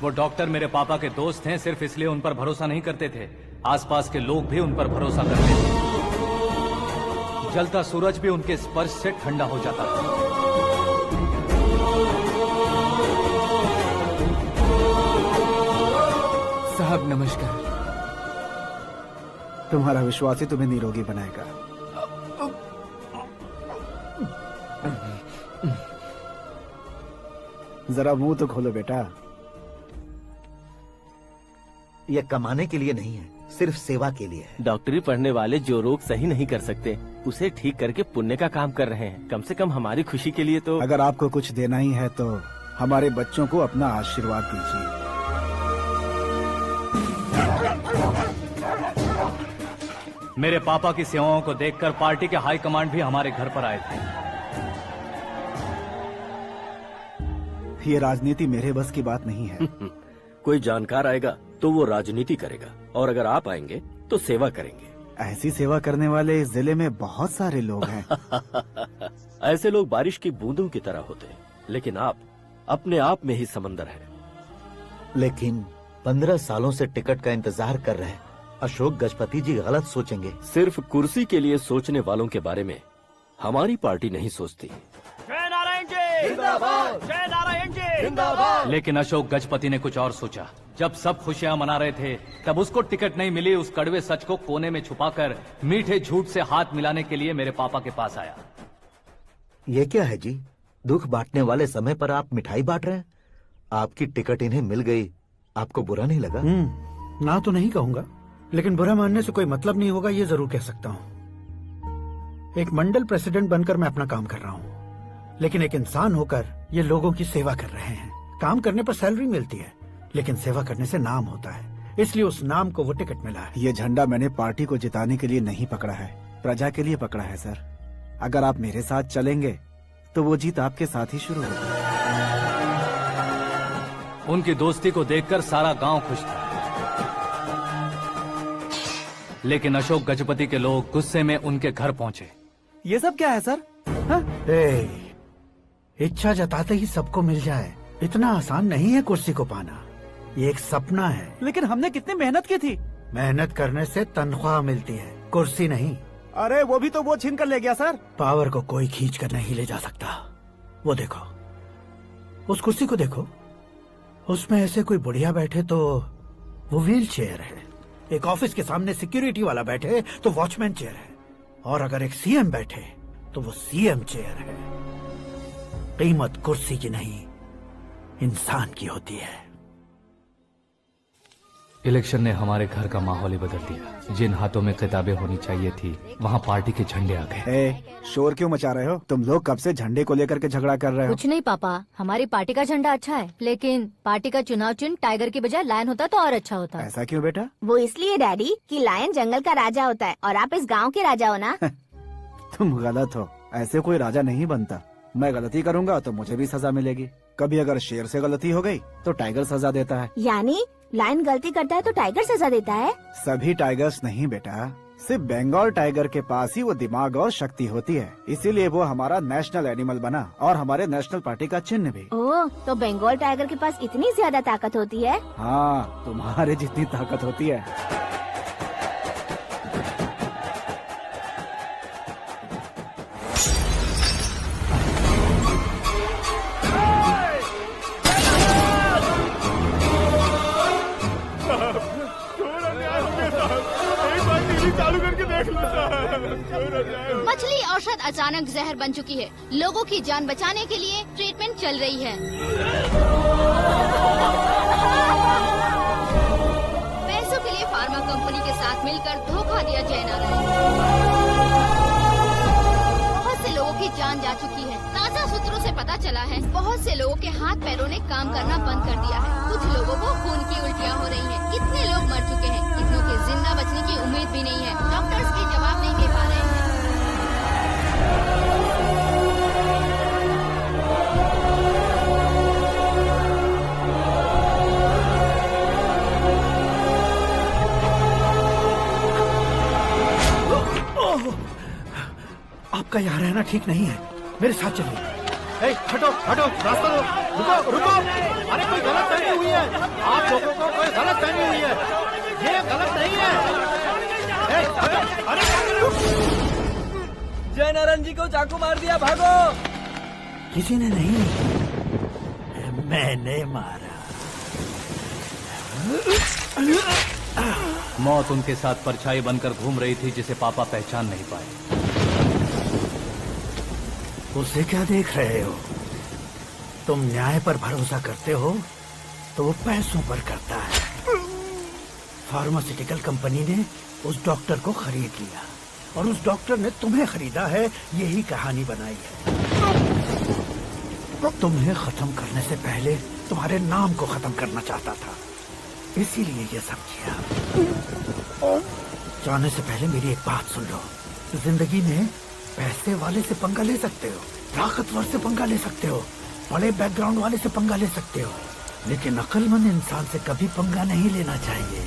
वो डॉक्टर मेरे पापा के दोस्त हैं, सिर्फ इसलिए उन पर भरोसा नहीं करते थे, आसपास के लोग भी उन पर भरोसा करते थे। जलता सूरज भी उनके स्पर्श से ठंडा हो जाता था। साहब नमस्कार। तुम्हारा विश्वास ही तुम्हें निरोगी बनाएगा। जरा मुंह तो खोलो बेटा। यह कमाने के लिए नहीं है, सिर्फ सेवा के लिए है। डॉक्टरी पढ़ने वाले जो रोग सही नहीं कर सकते, उसे ठीक करके पुण्य का काम कर रहे हैं। कम से कम हमारी खुशी के लिए तो। अगर आपको कुछ देना ही है तो हमारे बच्चों को अपना आशीर्वाद दीजिए। मेरे पापा की सेवाओं को देखकर पार्टी के हाई कमांड भी हमारे घर पर आए थे। ये राजनीति मेरे बस की बात नहीं है। कोई जानकार आएगा तो वो राजनीति करेगा, और अगर आप आएंगे तो सेवा करेंगे। ऐसी सेवा करने वाले इस जिले में बहुत सारे लोग हैं। ऐसे लोग बारिश की बूंदों की तरह होते हैं, लेकिन आप अपने आप में ही समंदर हैं। लेकिन 15 सालों से टिकट का इंतजार कर रहे अशोक गजपति जी गलत सोचेंगे। सिर्फ कुर्सी के लिए सोचने वालों के बारे में हमारी पार्टी नहीं सोचती। जय नारायण जी जिंदाबाद, जय नारायण जी जिंदाबाद। लेकिन अशोक गजपति ने कुछ और सोचा। जब सब खुशियां मना रहे थे तब उसको टिकट नहीं मिली। उस कड़वे सच को कोने में छुपाकर मीठे झूठ से हाथ मिलाने के लिए मेरे पापा के पास आया। ये क्या है जी? दुख बांटने वाले समय पर आप मिठाई बांट रहे हैं। आपकी टिकट इन्हें मिल गई, आपको बुरा नहीं लगा? ना तो नहीं कहूंगा, लेकिन बुरा मानने से कोई मतलब नहीं होगा, ये जरूर कह सकता हूँ। एक मंडल प्रेसिडेंट बनकर मैं अपना काम कर रहा हूँ, लेकिन एक इंसान होकर ये लोगों की सेवा कर रहे हैं। काम करने पर सैलरी मिलती है, लेकिन सेवा करने से नाम होता है, इसलिए उस नाम को वो टिकट मिला है। ये झंडा मैंने पार्टी को जिताने के लिए नहीं पकड़ा है, प्रजा के लिए पकड़ा है सर। अगर आप मेरे साथ चलेंगे तो वो जीत आपके साथ ही शुरू होगी। उनकी दोस्ती को देखकर सारा गांव खुश था, लेकिन अशोक गजपति के लोग गुस्से में उनके घर पहुंचे। ये सब क्या है सर? इच्छा जताते ही सबको मिल जाए, इतना आसान नहीं है कुर्सी को पाना। ये एक सपना है। लेकिन हमने कितनी मेहनत की थी। मेहनत करने से तनख्वाह मिलती है, कुर्सी नहीं। अरे वो भी तो वो छीन कर ले गया सर। पावर को कोई खींच कर नहीं ले जा सकता। वो देखो, उस कुर्सी को देखो, उसमें ऐसे कोई बुढ़िया बैठे तो वो व्हील चेयर है। एक ऑफिस के सामने सिक्योरिटी वाला बैठे तो वॉचमैन चेयर है, और अगर एक सीएम बैठे तो वो सीएम चेयर है। कीमत कुर्सी की नहीं, इंसान की होती है। इलेक्शन ने हमारे घर का माहौल ही बदल दिया। जिन हाथों में किताबें होनी चाहिए थी, वहाँ पार्टी के झंडे आ गए। शोर क्यों मचा रहे हो? तुम लोग कब से झंडे को लेकर के झगड़ा कर रहे हो? कुछ नहीं पापा, हमारी पार्टी का झंडा अच्छा है, लेकिन पार्टी का चुनाव चिन्ह टाइगर की बजाय लायन होता तो और अच्छा होता। ऐसा क्यों बेटा? वो इसलिए डैडी कि लायन जंगल का राजा होता है और आप इस गांव के राजा हो ना। तुम गलत हो, ऐसे कोई राजा नहीं बनता। मैं गलती करूंगा तो मुझे भी सजा मिलेगी। कभी अगर शेर से गलती हो गई तो टाइगर सजा देता है। यानी लायन गलती करता है तो टाइगर सजा देता है? सभी टाइगर्स नहीं बेटा, सिर्फ बंगाल टाइगर के पास ही वो दिमाग और शक्ति होती है, इसीलिए वो हमारा नेशनल एनिमल बना और हमारे नेशनल पार्टी का चिन्ह भी। ओह, तो बंगाल टाइगर के पास इतनी ज्यादा ताकत होती है? हाँ, तुम्हारे जितनी ताकत होती है। मछली औषध अचानक जहर बन चुकी है। लोगों की जान बचाने के लिए ट्रीटमेंट चल रही है। पैसों के लिए फार्मा कंपनी के साथ मिलकर धोखा दिया जय नारायण। बहुत से लोगों की जान जा चुकी है। ताजा सूत्रों से पता चला है बहुत से लोगों के हाथ पैरों ने काम करना बंद कर दिया है। कुछ लोगों को खून की उल्टियाँ हो रही हैं। कितने लोग मर चुके हैं, कितनों के जिंदा बचने की उम्मीद भी नहीं है। डॉक्टर्स के जवाब नहीं दे पा रहे हैं। आपका यहाँ रहना ठीक नहीं है, मेरे साथ चलिए। हटो हटो, रास्ता दो। रुको रुको, अरे कोई गलत फहमी हुई है। आप लोगों को कोई गलत फहमी हुई है, ये गलत नहीं है। जय नारायण जी को चाकू मार दिया, भागो। किसी ने नहीं, मैंने मारा। मौत उनके साथ परछाई बनकर घूम रही थी, जिसे पापा पहचान नहीं पाए। उसे क्या देख रहे हो? तुम न्याय पर भरोसा करते हो तो वो पैसों पर करता है। फार्मास्यूटिकल कंपनी ने उस डॉक्टर को खरीद लिया और उस डॉक्टर ने तुम्हें खरीदा है, यही कहानी बनाई है। तुम्हें खत्म करने से पहले तुम्हारे नाम को खत्म करना चाहता था, इसीलिए ये सब किया। जाने से पहले मेरी एक बात सुन लो। जिंदगी में पैसे वाले से पंगा ले सकते हो, ताकतवर से पंगा ले सकते हो, बड़े बैकग्राउंड वाले से पंगा ले सकते हो, लेकिन अक्लमंद इंसान से कभी पंगा नहीं लेना चाहिए।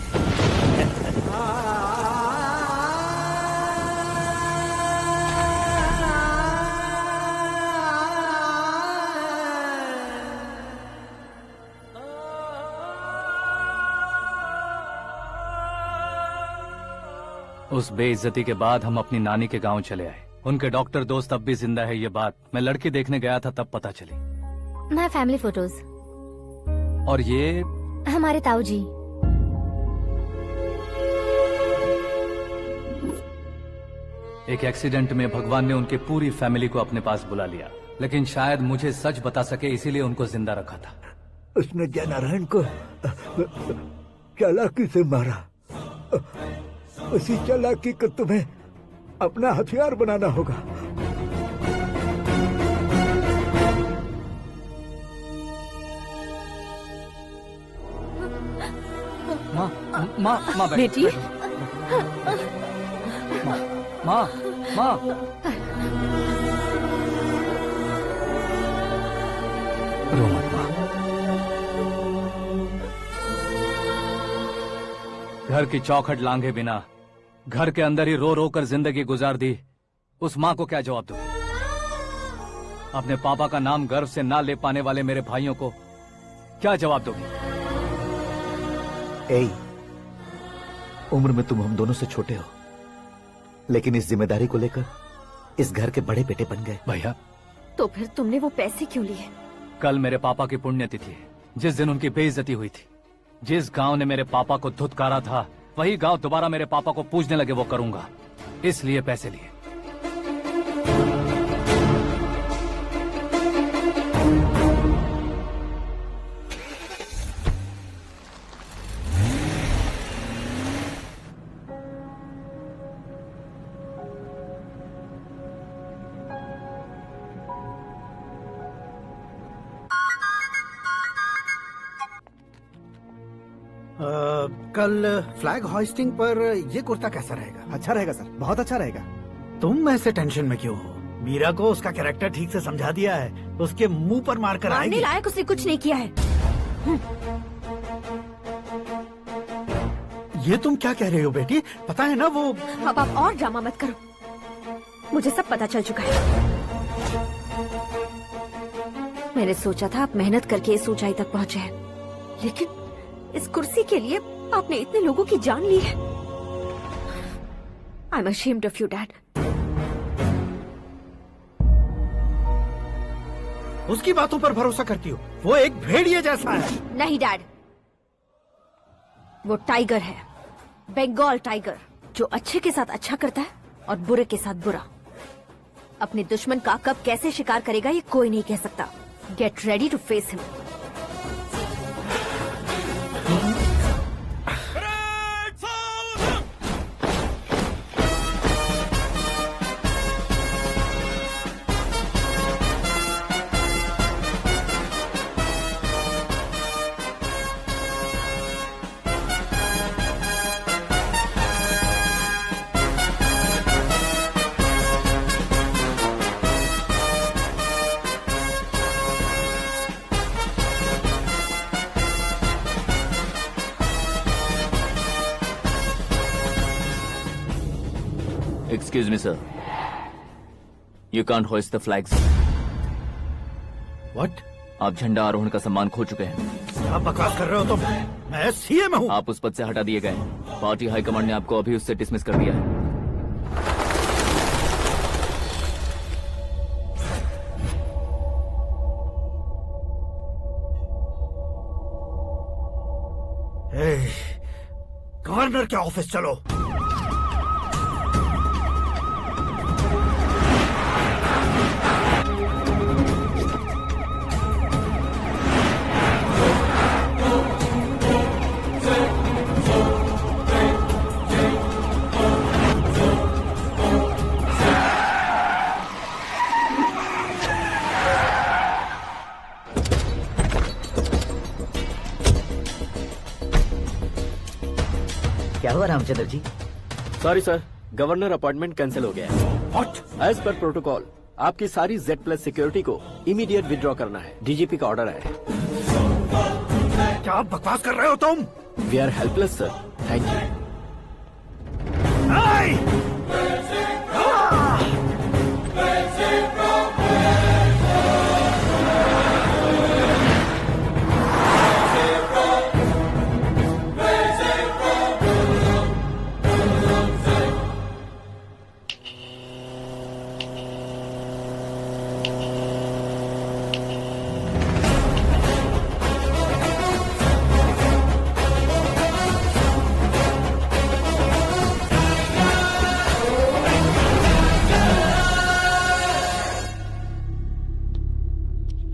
उस बेइज्जती के बाद हम अपनी नानी के गांव चले आए। उनके डॉक्टर दोस्त अब भी जिंदा है, ये बात मैं लड़की देखने गया था तब पता चली। My family photos. और ये हमारे ताऊ जी। एक एक्सीडेंट में भगवान ने उनकी पूरी फैमिली को अपने पास बुला लिया, लेकिन शायद मुझे सच बता सके इसीलिए उनको जिंदा रखा था। उसने जयनारायण को चालाकी से मारा। उसी चालाकी को तुम्हें अपना हथियार बनाना होगा। माँ बेटी। माँ रो मत माँ। घर की चौखट लांघे बिना घर के अंदर ही रो रो कर जिंदगी गुजार दी उस माँ को क्या जवाब दूं? अपने पापा का नाम गर्व से ना ले पाने वाले मेरे भाइयों को क्या जवाब दोगी? उम्र में तुम हम दोनों से छोटे हो, लेकिन इस जिम्मेदारी को लेकर इस घर के बड़े बेटे बन गए। भैया, तो फिर तुमने वो पैसे क्यों लिए? कल मेरे पापा की पुण्यतिथि है, जिस दिन उनकी बेइज्जती हुई थी। जिस गांव ने मेरे पापा को धुतकारा था वही गांव दोबारा मेरे पापा को पूजने लगे वो करूंगा, इसलिए पैसे लिए। कल फ्लैग होइस्टिंग पर ये कुर्ता कैसा रहेगा? अच्छा रहेगा सर, बहुत अच्छा रहेगा। तुम ऐसे टेंशन में क्यों हो? मीरा को उसका कैरेक्टर ठीक से समझा दिया है, उसके मुंह पर मारकर आएगी। मारने लायक उसने कुछ नहीं किया है। ये तुम क्या कह रहे हो बेटी? पता है ना वो। अब आप और ड्रामा मत करो, मुझे सब पता चल चुका है। मैंने सोचा था आप मेहनत करके इस ऊंचाई तक पहुंचे हैं, लेकिन इस कुर्सी के लिए आपने इतने लोगों की जान ली है। I am ashamed of you dad. उसकी बातों पर भरोसा करती हो? वो एक भेड़िए जैसा है। नहीं डैड, वो टाइगर है, बंगाल टाइगर, जो अच्छे के साथ अच्छा करता है और बुरे के साथ बुरा। अपने दुश्मन का कब कैसे शिकार करेगा ये कोई नहीं कह सकता। Get ready to face him. Excuse me, sir. You can't hoist the flags. What? आप झंडा आरोहण का सम्मान खो चुके हैं। क्या बकवास कर रहे हो तुम? मैं सीएम हूँ। आप उस पद से हटा दिए गए। पार्टी हाईकमांड ने आपको अभी उससे डिसमिस कर दिया है। गवर्नर के ऑफिस चलो। क्या हुआ Ramchandra ji? Sorry sir, governor appointment cancel हो गया है। What? एज पर प्रोटोकॉल आपकी सारी Z+ सिक्योरिटी को इमीडिएट विड्रॉ करना है। डीजीपी का ऑर्डर है। क्या बकवास कर रहे हो तुम? We are helpless sir. Thank you.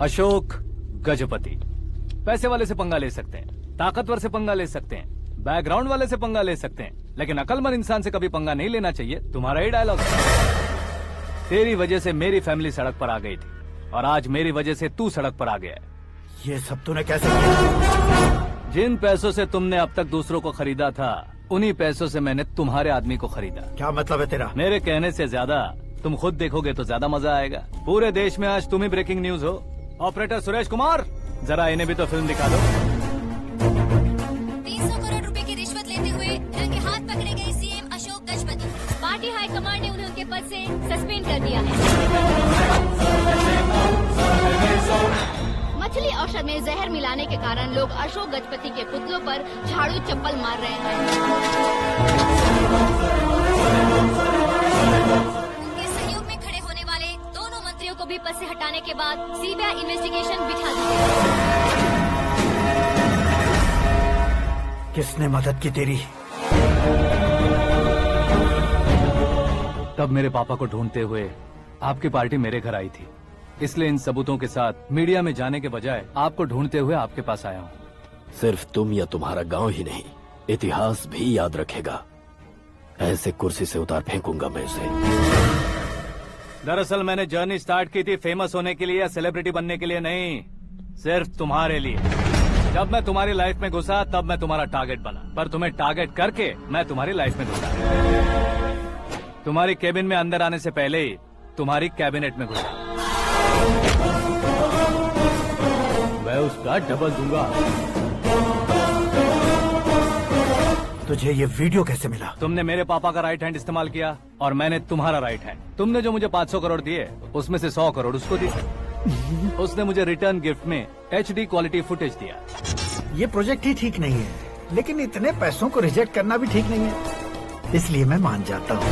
Ashok Gajapati पैसे वाले से पंगा ले सकते हैं, ताकतवर से पंगा ले सकते हैं, बैकग्राउंड वाले से पंगा ले सकते हैं, लेकिन अकलमंद इंसान से कभी पंगा नहीं लेना चाहिए। तुम्हारा ही डायलॉग। तेरी वजह से मेरी फैमिली सड़क पर आ गई थी और आज मेरी वजह से तू सड़क पर आ गया है। ये सब तूने कैसे किया? जिन पैसों से तुमने अब तक दूसरों को खरीदा था, उन्हीं पैसों से मैंने तुम्हारे आदमी को खरीदा। क्या मतलब है तेरा? मेरे कहने से ज्यादा तुम खुद देखोगे तो ज्यादा मजा आएगा। पूरे देश में आज तुम ही ब्रेकिंग न्यूज हो। ऑपरेटर सुरेश कुमार, जरा इन्हें भी तो फिल्म दिखा दो। 300 करोड़ रुपए की रिश्वत लेते हुए रंगे हाथ पकड़े गए CM Ashok Gajapati. Party high command ने उन्हें उनके पद से सस्पेंड कर दिया है। मछली औषध में जहर मिलाने के कारण लोग अशोक गजपति के पुतलों पर झाड़ू चप्पल मार रहे हैं। उनके सहयोग में खड़े होने वाले दोनों मंत्रियों को भी पद से हटाने के बाद सीबीआई इन्वेस्टिगेशन बिठा दी गई। किसने मदद की तेरी? तब मेरे पापा को ढूंढते हुए आपकी पार्टी मेरे घर आई थी, इसलिए इन सबूतों के साथ मीडिया में जाने के बजाय आपको ढूंढते हुए आपके पास आया हूँ। सिर्फ तुम या तुम्हारा गांव ही नहीं, इतिहास भी याद रखेगा। ऐसे कुर्सी से उतार फेंकूंगा मैं उसे। दरअसल मैंने जर्नी स्टार्ट की थी फेमस होने के लिए या सेलिब्रिटी बनने के लिए नहीं, सिर्फ तुम्हारे लिए। जब मैं तुम्हारी लाइफ में घुसा तब मैं तुम्हारा टारगेट बना, पर तुम्हें टारगेट करके मैं तुम्हारी लाइफ में घुसा। तुम्हारी केबिन में अंदर आने से पहले ही तुम्हारी कैबिनेट में घुसा। मैं उसका डबल दूंगा। तुझे ये वीडियो कैसे मिला? तुमने मेरे पापा का राइट हैंड इस्तेमाल किया और मैंने तुम्हारा राइट हैंड। तुमने जो मुझे 500 करोड़ दिए, उसमें से 100 करोड़ उसको दिए। उसने मुझे रिटर्न गिफ्ट में HD क्वालिटी फुटेज दिया। ये प्रोजेक्ट ही ठीक नहीं है, लेकिन इतने पैसों को रिजेक्ट करना भी ठीक नहीं है, इसलिए मैं मान जाता हूँ।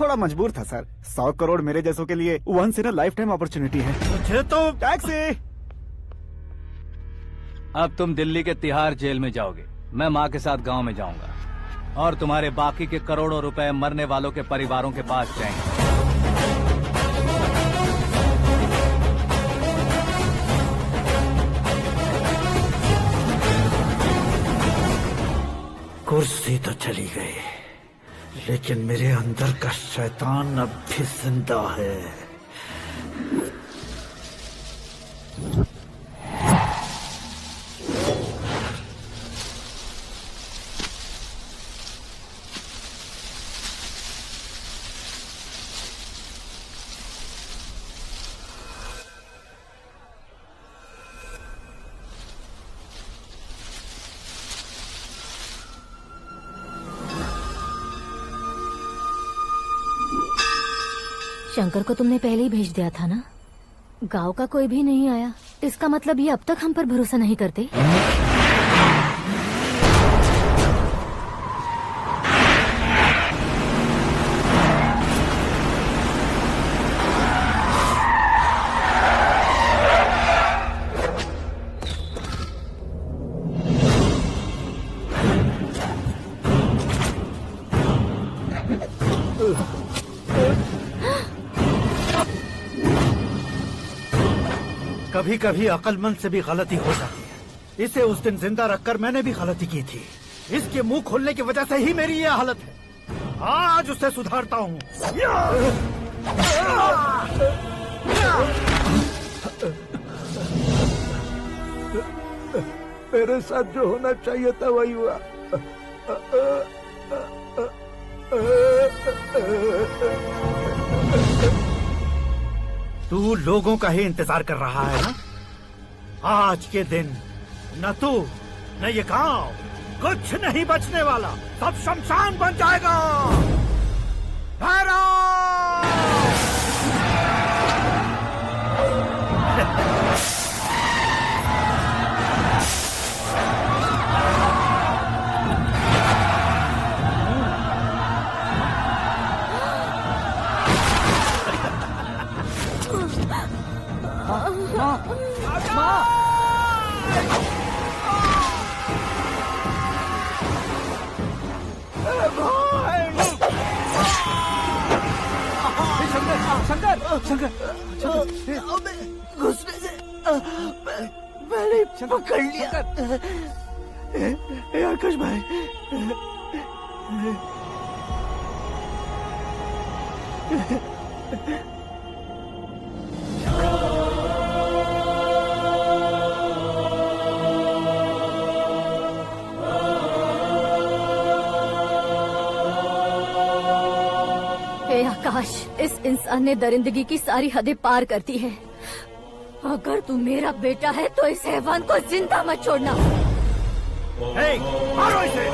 थोड़ा मजबूर था सर। 100 करोड़ मेरे जैसों के लिए once in a lifetime opportunity है। मुझे तो टैक्सी। अब तुम दिल्ली के तिहाड़ जेल में जाओगे, मैं माँ के साथ गांव में जाऊंगा और तुम्हारे बाकी के करोड़ों रुपए मरने वालों के परिवारों के पास जाएंगे। कुर्सी तो चली गई, लेकिन मेरे अंदर का शैतान अब भी जिंदा है। शंकर को तुमने पहले ही भेज दिया था ना? गांव का कोई भी नहीं आया, इसका मतलब ये अब तक हम पर भरोसा नहीं करते। कभी कभी अक्लमंद से भी गलती हो जाती है। इसे उस दिन जिंदा रखकर मैंने भी गलती की थी। इसके मुंह खोलने की वजह से ही मेरी ये हालत है। आज उसे सुधारता हूँ। मेरे साथ जो होना चाहिए था वही हुआ। तू लोगों का ही इंतजार कर रहा है ना? आज के दिन न तू न ये गांव कुछ नहीं बचने वाला, सब शमशान बन जाएगा। भैरव! शंकर घुसने से मैंने पकड़ लिया। आकाश भाई, आकाश, इस इंसान ने दरिंदगी की सारी हदें पार कर दी है। अगर तू मेरा बेटा है तो इस हैवान को जिंदा मत छोड़ना। मारो इसे!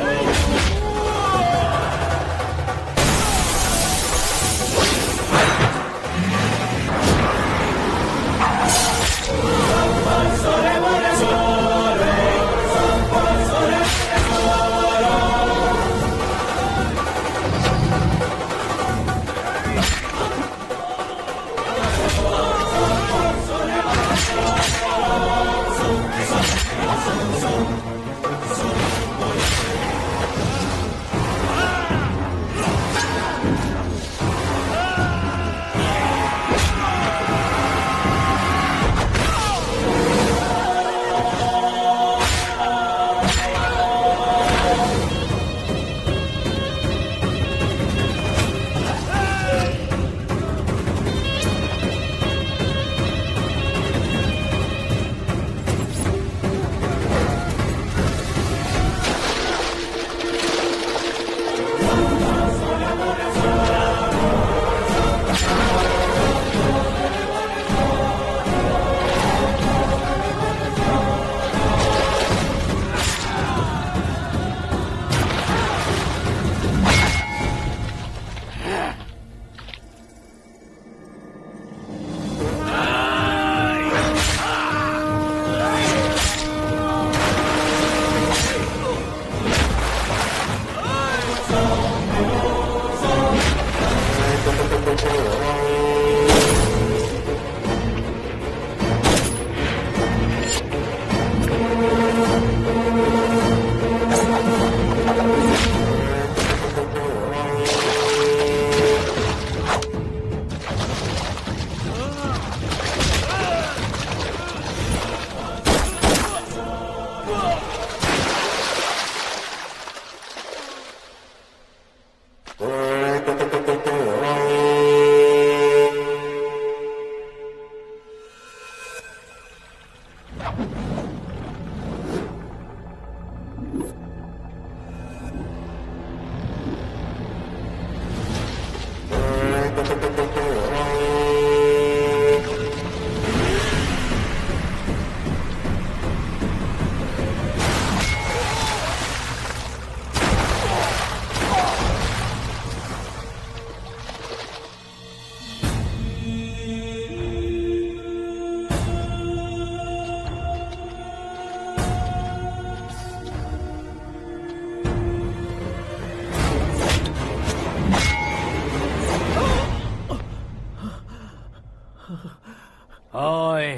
ओए,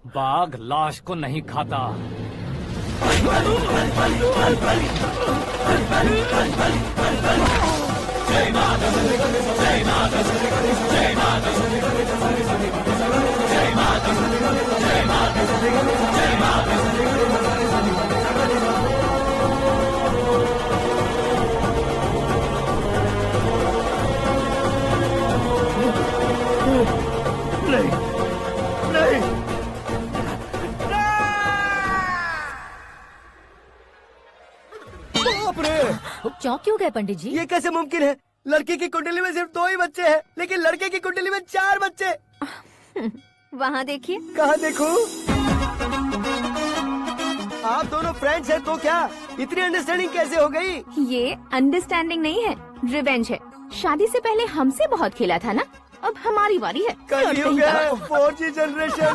बाघ लाश को नहीं खाता। नहीं, नहीं, चौंक क्यों गए पंडित जी? ये कैसे मुमकिन है? लड़की की कुंडली में सिर्फ 2 ही बच्चे हैं, लेकिन लड़के की कुंडली में 4 बच्चे। वहाँ देखिए। कहाँ देखूं? आप दोनों फ्रेंड्स हैं तो क्या इतनी अंडरस्टैंडिंग कैसे हो गई? ये अंडरस्टैंडिंग नहीं है, रिवेंज है। शादी से पहले हमसे बहुत खेला था ना, अब हमारी बारी है। कलयुग है, 4G जनरेशन।